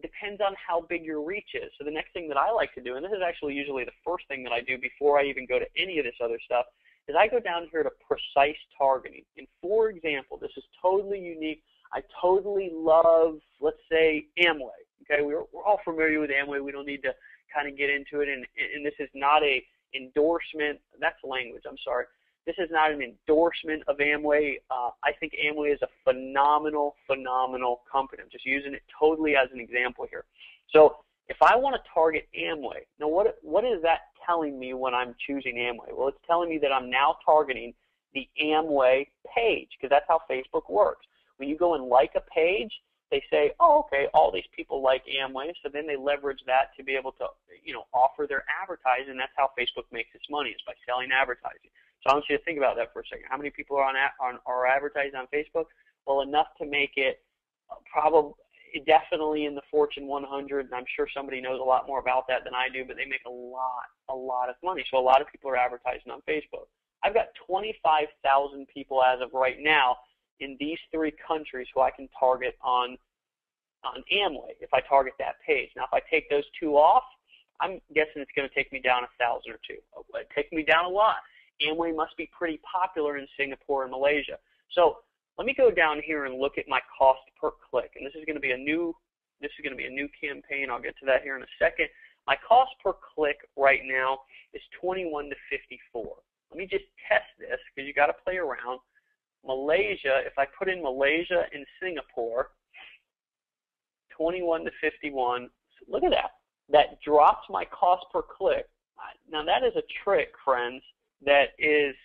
depends on how big your reach is. So the next thing that I like to do, and this is actually usually the first thing that I do before I even go to any of this other stuff, is I go down here to precise targeting. And for example, this is totally unique. I totally love, let's say, Amway. Okay, we're all familiar with Amway. We don't need to kind of get into it. And this is not a endorsement. That's language. I'm sorry. This is not an endorsement of Amway. I think Amway is a phenomenal, phenomenal company. I'm just using it totally as an example here. So if I want to target Amway, now what is that telling me when I'm choosing Amway? Well, it's telling me that I'm now targeting the Amway page, because that's how Facebook works. When you go and like a page, they say, oh, okay, all these people like Amway, so then they leverage that to be able to, offer their advertising, and that's how Facebook makes its money, is by selling advertising. So I want you to think about that for a second. How many people are are advertising on Facebook? Well, enough to make it definitely in the Fortune 100, and I'm sure somebody knows a lot more about that than I do, but they make a lot of money. So a lot of people are advertising on Facebook. I've got 25,000 people as of right now in these 3 countries who I can target on Amway if I target that page. Now, if I take those 2 off, I'm guessing it's going to take me down 1,000 or 2. It takes me down a lot. Amway must be pretty popular in Singapore and Malaysia. So let me go down here and look at my cost per click. And this is going to be a new campaign. I'll get to that here in a second. My cost per click right now is 21 to 54. Let me just test this, because you got to play around. Malaysia, if I put in Malaysia and Singapore, 21 to 51, look at that. That drops my cost per click. Now that is a trick, friends, that is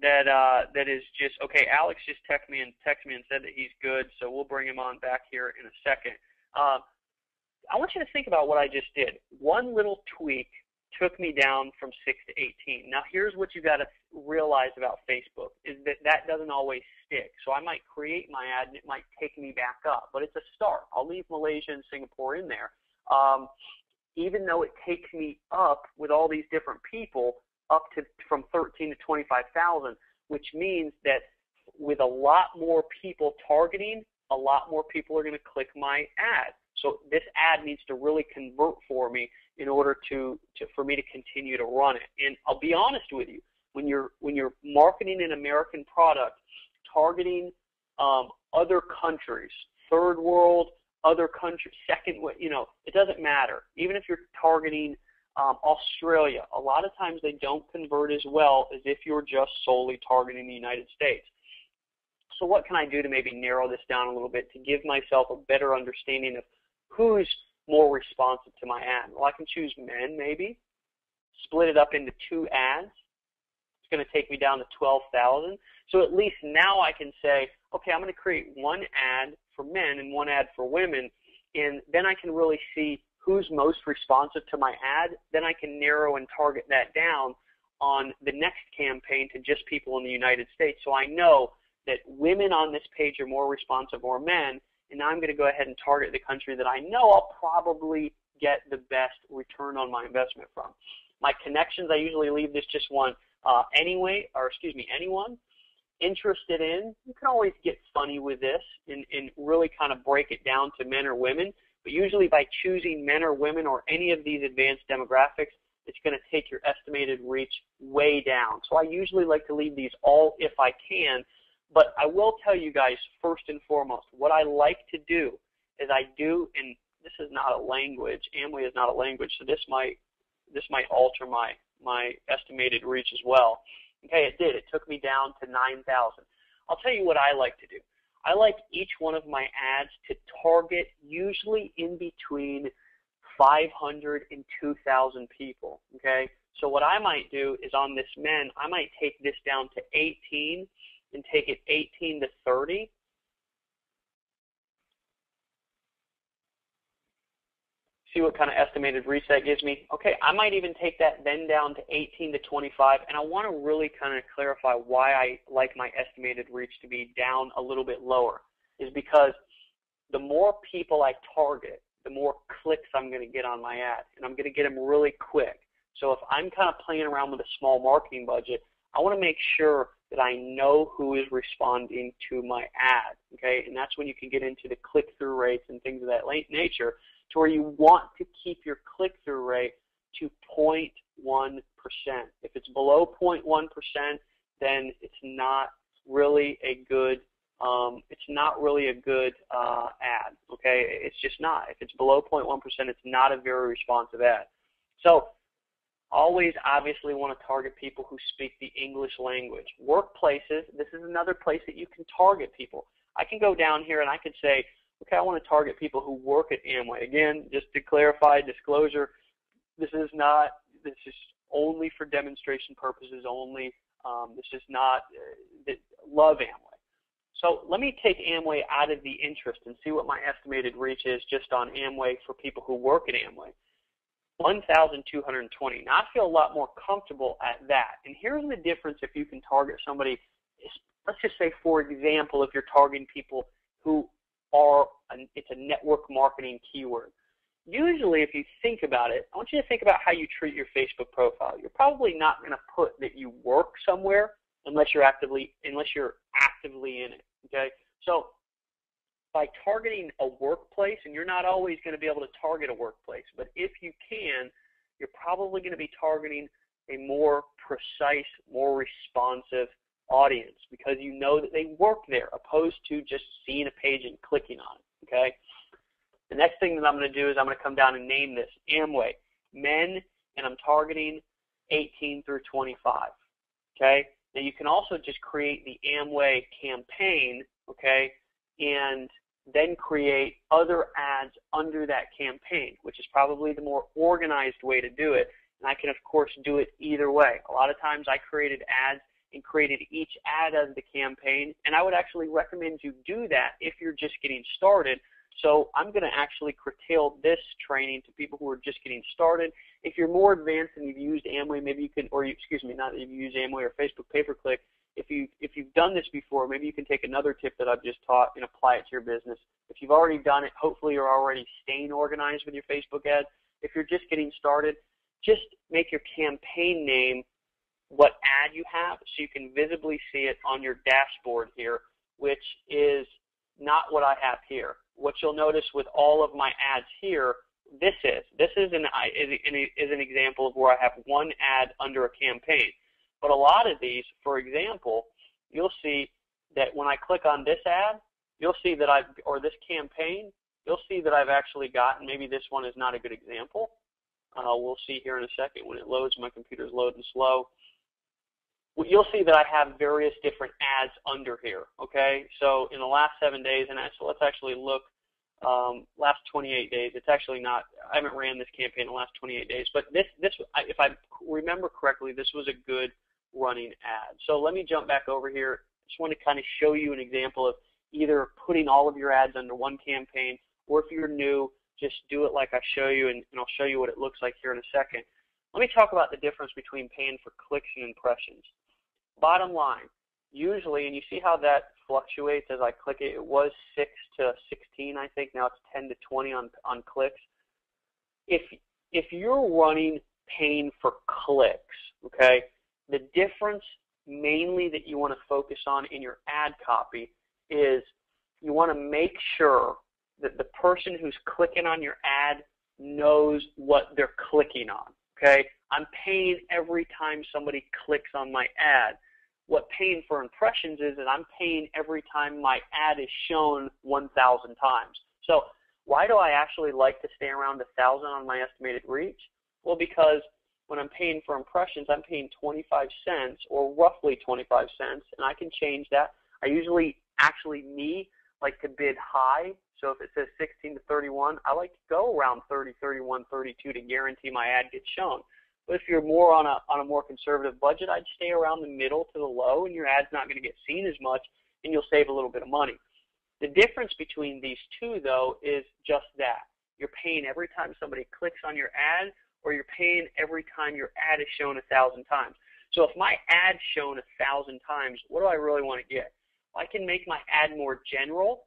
that is just, okay, Alex just texted me and said that he's good, so we'll bring him on back here in a second. I want you to think about what I just did. One little tweak took me down from 6 to 18. Now here's what you got to realize about Facebook, is that doesn't always stick. So I might create my ad and it might take me back up, but it's a start. I'll leave Malaysia and Singapore in there. Even though it takes me up with all these different people up to from 13 to 25,000, which means that with a lot more people targeting, a lot more people are going to click my ad. So this ad needs to really convert for me in order for me to continue to run it. And I'll be honest with you, when you're marketing an American product, targeting other countries, third world, other countries, second, it doesn't matter. Even if you're targeting Australia, a lot of times they don't convert as well as if you're just solely targeting the United States. So what can I do to maybe narrow this down a little bit to give myself a better understanding of who's more responsive to my ad? Well, I can choose men maybe, split it up into 2 ads. It's going to take me down to 12,000. So at least now I can say, okay, I'm going to create 1 ad for men and 1 ad for women, and then I can really see who's most responsive to my ad. Then I can narrow and target that down on the next campaign to just people in the United States. So I know that women on this page are more responsive, or men, and now I'm going to go ahead and target the country that I know I'll probably get the best return on my investment from. My connections, I usually leave this just 1. anyone interested in, you can always get funny with this and really kind of break it down to men or women, but usually by choosing men or women or any of these advanced demographics, it's going to take your estimated reach way down. So I usually like to leave these all if I can, but I will tell you guys first and foremost, what I like to do is and this is not a language, Amway is not a language, so this might alter my estimated reach as well. Okay, it did. It took me down to 9,000. I'll tell you what I like to do. I like each one of my ads to target usually in between 500 and 2,000 people, okay? So what I might do is on this men, I might take this down to 18 and take it 18 to 30. See what kind of estimated reach that gives me? Okay, I might even take that then down to 18 to 25, and I want to really kind of clarify why I like my estimated reach to be down a little bit lower, is because the more people I target, the more clicks I'm going to get on my ad, and I'm going to get them really quick. So if I'm kind of playing around with a small marketing budget, I want to make sure that I know who is responding to my ad, okay? And that's when you can get into the click-through rates and things of that nature, to where you want to keep your click-through rate to 0.1%. If it's below 0.1%, then it's not really a good ad, okay? It's just not. If it's below 0.1%, it's not a very responsive ad. So always obviously want to target people who speak the English language. Workplaces, this is another place that you can target people. I can go down here and I could say, okay, I want to target people who work at Amway. Again, just to clarify, disclosure, this is only for demonstration purposes only. This is not, love Amway. So let me take Amway out of the interest and see what my estimated reach is just on Amway for people who work at Amway. 1,220. Now I feel a lot more comfortable at that. And here's the difference if you can target somebody, let's just say, for example, if you're targeting people who it's a network marketing keyword. Usually, if you think about it, I want you to think about how you treat your Facebook profile. You're probably not going to put that you work somewhere unless you're actively in it. Okay, so by targeting a workplace, and you're not always going to be able to target a workplace, but if you can, you're probably going to be targeting a more precise, more responsive audience because you know that they work there, opposed to just seeing a page and clicking on it, okay? The next thing that I'm going to do is I'm going to come down and name this Amway Men, and I'm targeting 18 through 25, okay? Now you can also just create the Amway campaign, okay, and then create other ads under that campaign, which is probably the more organized way to do it, and I can, of course, do it either way. A lot of times I created ads and created each ad as the campaign, and I would actually recommend you do that if you're just getting started. So I'm going to actually curtail this training to people who are just getting started. If you're more advanced and you've used Amway, maybe you can, not that you've used Amway or Facebook pay-per-click, if you've done this before, maybe you can take another tip that I've just taught and apply it to your business. If you've already done it, hopefully you're already staying organized with your Facebook ads. If you're just getting started, just make your campaign name what ad you have so you can visibly see it on your dashboard here, which is not what I have here. What you'll notice with all of my ads here, this is an example of where I have one ad under a campaign. But a lot of these, for example, you'll see that when I click on this ad, you'll see that this campaign, you'll see that I've actually gotten, maybe this one is not a good example. We'll see here in a second when it loads. My computer's loading slow. You'll see that I have various different ads under here, okay? So in the last 7 days, and let's actually look, last 28 days, it's actually not, I haven't ran this campaign in the last 28 days, but this, if I remember correctly, this was a good running ad. So let me jump back over here. I just want to kind of show you an example of either putting all of your ads under one campaign, or if you're new, just do it like I show you, and I'll show you what it looks like here in a second. Let me talk about the difference between paying for clicks and impressions. Bottom line, usually, and you see how that fluctuates as I click it, it was 6 to 16, I think. Now it's 10 to 20 on clicks. If you're running paying for clicks, okay, The difference mainly that you want to focus on in your ad copy is you want to make sure that the person who's clicking on your ad knows what they're clicking on, okay? I'm paying every time somebody clicks on my ad. What paying for impressions is that I'm paying every time my ad is shown 1,000 times. So why do I actually like to stay around 1,000 on my estimated reach? Well, because when I'm paying for impressions, I'm paying 25 cents or roughly 25 cents, and I can change that. I usually, like to bid high. So if it says 16 to 31, I like to go around 30, 31, 32 to guarantee my ad gets shown. But if you're more on a more conservative budget, I'd stay around the middle to the low, and your ad's not going to get seen as much, and you'll save a little bit of money. The difference between these two, though, is just that. You're paying every time somebody clicks on your ad, or you're paying every time your ad is shown 1,000 times. So if my ad's shown 1,000 times, what do I really want to get? I can make my ad more general,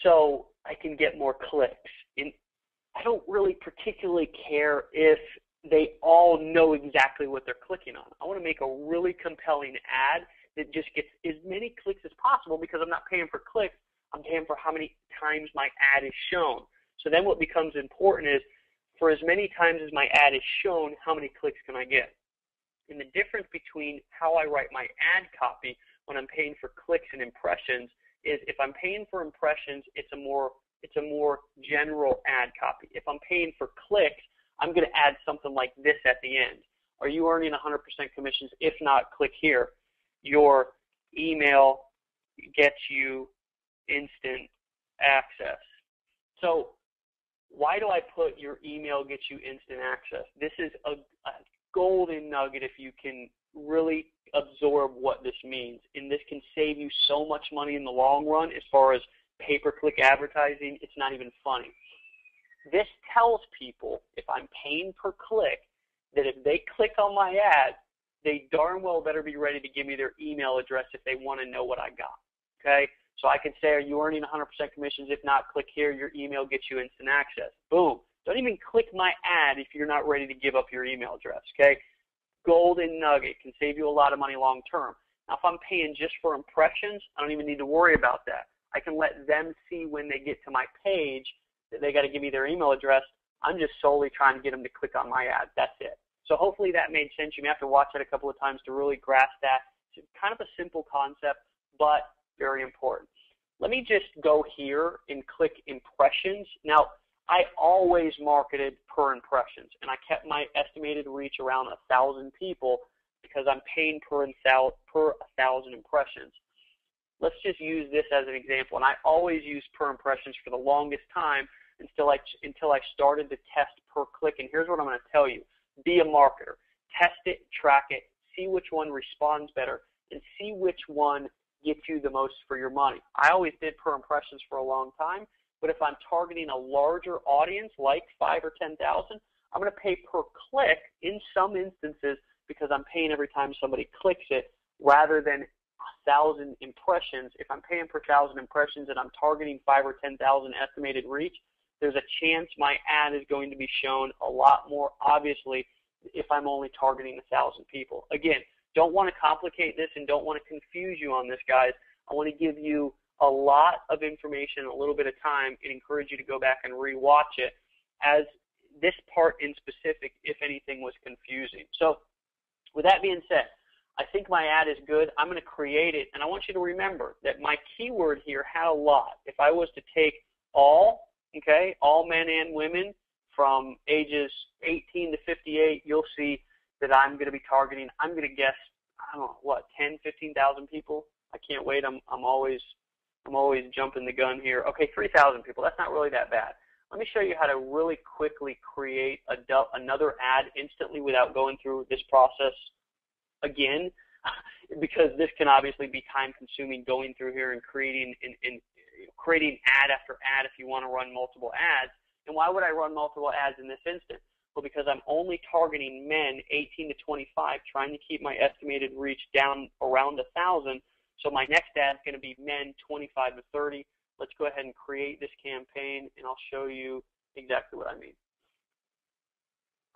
so I can get more clicks. And I don't really particularly care if they all know exactly what they're clicking on. I want to make a really compelling ad that just gets as many clicks as possible, because I'm not paying for clicks, I'm paying for how many times my ad is shown. So then what becomes important is, for as many times as my ad is shown, how many clicks can I get? And the difference between how I write my ad copy when I'm paying for clicks and impressions is, if I'm paying for impressions, it's a more general ad copy. If I'm paying for clicks, I'm going to add something like this at the end. Are you earning 100% commissions? If not, click here. Your email gets you instant access. So why do I put your email gets you instant access? This is a golden nugget if you can really absorb what this means. And this can save you so much money in the long run. As far as pay-per-click advertising, it's not even funny. This tells people, if I'm paying per click, that if they click on my ad, they darn well better be ready to give me their email address if they want to know what I got, okay? So I can say, are you earning 100% commissions? If not, click here. Your email gets you instant access. Boom. Don't even click my ad if you're not ready to give up your email address, okay? Golden nugget. Can save you a lot of money long term. Now, if I'm paying just for impressions, I don't even need to worry about that. I can let them see when they get to my page that they got to give me their email address. I'm just solely trying to get them to click on my ad. That's it. So hopefully that made sense. You may have to watch it a couple of times to really grasp that. It's kind of a simple concept, but very important. Let me just go here and click impressions. Now, I always marketed per impressions, and I kept my estimated reach around 1,000 people because I'm paying per 1,000 impressions. Let's just use this as an example, and I always used per impressions for the longest time until I started to test per click. And here's what I'm going to tell you. Be a marketer. Test it, track it, see which one responds better, and see which one gets you the most for your money. I always did per impressions for a long time, but if I'm targeting a larger audience, like 5,000 or 10,000, I'm going to pay per click in some instances because I'm paying every time somebody clicks it rather than 1,000 impressions. If I'm paying per 1,000 impressions and I'm targeting 5,000 or 10,000 estimated reach, there's a chance my ad is going to be shown a lot more obviously if I'm only targeting 1,000 people. Again, don't want to complicate this and don't want to confuse you on this, guys. I want to give you a lot of information in a little bit of time and encourage you to go back and rewatch it, as this part in specific, if anything, was confusing. So with that being said, I think my ad is good. I'm going to create it, and I want you to remember that my keyword here had a lot. If I was to take all men and women from ages 18 to 58, you'll see that I'm going to be targeting, I'm going to guess, I don't know, what, 10, 15,000 people? I can't wait. I'm always jumping the gun here. Okay, 3,000 people. That's not really that bad. Let me show you how to really quickly create another ad instantly without going through this process again, because this can obviously be time-consuming going through here and creating ad after ad if you want to run multiple ads. And why would I run multiple ads in this instance? Well, because I'm only targeting men 18 to 25, trying to keep my estimated reach down around 1,000. So my next ad is going to be men 25 to 30. Let's go ahead and create this campaign, and I'll show you exactly what I mean.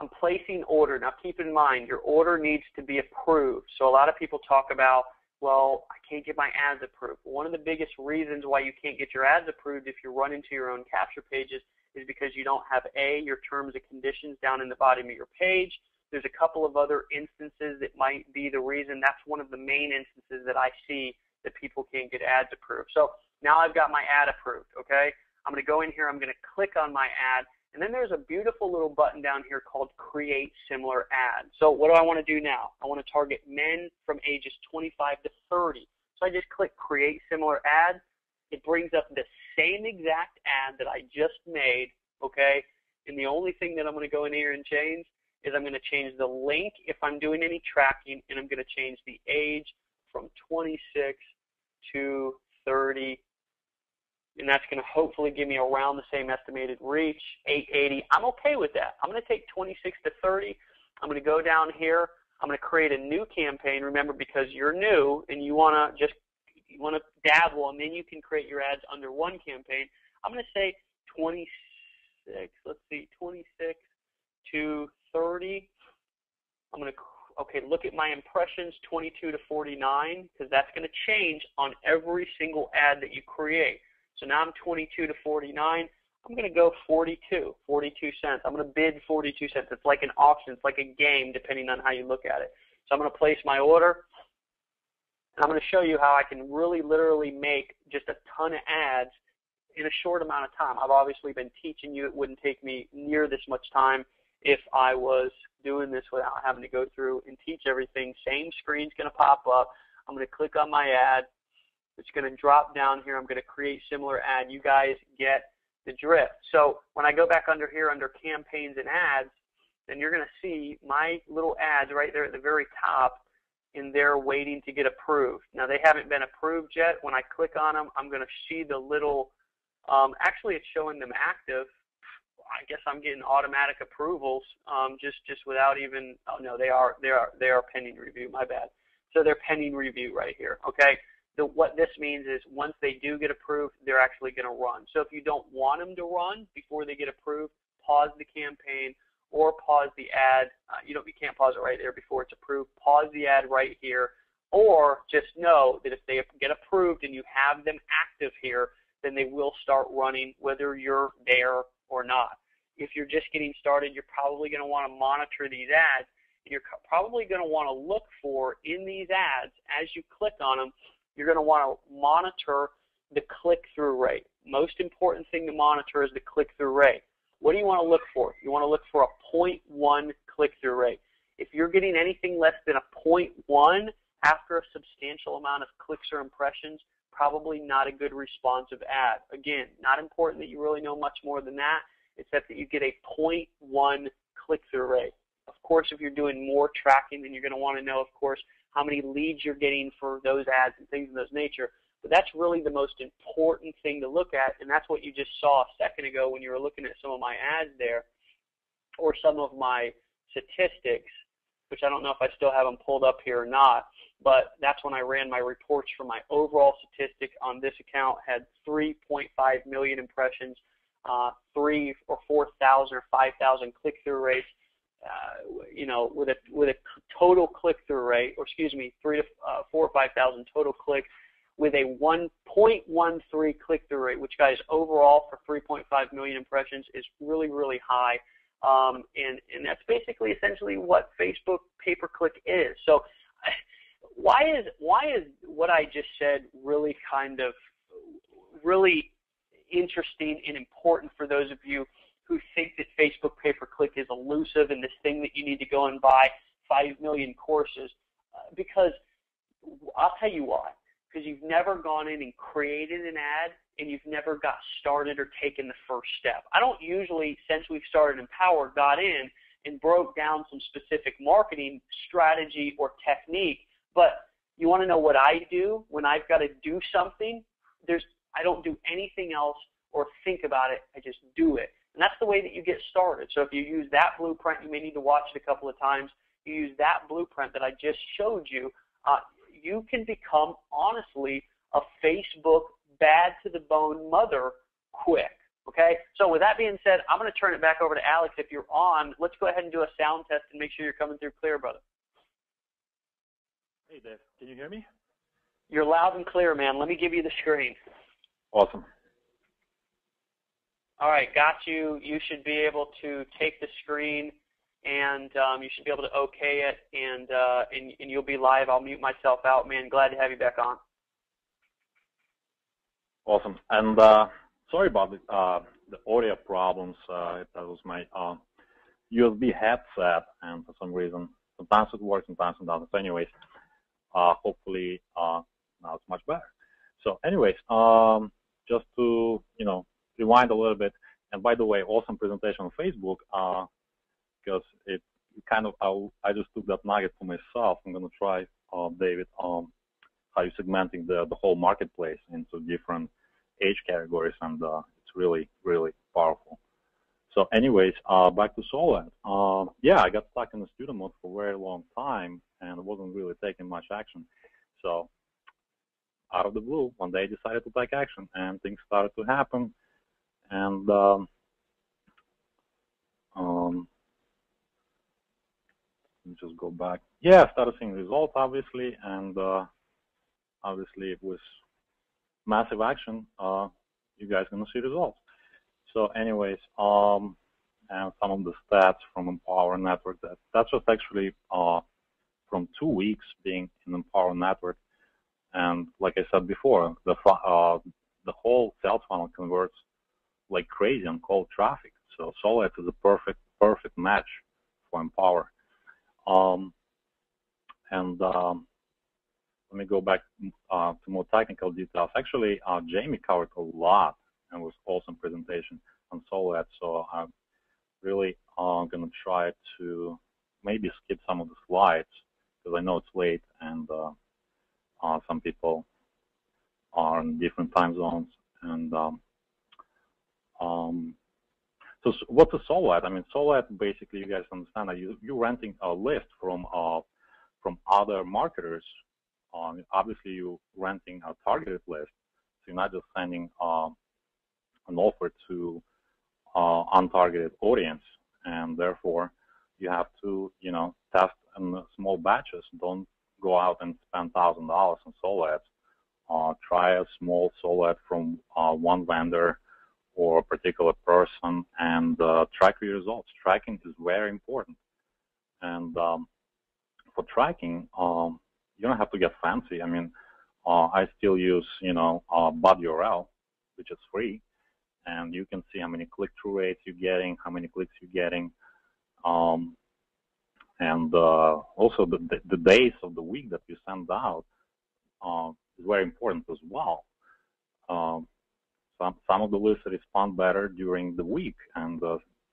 I'm placing order. Now keep in mind, your order needs to be approved. So a lot of people talk about, well, I can't get my ads approved. One of the biggest reasons why you can't get your ads approved if you run into your own capture pages is because you don't have your terms and conditions down in the bottom of your page. There's a couple of other instances that might be the reason. That's one of the main instances that I see that people can't get ads approved. So now I've got my ad approved, okay? I'm going to go in here, I'm going to click on my ad, and then there's a beautiful little button down here called Create Similar Ad. So what do I want to do now? I want to target men from ages 25 to 30. So I just click Create Similar Ad. It brings up the same exact ad that I just made, okay? And the only thing that I'm going to go in here and change is I'm going to change the link if I'm doing any tracking, and I'm going to change the age from 26 to 30. And that's going to hopefully give me around the same estimated reach, 880. I'm okay with that. I'm going to take 26 to 30. I'm going to go down here. I'm going to create a new campaign. Remember, because you're new and you want to dabble, and then you can create your ads under one campaign. I'm going to say 26. Let's see, 26 to 30. I'm going to look at my impressions, 22 to 49, because that's going to change on every single ad that you create. So now I'm 22 to 49. I'm going to go 42 cents. I'm going to bid 42 cents. It's like an auction. It's like a game, depending on how you look at it. So I'm going to place my order, and I'm going to show you how I can really literally make just a ton of ads in a short amount of time. I've obviously been teaching you. It wouldn't take me near this much time if I was doing this without having to go through and teach everything. Same screen's going to pop up. I'm going to click on my ad. It's going to drop down here. I'm going to create similar ad. You guys get the drift. So when I go back under here under campaigns and ads, then you're going to see my little ads right there at the very top, and they're waiting to get approved. Now they haven't been approved yet. When I click on them, I'm going to see the little, actually it's showing them active. I guess I'm getting automatic approvals just without even, oh no, they are pending review, my bad. So they're pending review right here, okay? What this means is once they do get approved, they're actually going to run. So if you don't want them to run before they get approved, pause the campaign or pause the ad. You can't pause it right there before it's approved. Pause the ad right here, or just know that if they get approved and you have them active here, then they will start running whether you're there or not. If you're just getting started, you're probably going to want to monitor these ads. And you're probably going to want to look for in these ads, as you click on them, you're going to want to monitor the click-through rate. Most important thing to monitor is the click-through rate. What do you want to look for? You want to look for a 0.1 click-through rate. If you're getting anything less than a 0.1 after a substantial amount of clicks or impressions, probably not a good responsive ad. Again, not important that you really know much more than that, except that you get a 0.1 click-through rate. Of course, if you're doing more tracking, then you're going to want to know, of course, how many leads you're getting for those ads and things of those nature. But that's really the most important thing to look at, and that's what you just saw a second ago when you were looking at some of my ads there, or some of my statistics, which I don't know if I still have them pulled up here or not, but that's when I ran my reports for my overall statistic on this account, had 3.5 million impressions, 3 or 4,000 or 5,000 click-through rates, with a total click-through rate, or excuse me, 3 to 4 or 5,000 total clicks, with a 1.13 click-through rate, which, guys, overall for 3.5 million impressions is really, really high. And that's basically essentially what Facebook pay-per-click is. So why is what I just said really kind of really interesting and important for those of you who think that Facebook pay-per-click is elusive and this thing that you need to go and buy 5 million courses? Because I'll tell you why. Because you've never gone in and created an ad, and you've never got started or taken the first step. I don't usually, since we've started Empower, got in and broke down some specific marketing strategy or technique. But you want to know what I do when I've got to do something? I don't do anything else or think about it. I just do it. And that's the way that you get started. So if you use that blueprint, you may need to watch it a couple of times. You use that blueprint that I just showed you, you can become, honestly, a Facebook bad-to-the-bone mother quick, Okay, so with that being said, I'm going to turn it back over to Alex. If you're on, let's go ahead and do a sound test and make sure you're coming through clear, brother.
Hey, Dave, can you hear me?
You're loud and clear, man. Let me give you the screen.
Awesome.
All right, got you. You should be able to take the screen, and you should be able to OK it, and you'll be live. I'll mute myself out, man. Glad to have you back on.
Awesome. And sorry about the audio problems. That was my USB headset, and for some reason, sometimes it works, sometimes it doesn't. So anyways, hopefully now it's much better. So anyways, just to, rewind a little bit. And by the way, awesome presentation on Facebook, because it kind of, I just took that nugget for myself. I'm going to try, David, how you're segmenting the whole marketplace into different age categories, and it's really, really powerful. So anyways, back to Solad. Yeah, I got stuck in the student mode for a very long time and wasn't really taking much action. So out of the blue, one day I decided to take action, and things started to happen. And let me just go back. Yeah, I started seeing results, obviously, and obviously with massive action, you guys are going to see results. So anyways, and some of the stats from Empower Network, that's just actually from 2 weeks being in Empower Network. And like I said before, the whole sales funnel converts like crazy on cold traffic. So Solad is a perfect match for Empower. Let me go back to more technical details. Actually, Jamie covered a lot and was awesome presentation on Solad. So I'm really going to try to maybe skip some of the slides because I know it's late and some people are in different time zones. And so what's a Solad? I mean, Solad, basically, you guys understand that you're renting a list from other marketers. Obviously, you're renting a targeted list, so you're not just sending an offer to untargeted audience, and therefore you have to, test in small batches. Don't go out and spend $1,000 on Solad. Try a small Solad from one vendor or a particular person, and track your results. Tracking is very important. And for tracking, you don't have to get fancy. I mean, I still use, BudURL, which is free, and you can see how many click-through rates you're getting, how many clicks you're getting, and also the days of the week that you send out is very important as well. Some of the lists respond better during the week, and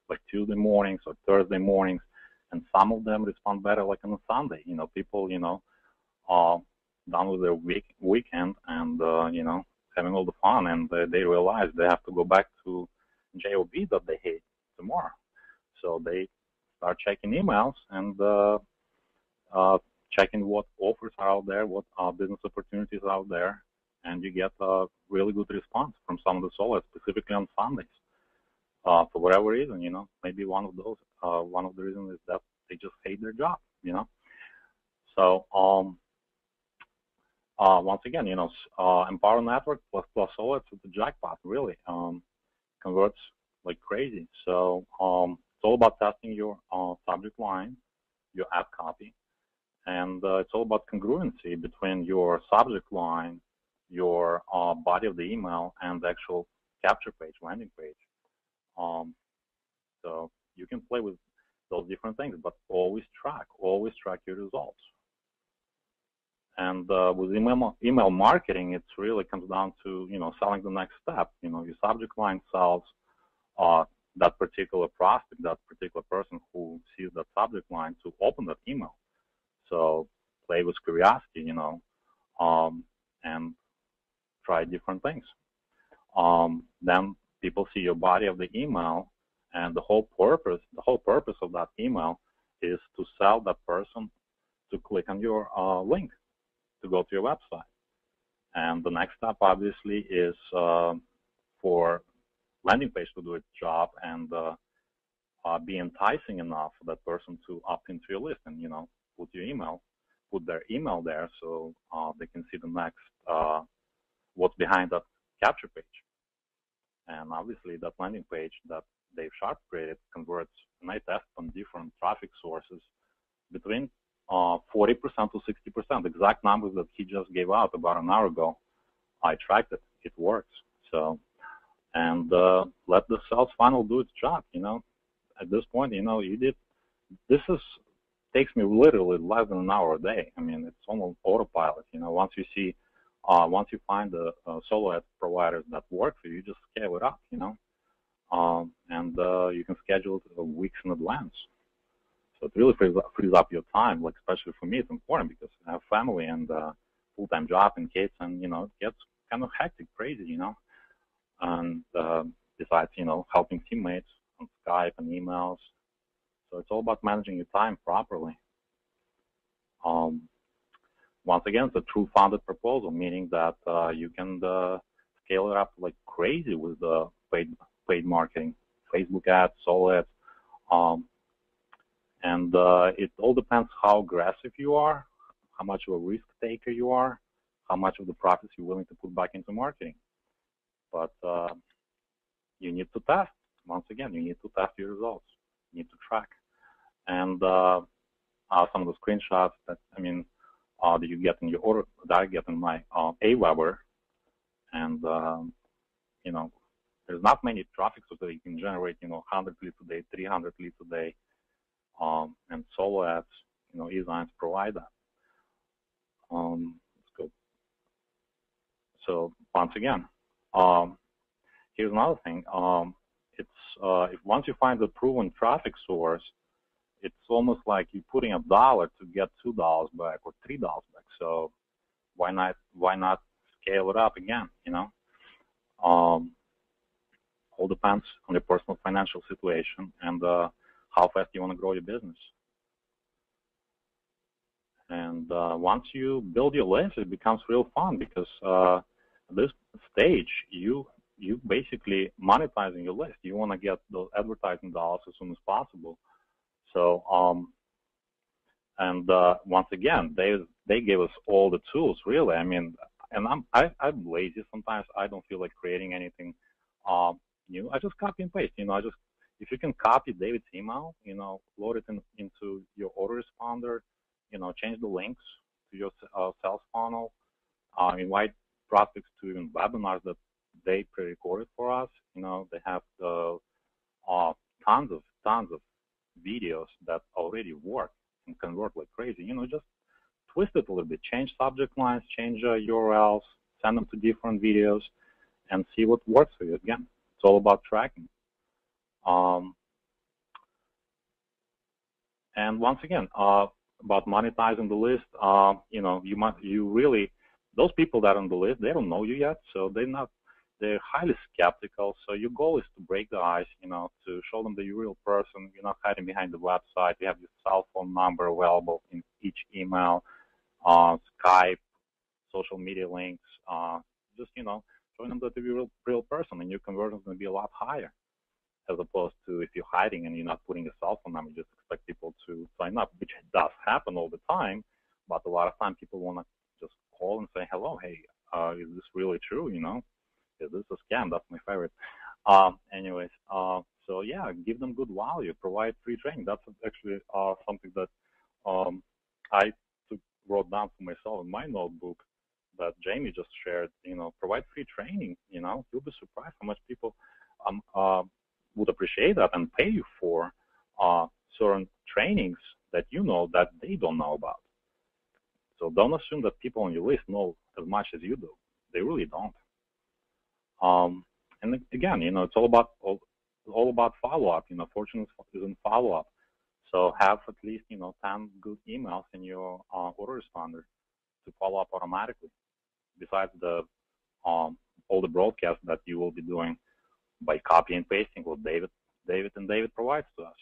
like Tuesday mornings or Thursday mornings, and some of them respond better like on a Sunday. People, done with their weekend and, having all the fun, and they realize they have to go back to JOB that they hate tomorrow. So they start checking emails and checking what offers are out there, what business opportunities are out there, and you get a really good response from some of the Solad, specifically on Sundays. For whatever reason, maybe one of the reasons is that they just hate their job, So once again, Empower Network plus Solad is the jackpot, really. Converts like crazy. So it's all about testing your subject line, your ad copy, and it's all about congruency between your subject line, your body of the email, and the actual capture page, landing page. So you can play with those different things, but always track your results. And with email marketing, it really comes down to, selling the next step. Your subject line sells that particular prospect, that particular person who sees that subject line to open that email. So play with curiosity, and try different things. Then people see your body of the email, and the whole purpose of that email is to sell that person to click on your link to go to your website. And the next step, obviously, is for landing page to do its job and be enticing enough for that person to opt into your list and, put their email there so they can see the next, what's behind that capture page. And obviously that landing page that Dave Sharp created converts, and I tested on different traffic sources between 40% to 60%, exact numbers that he just gave out about an hour ago. I tracked it. It works. So, and let the sales funnel do its job, At this point, takes me literally less than an hour a day. I mean, it's almost autopilot, once you find the solo ad providers that work for you, you just scale it up, and you can schedule it weeks in advance. So it really frees up your time, like especially for me, it's important because I have family and full-time job and kids, and, it gets kind of hectic, crazy, and besides, helping teammates on Skype and emails. So it's all about managing your time properly. Once again, it's a true funded proposal, meaning that you can scale it up like crazy with the paid marketing, Facebook ads, solo ads, and it all depends how aggressive you are, how much of a risk taker you are, how much of the profits you're willing to put back into marketing. But you need to test. Once again, you need to test your results. You need to track. And some of the screenshots that that you get in your order, that I get in my Aweber, and there's not many traffic sources that you can generate 100 leads a day, 300 leads a day, and solo ads, eSigns provide that. Let's go. So once again, here's another thing. If once you find the proven traffic source, it's almost like you're putting $1 to get $2 back or $3 back. So why not scale it up again? All depends on your personal financial situation and how fast you want to grow your business. And once you build your list, it becomes real fun because at this stage you basically monetizing your list. You want to get those advertising dollars as soon as possible. So, once again, they gave us all the tools, really. I mean, and I'm lazy sometimes. I don't feel like creating anything new. I just copy and paste. If you can copy David's email, load it into your autoresponder, change the links to your sales funnel, invite prospects to even webinars that they pre-recorded for us. They have tons of videos that already work and convert like crazy. Just twist it a little bit, change subject lines, change URLs, send them to different videos, and see what works for you. Again, it's all about tracking. And once again, about monetizing the list, those people that are on the list, they don't know you yet, so they're highly skeptical. So your goal is to break the ice, to show them that you're a real person. You're not hiding behind the website. You have your cell phone number available in each email, Skype, social media links. Just, showing them that you're a real person, and your conversion is going to be a lot higher, as opposed to if you're hiding and you're not putting a cell phone number, you just expect people to sign up, which does happen all the time. But a lot of times people want to just call and say, hello, hey, is this really true? Is this a scam? That's my favorite. Anyways, so yeah, give them good value, provide free training. That's actually something that I wrote down for myself in my notebook that Jamie just shared. Provide free training. You'll be surprised how much people would appreciate that and pay you for certain trainings that that they don't know about. So don't assume that people on your list know as much as you do. They really don't. And again, it's all about follow-up. Fortune is in follow-up. So have at least 10 good emails in your autoresponder to follow up automatically. Besides all the broadcasts that you will be doing by copy and pasting what David provides to us.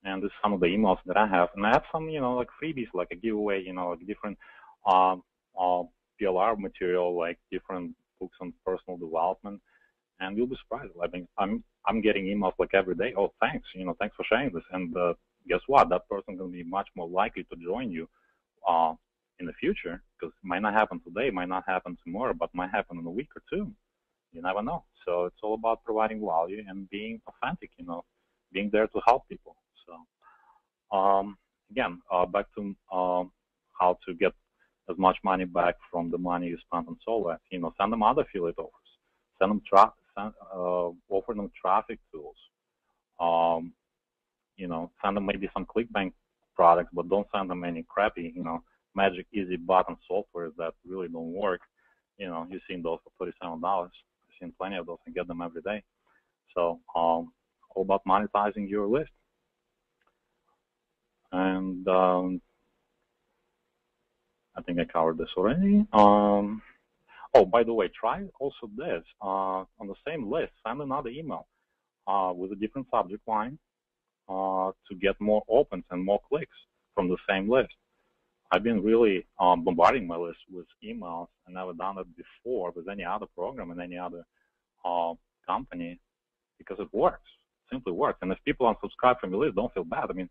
And this is some of the emails that I have, and I have some like freebies, like a giveaway, like different PLR material, like different books on personal development, and you'll be surprised. I mean, I'm getting emails like every day. Oh, thanks, thanks for sharing this. And guess what? That person going to be much more likely to join you in the future, because it might not happen today, might not happen tomorrow, but might happen in a week or two. You never know. So it's all about providing value and being authentic, being there to help people. So again, back to how to get as much money back from the money you spent on Solo ads. Send them other affiliate offers. Send them offer them traffic tools. Send them maybe some ClickBank products, but don't send them any crappy, magic easy button software that really don't work. You've seen those for $37. I've seen plenty of those and get them every day. So all about monetizing your list. And I think I covered this already. Oh, by the way, try also this. On the same list, send another email with a different subject line to get more opens and more clicks from the same list. I've been really bombarding my list with emails. I never done it before with any other program and any other company, because it works. It simply works. And if people unsubscribe from your list, don't feel bad. I mean,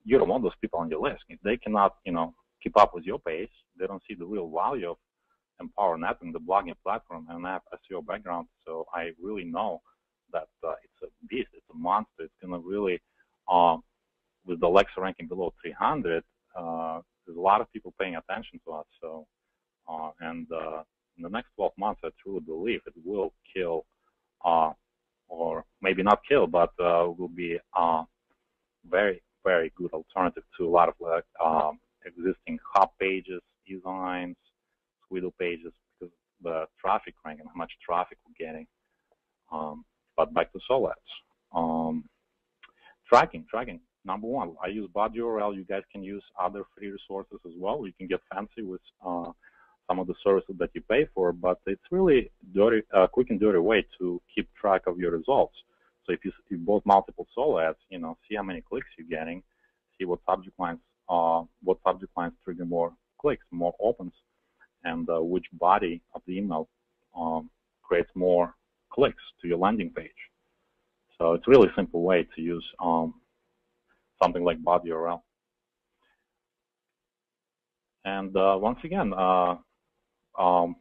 you don't want those people on your list. If they cannot, keep up with your pace, they don't see the real value of Empower Network, the blogging platform, and I have SEO background, so I really know that it's a beast, it's a monster. It's going to really, with the Alexa ranking below 300, there's a lot of people paying attention to us. So, and in the next 12 months, I truly believe it will kill, or maybe not kill, but will be very, very good alternative to a lot of existing hub pages, designs, Squidle pages, because the traffic rank and how much traffic we're getting. But back to Solo ads. Tracking. Number one, I use bot URL. You guys can use other free resources as well. You can get fancy with some of the services that you pay for, but it's really quick and dirty way to keep track of your results. So if you bought multiple Solo ads, see how many clicks you're getting, see what subject lines trigger more clicks, more opens, and which body of the email creates more clicks to your landing page. So it's a really simple way to use something like bot URL. And once again, it's all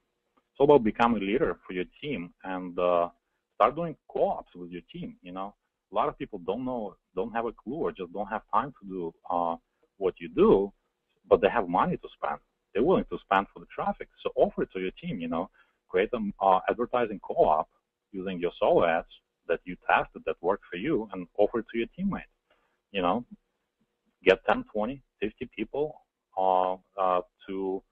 about becoming a leader for your team and start doing co-ops with your team. A lot of people don't have a clue, or just don't have time to do what you do, but they have money to spend. They're willing to spend for the traffic. So offer it to your team, create an advertising co-op using your Solo ads that you tested that worked for you, and offer it to your teammates. Get 10, 20, 50 people to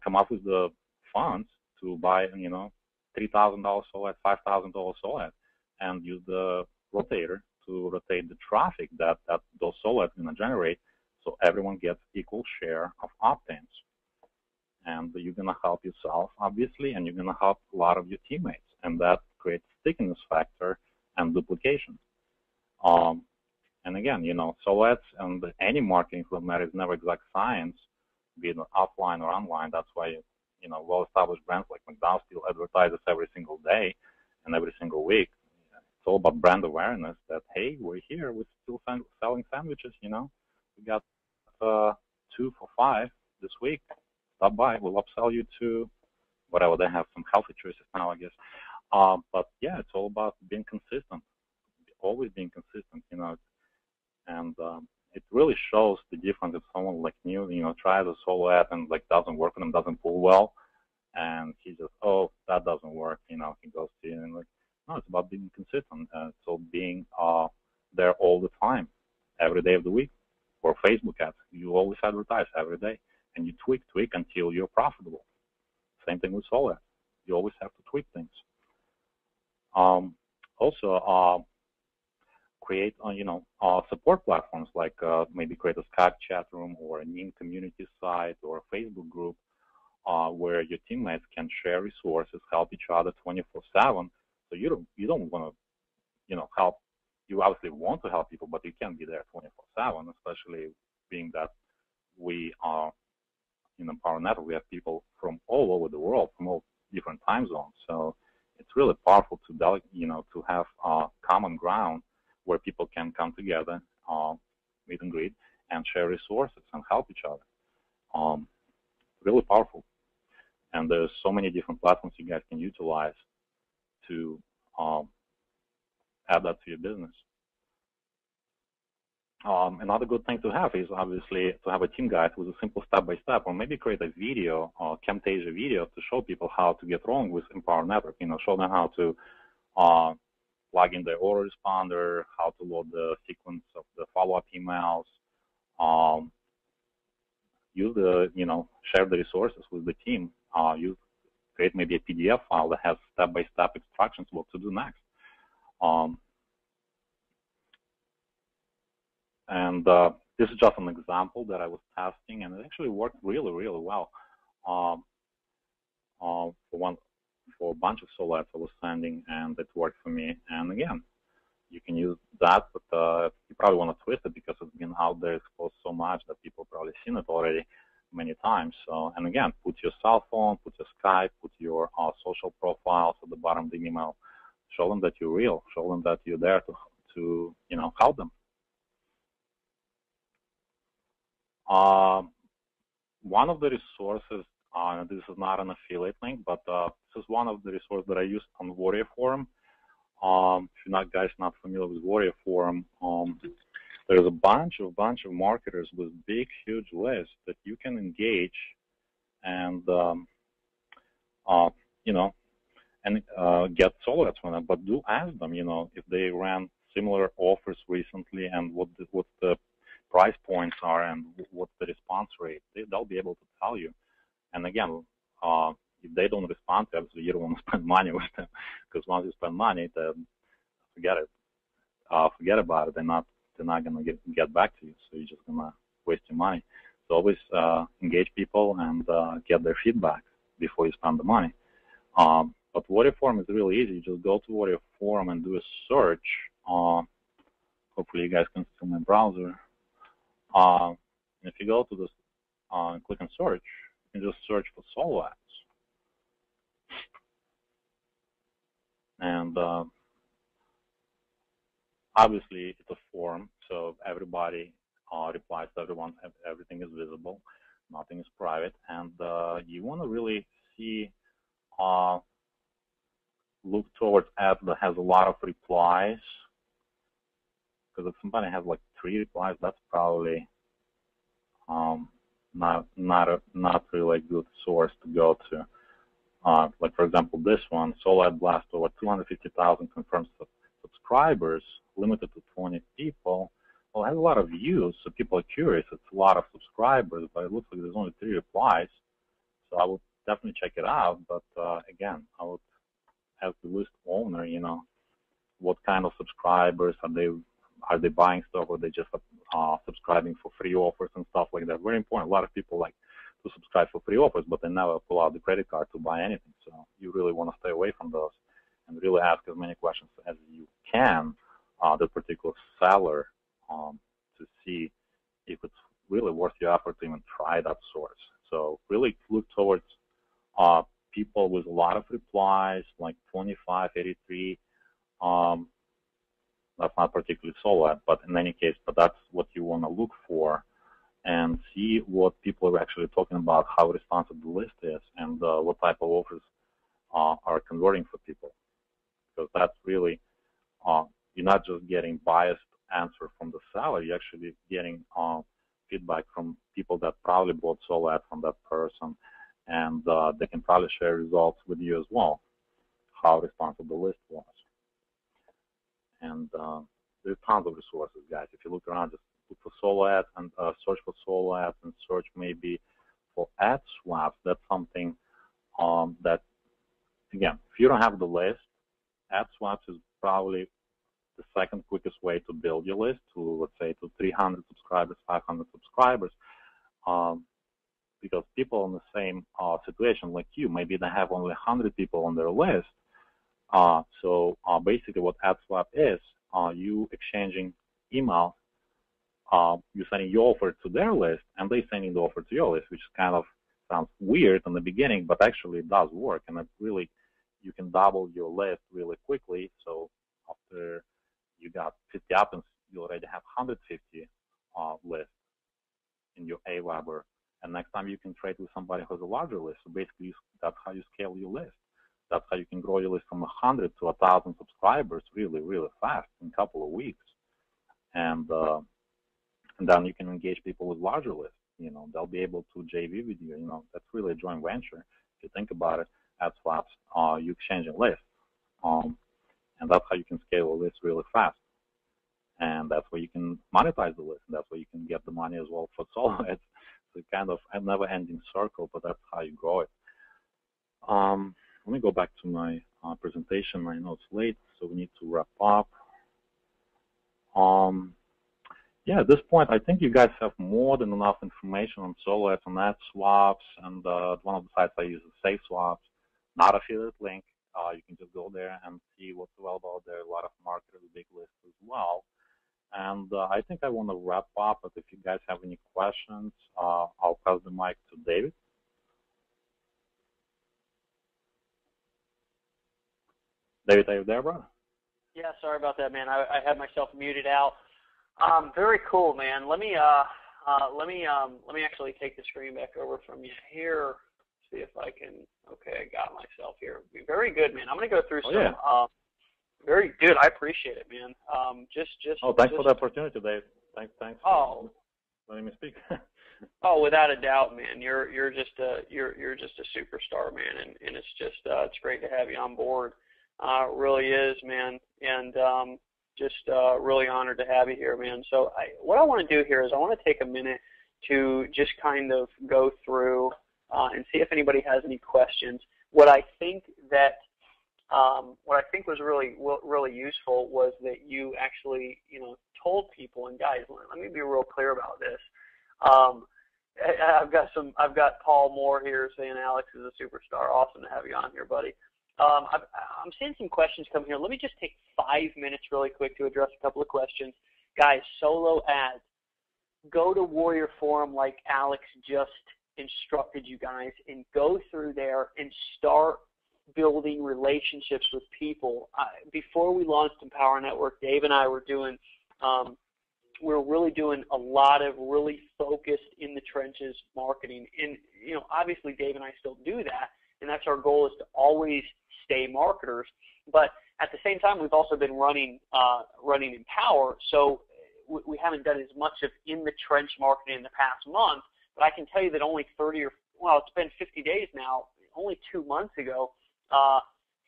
come up with the funds to buy, $3,000 Solo ad, $5,000 Solo ad, and use the rotator to rotate the traffic that those Solo ads are going to generate, so everyone gets equal share of opt-ins. And you're going to help yourself, obviously, and you're going to help a lot of your teammates, and that creates stickiness factor and duplication. And again, Solo ads and any marketing for that matter is never exact science, be it offline or online. That's why, well-established brands like McDonald's still advertise us every single day and every single week. It's all about brand awareness that, hey, we're here, we're still selling sandwiches, We got 2 for $5 this week. Stop by, we'll upsell you to whatever. They have some healthy choices now, I guess. But yeah, it's all about being consistent, always being consistent, and it really shows the difference if someone like new, tries a Solo ad and doesn't work for them, doesn't pull well, and he just, oh, that doesn't work, he goes to you and no, it's about being consistent. So being there all the time, every day of the week. Or Facebook ads, you always advertise every day, and you tweak until you're profitable. Same thing with Solo ads. You always have to tweak things. Also, create, support platforms like maybe create a Skype chat room or a NIM community site or a Facebook group where your teammates can share resources, help each other 24/7. So you don't want to, help. You obviously want to help people, but you can't be there 24/7, especially being that we are, in Empower Network, we have people from all over the world, from all different time zones. So it's really powerful to to have common ground where people can come together, meet and greet, and share resources and help each other. Really powerful. And there's so many different platforms you guys can utilize to add that to your business. Another good thing to have is obviously to have a team guide with a simple step-by-step, or maybe create a video or Camtasia video to show people how to get wrong with Empower Network. Show them how to plug in the autoresponder, how to load the sequence of the follow-up emails, use the, share the resources with the team, create maybe a PDF file that has step-by-step instructions what to do next. This is just an example that I was testing, and it actually worked really, really well. For a bunch of solo ads I was sending, and it worked for me. And again, you can use that, but you probably want to twist it because it's been out there exposed so much that people probably seen it already many times. So, and again, put your cell phone, put your Skype, put your social profiles at the bottom of the email. Show them that you're real. Show them that you're there to help them. One of the resources, this is not an affiliate link, but this is one of the resources that I used on Warrior Forum. If you're guys not familiar with Warrior Forum, there's a bunch of marketers with big, huge lists that you can engage and, get solo ads from them. But do ask them, if they ran similar offers recently and what the price points are and what's the response rate. They'll be able to tell you. And again, if they don't respond, obviously you don't want to spend money with them, because once you spend money, then forget it. Forget about it. They're not going to get back to you. So you're just going to waste your money. So always engage people and get their feedback before you spend the money. But Warrior Forum is really easy. You just go to Warrior Forum and do a search. Hopefully you guys can see my browser. If you go to this, click on search, you can just search for solo ads. And obviously it's a forum, so everybody replies to everyone. Everything is visible, nothing is private, and you want to really see, look towards ads that has a lot of replies. Because if somebody has like 3 replies, that's probably not really a good source to go to. Like for example, this one, Solo Ad Blast, over 250,000 confirmed subscribers, limited to 20 people. Well, it has a lot of views, so people are curious. It's a lot of subscribers, but it looks like there's only 3 replies. So I would definitely check it out. But again, I would ask the list owner, what kind of subscribers are they buying stuff, or they just subscribing for free offers and stuff like that? Very important. A lot of people like to subscribe for free offers, but they never pull out the credit card to buy anything. So you really want to stay away from those and really ask as many questions as you can the particular seller to see if it's really worth your effort to even try that source. So really look towards people with a lot of replies, like 25, 83. That's not particularly solo ad, but in any case, that's what you want to look for, and see what people are actually talking about, how responsive the list is, and what type of offers are converting for people. Because that's really, you're not just getting biased answer from the seller, you're actually getting feedback from people that probably bought solo ad from that person, and they can probably share results with you as well, how responsive the list was. And there's tons of resources, guys. If you look around, just look for solo ads and search for solo ads, and search maybe for ad swaps. That's something that, again, if you don't have the list, ad swaps is probably the second quickest way to build your list to, let's say, to 300 subscribers, 500 subscribers, because people in the same situation like you, maybe they have only 100 people on their list. So basically what AdSwap is, you exchanging email, you're sending your offer to their list, and they sending the offer to your list, which is kind of sounds weird in the beginning, but actually it does work, and it really, you can double your list really quickly. So after you got 50 applicants, you already have 150 lists in your Aweber, and next time you can trade with somebody who has a larger list. So basically, that's how you scale your list. That's how you can grow your list from 100 to 1,000 subscribers really, really fast in a couple of weeks. And then you can engage people with larger lists. You know, they'll be able to JV with you. You know, that's really a joint venture. If you think about it, AdSwaps, you exchanging lists. And that's how you can scale a list really fast. And that's where you can monetize the list. And that's where you can get the money as well for solo ads. It's kind of a never-ending circle, but that's how you grow it. Let me go back to my presentation. I know it's late, so we need to wrap up. Yeah, at this point, I think you guys have more than enough information on solo ads and AdSwaps, and one of the sites I use is SafeSwaps, not affiliate link. You can just go there and see what's available there. A lot of marketers, big lists as well. And I think I want to wrap up, but if you guys have any questions, I'll pass the mic to David. David, are you there, brother?
Yeah, sorry about that, man. I had myself muted out. Very cool, man. Let me actually take the screen back over from you here. See if I can. Okay, I got myself here. Very good, man. I'm gonna go through some.
Yeah.
Very good. I appreciate it, man.
Thanks for the opportunity, Dave. Thanks for letting me speak.
Oh, without a doubt, man. You're just a superstar, man, and it's just it's great to have you on board. It really is, man, and really honored to have you here, man. So what I want to do here is I want to take a minute to just kind of go through and see if anybody has any questions. What I think was really useful was that you actually, told people, and guys, let me be real clear about this. I've got Paul Moore here saying Alex is a superstar. Awesome to have you on here, buddy. I'm seeing some questions come here. Let me just take 5 minutes really quick to address a couple of questions. Guys, solo ads. Go to Warrior Forum like Alex just instructed you guys, and go through there and start building relationships with people. Before we launched Empower Network, Dave and I were doing, we're really doing a lot of really focused in the trenches marketing. And, obviously Dave and I still do that, and that's our goal, is to always stay marketers. But at the same time, we've also been running Empower, so we haven't done as much of in the trench marketing in the past month. But I can tell you that only it's been 50 days now, only 2 months ago,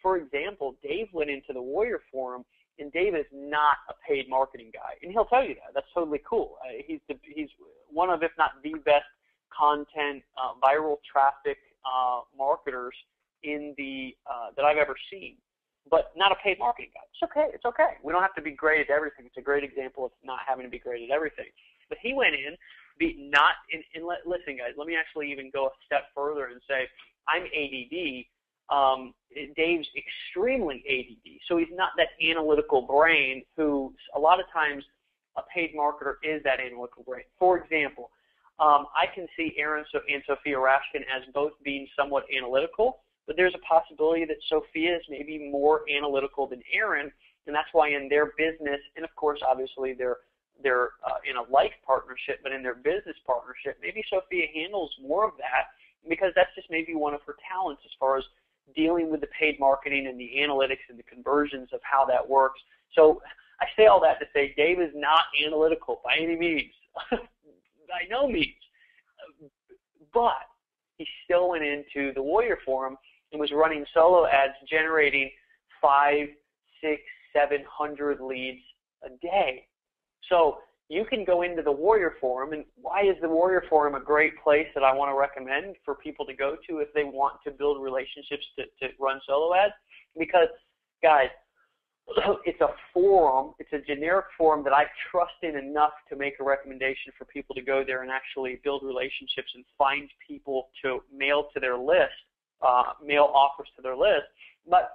for example, Dave went into the Warrior Forum, and Dave is not a paid marketing guy, and he'll tell you that. That's totally cool. He's one of, if not the best content, viral traffic marketers in the that I've ever seen, but not a paid marketing guy. It's okay. It's okay. We don't have to be great at everything. It's a great example of not having to be great at everything. But he went in, listen, guys. Let me actually even go a step further and say I'm ADD. Dave's extremely ADD, so he's not that analytical brain who a lot of times a paid marketer is that analytical brain. For example, I can see Aaron and Sophia Rashkin as both being somewhat analytical, but there's a possibility that Sophia is maybe more analytical than Aaron, and that's why in their business, and of course, obviously, they're in a life partnership, but in their business partnership, maybe Sophia handles more of that because that's just maybe one of her talents as far as dealing with the paid marketing and the analytics and the conversions of how that works. So I say all that to say Dave is not analytical by any means, by no means, but he still went into the Warrior Forum and was running solo ads, generating 500, 600, 700 leads a day. So you can go into the Warrior Forum, and why is the Warrior Forum a great place that I want to recommend for people to go to if they want to build relationships to run solo ads? Because, guys, it's a forum, it's a generic forum that I trust in enough to make a recommendation for people to go there and actually build relationships and find people to mail to their list, mail offers to their list. But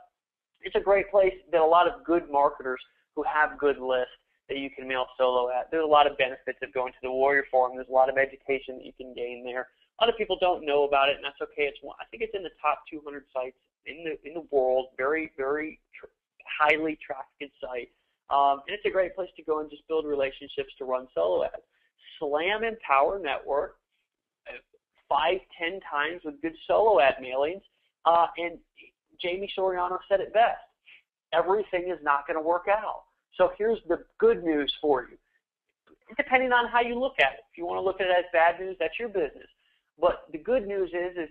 it's a great place that a lot of good marketers who have good lists that you can mail solo at. There's a lot of benefits of going to the Warrior Forum. There's a lot of education that you can gain there. A lot of people don't know about it, and that's okay. I think it's in the top 200 sites in the world. Very, very highly trafficked site. And it's a great place to go and just build relationships to run solo ads. Slam Empower Network 5-10 times with good solo ad mailings. And Jamie Soriano said it best. Everything is not going to work out. So here's the good news for you. Depending on how you look at it. If you want to look at it as bad news, that's your business. But the good news is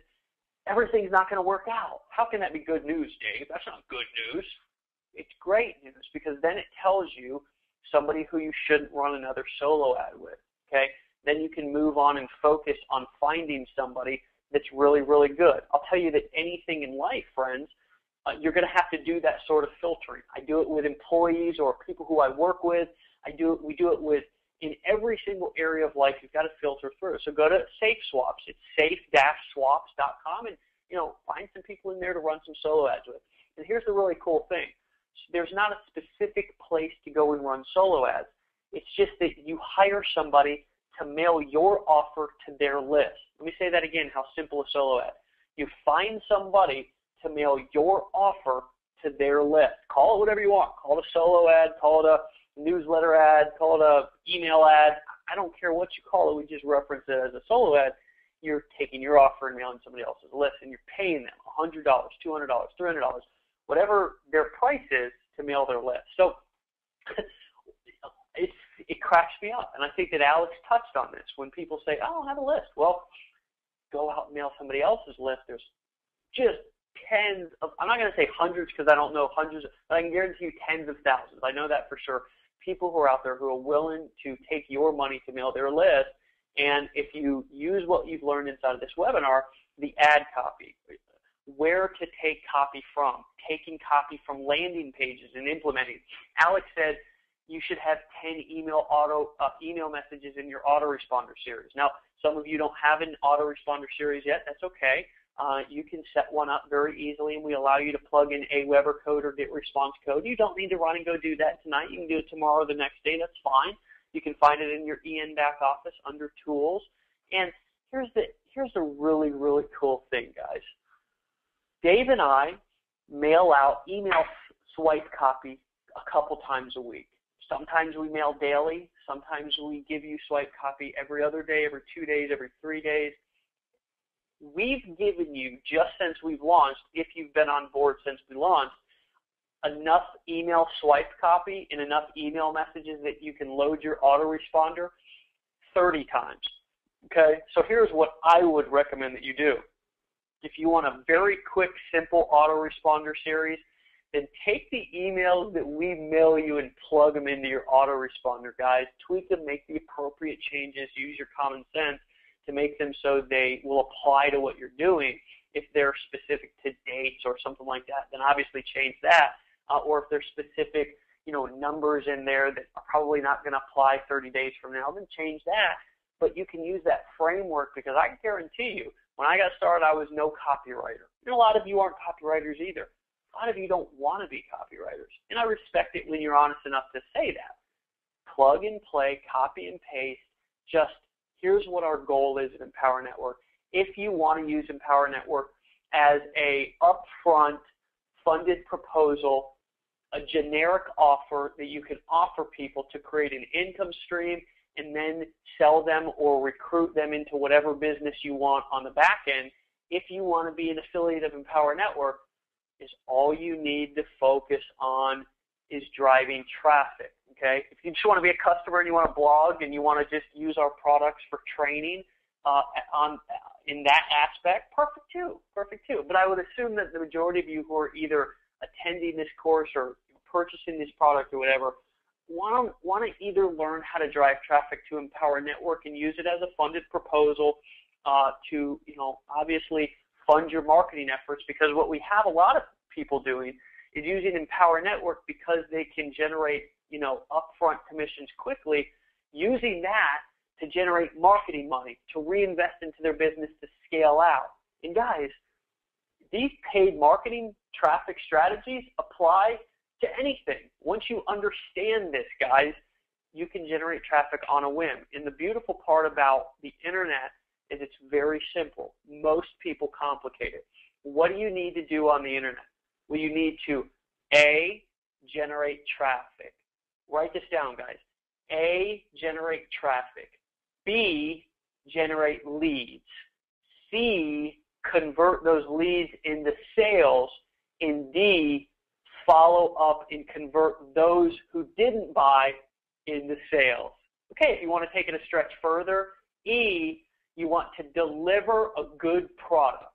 everything's not going to work out. How can that be good news, Dave? That's not good news. It's great news because then it tells you somebody who you shouldn't run another solo ad with, okay? Then you can move on and focus on finding somebody that's really, really good. I'll tell you that anything in life, friends, you're going to have to do that sort of filtering. I do it with employees or people who I work with. We do it with in every single area of life. You've got to filter through. So go to Safe Swaps. It's safe-swaps.com and find some people in there to run some solo ads with. And here's the really cool thing. There's not a specific place to go and run solo ads. It's just that you hire somebody to mail your offer to their list. Let me say that again, how simple a solo ad. You find somebody to mail your offer to their list. Call it whatever you want. Call it a solo ad, call it a newsletter ad, call it a email ad. I don't care what you call it. We just reference it as a solo ad. You're taking your offer and mailing somebody else's list, and you're paying them $100, $200, $300, whatever their price is to mail their list. So it cracks me up. And I think that Alex touched on this. When people say, I don't have a list. Well, go out and mail somebody else's list. There's just tens of, I'm not going to say hundreds because I don't know hundreds, but I can guarantee you tens of thousands. I know that for sure. People who are out there who are willing to take your money to mail their list. And if you use what you've learned inside of this webinar, the ad copy, where to take copy from, taking copy from landing pages and implementing. Alex said you should have 10 email messages in your autoresponder series. Now, some of you don't have an autoresponder series yet. That's okay. You can set one up very easily, and we allow you to plug in Aweber code or GetResponse code. You don't need to run and go do that tonight. You can do it tomorrow or the next day. That's fine. You can find it in your EN back office under Tools. And here's the really, really cool thing, guys. Dave and I mail out email swipe copy a couple times a week. Sometimes we mail daily. Sometimes we give you swipe copy every other day, every 2 days, every 3 days. We've given you, just since we've launched, if you've been on board since we launched, enough email swipe copy and enough email messages that you can load your autoresponder 30 times. Okay? So here's what I would recommend that you do. If you want a very quick, simple autoresponder series, then take the emails that we mail you and plug them into your autoresponder, guys. Tweak them, make the appropriate changes, use your common sense to make them so they will apply to what you're doing. If they're specific to dates or something like that, then obviously change that. Or if there's specific, numbers in there that are probably not going to apply 30 days from now, then change that. But you can use that framework because I guarantee you, when I got started, I was no copywriter. And a lot of you aren't copywriters either. A lot of you don't want to be copywriters. And I respect it when you're honest enough to say that. Plug and play, copy and paste. Just here's what our goal is at Empower Network. If you want to use Empower Network as a upfront funded proposal, a generic offer that you can offer people to create an income stream and then sell them or recruit them into whatever business you want on the back end, if you want to be an affiliate of Empower Network, is all you need to focus on is driving traffic, okay? If you just want to be a customer and you want to blog and you want to just use our products for training in that aspect, perfect too. But I would assume that the majority of you who are either attending this course or purchasing this product or whatever want to either learn how to drive traffic to Empower Network and use it as a funded proposal to, obviously fund your marketing efforts, because what we have a lot of people doing is using Empower Network because they can generate, upfront commissions quickly, using that to generate marketing money, to reinvest into their business to scale out. And guys, these paid marketing traffic strategies apply to anything. Once you understand this, guys, you can generate traffic on a whim. And the beautiful part about the internet is it's very simple. Most people complicate it. What do you need to do on the internet? Well, you need to, A, generate traffic. Write this down, guys. A, generate traffic. B, generate leads. C, convert those leads into sales. And D, follow up and convert those who didn't buy into sales. Okay, if you want to take it a stretch further, E, you want to deliver a good product.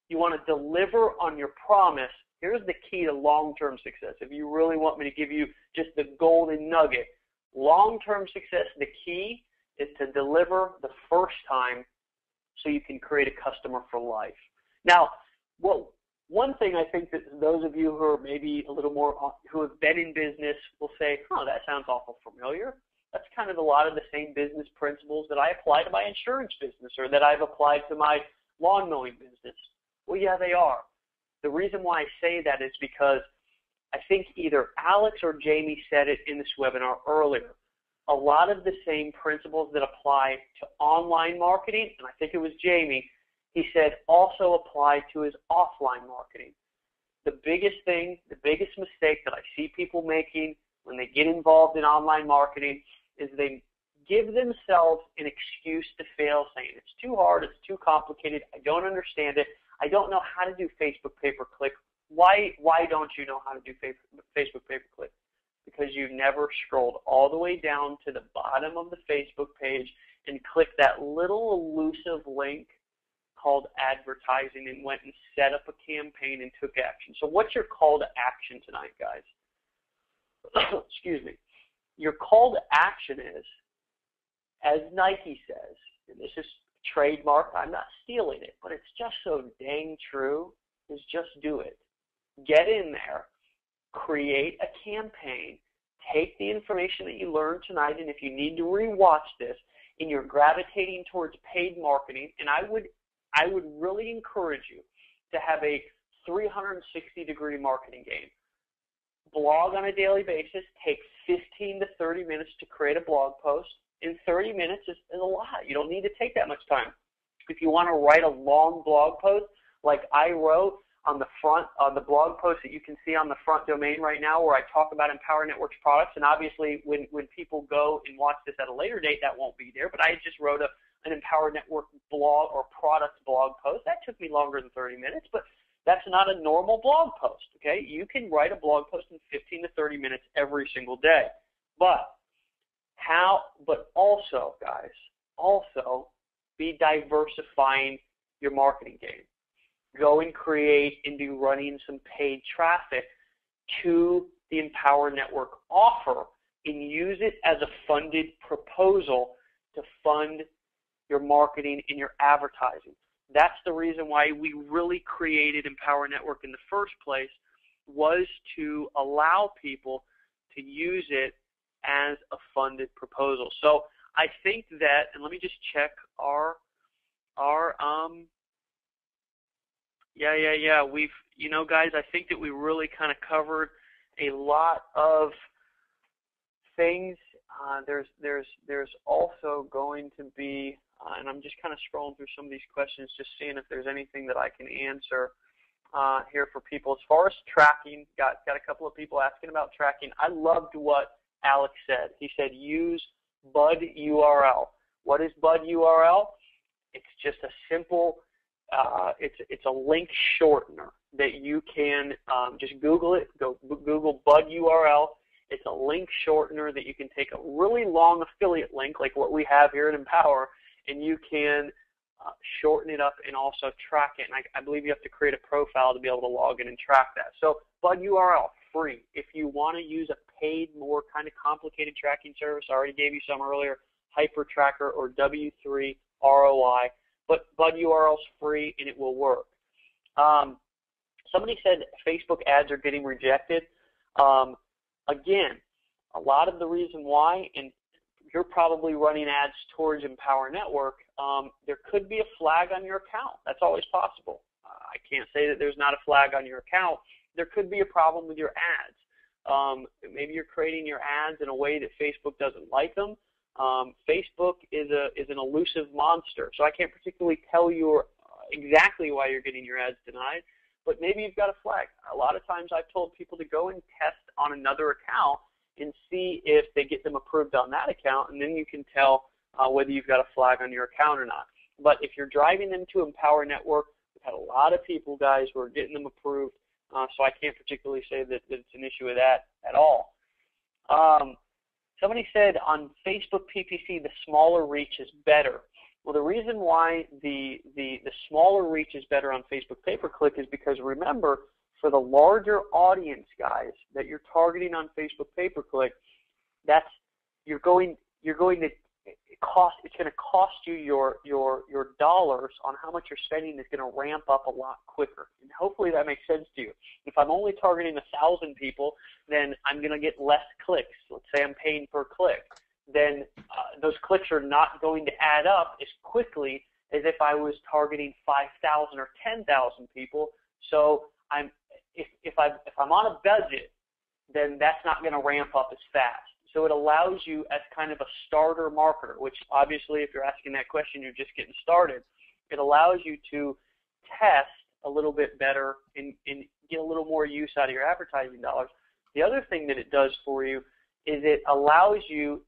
You want to deliver on your promise. Here's the key to long-term success. If you really want me to give you just the golden nugget, long-term success, the key is to deliver the first time so you can create a customer for life. Now, one thing I think that those of you who are maybe a little more, who have been in business will say, oh, that sounds awful familiar. That's kind of a lot of the same business principles that I apply to my insurance business or that I've applied to my lawn mowing business. Well, yeah, they are. The reason why I say that is because I think either Alex or Jamie said it in this webinar earlier. A lot of the same principles that apply to online marketing, and I think it was Jamie, he said also apply to his offline marketing. The biggest thing, the biggest mistake that I see people making when they get involved in online marketing is they give themselves an excuse to fail, saying it's too hard, it's too complicated, I don't understand it, I don't know how to do Facebook pay-per-click. Why don't you know how to do Facebook pay-per-click? Because you've never scrolled all the way down to the bottom of the Facebook page and clicked that little elusive link called advertising and went and set up a campaign and took action. So what's your call to action tonight, guys? Excuse me. Your call to action is, as Nike says, and this is trademark, I'm not stealing it, but it's just so dang true, is just do it. Get in there, create a campaign, take the information that you learned tonight, and if you need to rewatch this, and you're gravitating towards paid marketing, and I would really encourage you to have a 360-degree marketing game. Blog on a daily basis, take 15 to 30 minutes to create a blog post. In 30 minutes is a lot. You don't need to take that much time. If you want to write a long blog post, like I wrote on the front, on the blog post that you can see on the front domain right now where I talk about Empower Networks products, and obviously when people go and watch this at a later date, that won't be there, but I just wrote an Empower Network blog or product blog post. That took me longer than 30 minutes, but that's not a normal blog post, okay? You can write a blog post in 15 to 30 minutes every single day. But also, guys, also be diversifying your marketing game. Go and create and be running some paid traffic to the Empower Network offer and use it as a funded proposal to fund your marketing and your advertising. That's the reason why we really created Empower Network in the first place, was to allow people to use it as a funded proposal. So I think that, and let me just check we've, guys, I think that we really kind of covered a lot of things. There's also going to be, and I'm just kind of scrolling through some of these questions, just seeing if there's anything that I can answer here for people. As far as tracking, got a couple of people asking about tracking. I loved what Alex said. He said use Bud URL. What is Bud URL? It's just a simple, it's a link shortener that you can just Google it. Go Google Bud URL. It's a link shortener that you can take a really long affiliate link like what we have here at Empower, and you can shorten it up and also track it. And I believe you have to create a profile to be able to log in and track that. So Bud URL, free. If you want to use a paid, more kind of complicated tracking service, I already gave you some earlier, HyperTracker or W3 ROI. But Bud URL is free and it will work. Somebody said Facebook ads are getting rejected. Again, a lot of the reason why, and you're probably running ads towards Empower Network, there could be a flag on your account. That's always possible. I can't say that there's not a flag on your account. There could be a problem with your ads. Maybe you're creating your ads in a way that Facebook doesn't like them. Facebook is an elusive monster, so I can't particularly tell you exactly why you're getting your ads denied, but maybe you've got a flag. A lot of times I've told people to go and test on another account and see if they get them approved on that account, and then you can tell whether you've got a flag on your account or not. But if you're driving them to Empower Network, we've had a lot of people, guys, who are getting them approved, so I can't particularly say that it's an issue with that at all. Somebody said on Facebook PPC the smaller reach is better. Well, the reason why the smaller reach is better on Facebook pay-per-click is because, remember, for the larger audience, guys, that you're targeting on Facebook pay-per-click, it's going to cost you your dollars on how much you're spending is going to ramp up a lot quicker. And hopefully that makes sense to you. If I'm only targeting 1,000 people, then I'm going to get less clicks. Let's say I'm paying per click. Then those clicks are not going to add up as quickly as if I was targeting 5,000 or 10,000 people. So if I'm on a budget, then that's not going to ramp up as fast. So it allows you as kind of a starter marketer, which obviously if you're asking that question, you're just getting started. It allows you to test a little bit better and get a little more use out of your advertising dollars. The other thing that it does for you is it allows you,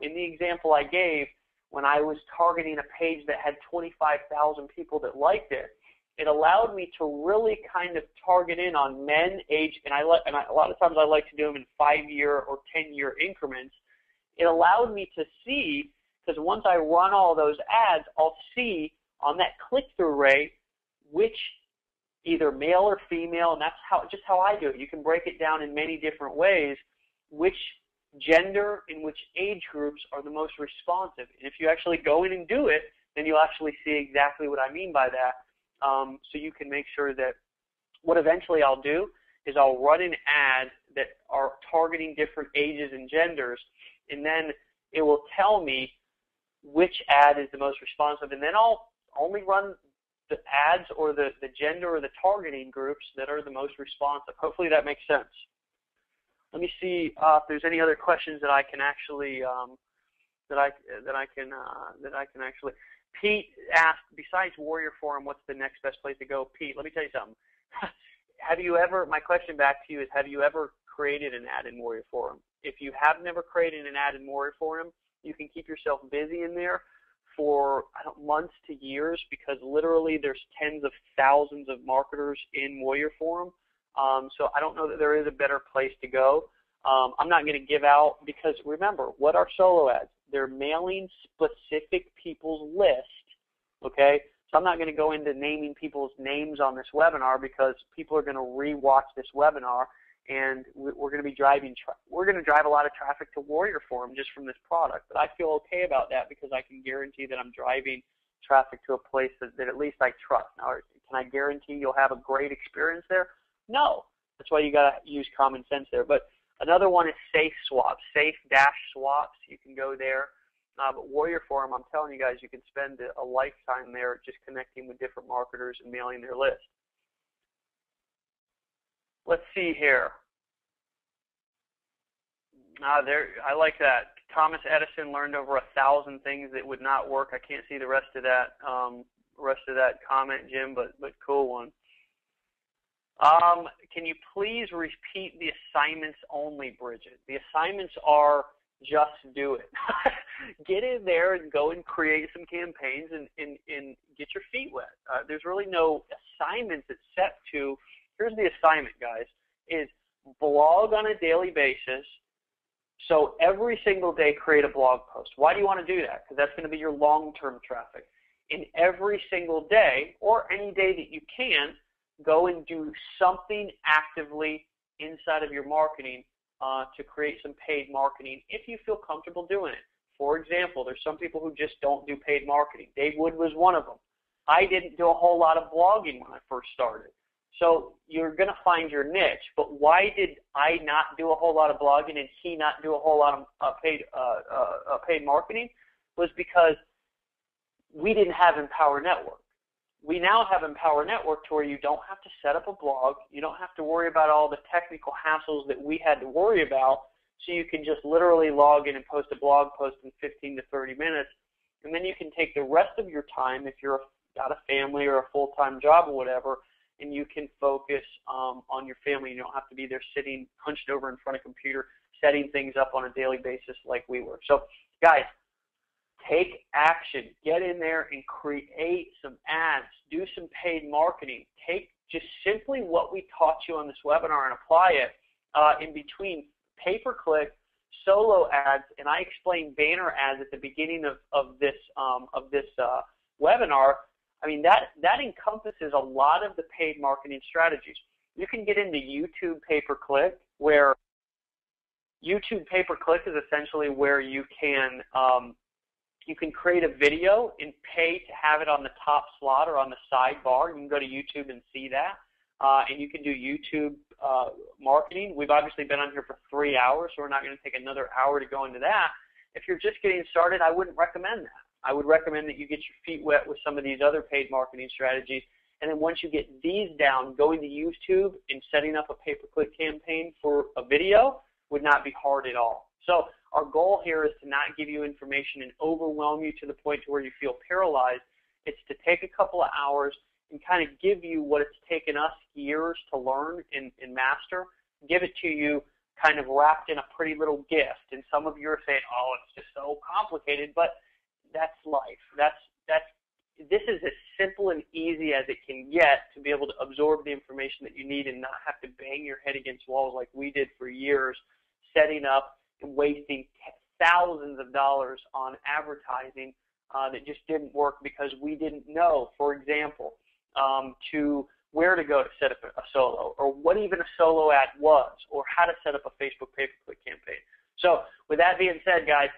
in the example I gave, when I was targeting a page that had 25,000 people that liked it, it allowed me to really kind of target in on men age, and a lot of times I like to do them in 5-year or 10-year increments. It allowed me to see, because once I run all those ads, I'll see on that click-through rate which either male or female, and that's just how I do it. You can break it down in many different ways, which gender and which age groups are the most responsive. And if you actually go in and do it, then you'll actually see exactly what I mean by that. So you can make sure that what eventually I'll do is I'll run an ad that are targeting different ages and genders, and then it will tell me which ad is the most responsive, and then I'll only run the ads or the gender or the targeting groups that are the most responsive. Hopefully that makes sense. Let me see if there's any other questions that I can actually Pete asked, besides Warrior Forum, what's the next best place to go? Pete, let me tell you something. My question back to you is, have you ever created an ad in Warrior Forum? If you have never created an ad in Warrior Forum, you can keep yourself busy in there for months to years, because literally there's tens of thousands of marketers in Warrior Forum. So I don't know that there is a better place to go. I'm not going to give out, because remember, what are solo ads? They're mailing specific people's list, okay? So I'm not going to go into naming people's names on this webinar, because people are going to re-watch this webinar, and we're going to be drive a lot of traffic to Warrior Forum just from this product. But I feel okay about that, because I can guarantee that I'm driving traffic to a place that at least I trust. Now, can I guarantee you'll have a great experience there? No. That's why you got to use common sense there. But another one is Safe Swaps, Safe-Swaps. You can go there. But Warrior Forum, I'm telling you guys, you can spend a lifetime there just connecting with different marketers and mailing their list. Let's see here. I like that. Thomas Edison learned over 1,000 things that would not work. I can't see the rest of that comment, Jim, but cool one. Can you please repeat the assignments only, Bridget? The assignments are just do it. Get in there and go and create some campaigns and get your feet wet. There's really no assignments that's set to. Here's the assignment, guys, is blog on a daily basis. So every single day create a blog post. Why do you want to do that? Because that's going to be your long-term traffic. And every single day, or any day that you can, go and do something actively inside of your marketing to create some paid marketing if you feel comfortable doing it. For example, there's some people who just don't do paid marketing. Dave Wood was one of them. I didn't do a whole lot of blogging when I first started. So you're going to find your niche. But why did I not do a whole lot of blogging and he not do a whole lot of paid marketing? Was because we didn't have Empower Network. We now have Empower Network to where you don't have to set up a blog. You don't have to worry about all the technical hassles that we had to worry about so you can just literally log in and post a blog post in 15 to 30 minutes, and then you can take the rest of your time, if you're got a family or a full-time job or whatever, and you can focus on your family. You don't have to be there sitting hunched over in front of a computer setting things up on a daily basis like we were. So, guys, take action. Get in there and create some ads. Do some paid marketing. Take just simply what we taught you on this webinar and apply it in between pay-per-click, solo ads, and I explained banner ads at the beginning of this webinar. I mean, that encompasses a lot of the paid marketing strategies. You can get into YouTube pay-per-click, where YouTube pay-per-click is essentially where you can create a video and pay to have it on the top slot or on the sidebar. You can go to YouTube and see that. And you can do YouTube marketing. We've obviously been on here for 3 hours, so we're not going to take another hour to go into that. If you're just getting started, I wouldn't recommend that. I would recommend that you get your feet wet with some of these other paid marketing strategies. And then once you get these down, going to YouTube and setting up a pay-per-click campaign for a video would not be hard at all. So our goal here is to not give you information and overwhelm you to the point to where you feel paralyzed. It's to take a couple of hours and kind of give you what it's taken us years to learn and master, give it to you kind of wrapped in a pretty little gift. And some of you are saying, oh, it's just so complicated, but that's life. This is as simple and easy as it can get to be able to absorb the information that you need and not have to bang your head against walls like we did for years, setting up and wasting thousands of dollars on advertising that just didn't work because we didn't know, for example, to where to go to set up a solo, or what even a solo ad was, or how to set up a Facebook pay-per-click campaign. So with that being said, guys,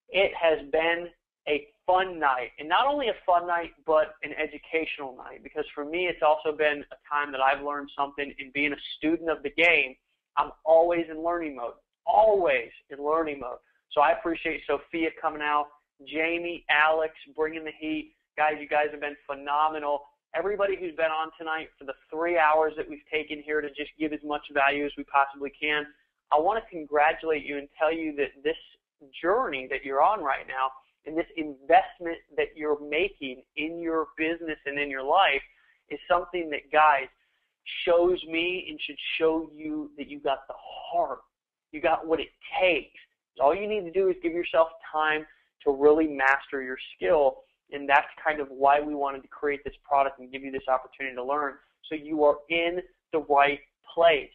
it has been a fun night, and not only a fun night, but an educational night, because for me, it's also been a time that I've learned something. In being a student of the game, I'm always in learning mode, always in learning mode. So I appreciate Sophia coming out, Jamie, Alex, bringing the heat. Guys, you guys have been phenomenal. Everybody who's been on tonight for the 3 hours that we've taken here to just give as much value as we possibly can, I want to congratulate you and tell you that this journey that you're on right now and this investment that you're making in your business and in your life is something that, guys, shows me and should show you that you got the heart. You got what it takes. All you need to do is give yourself time to really master your skill, and that's kind of why we wanted to create this product and give you this opportunity to learn, so you are in the right place.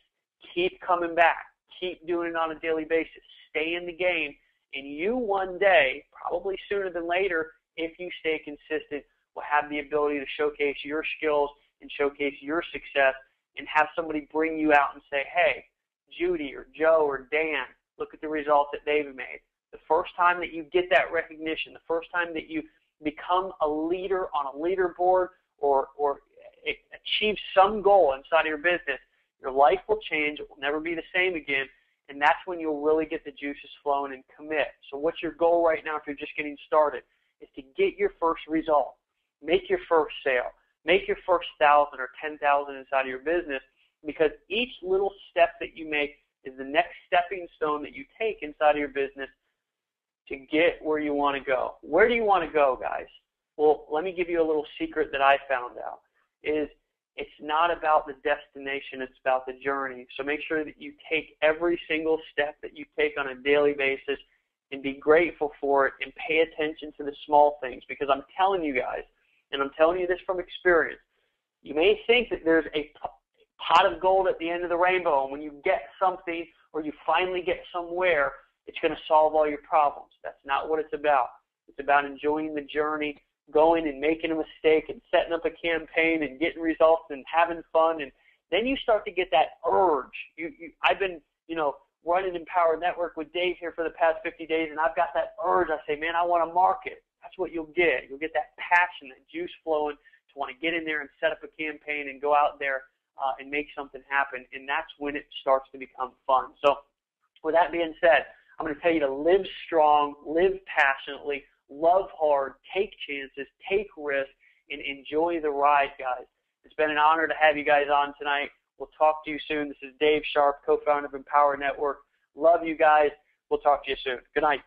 Keep coming back. Keep doing it on a daily basis. Stay in the game. And you one day, probably sooner than later, if you stay consistent, will have the ability to showcase your skills and showcase your success and have somebody bring you out and say, hey, Judy or Joe or Dan, look at the results that they've made. The first time that you get that recognition, the first time that you become a leader on a leaderboard or achieve some goal inside of your business, your life will change. It will never be the same again. And that's when you'll really get the juices flowing and commit. So what's your goal right now if you're just getting started? Is to get your first result. Make your first sale. Make your first 1,000 or 10,000 inside of your business, because each little step that you make is the next stepping stone that you take inside of your business to get where you want to go. Where do you want to go, guys? Well, let me give you a little secret that I found out, is it's not about the destination, it's about the journey. So make sure that you take every single step that you take on a daily basis and be grateful for it and pay attention to the small things, because I'm telling you guys, and I'm telling you this from experience, you may think that there's a pot of gold at the end of the rainbow, and when you get something or you finally get somewhere, it's going to solve all your problems. That's not what it's about. It's about enjoying the journey, going and making a mistake and setting up a campaign and getting results and having fun, and then you start to get that urge. I've been, running Empower Network with Dave here for the past 50 days, and I've got that urge. I say, man, I want to market. That's what you'll get. You'll get that passion, that juice flowing to want to get in there and set up a campaign and go out there and make something happen, and that's when it starts to become fun. So with that being said, I'm going to tell you to live strong, live passionately, love hard, take chances, take risks, and enjoy the ride, guys. It's been an honor to have you guys on tonight. We'll talk to you soon. This is Dave Sharp, co-founder of Empower Network. Love you guys. We'll talk to you soon. Good night.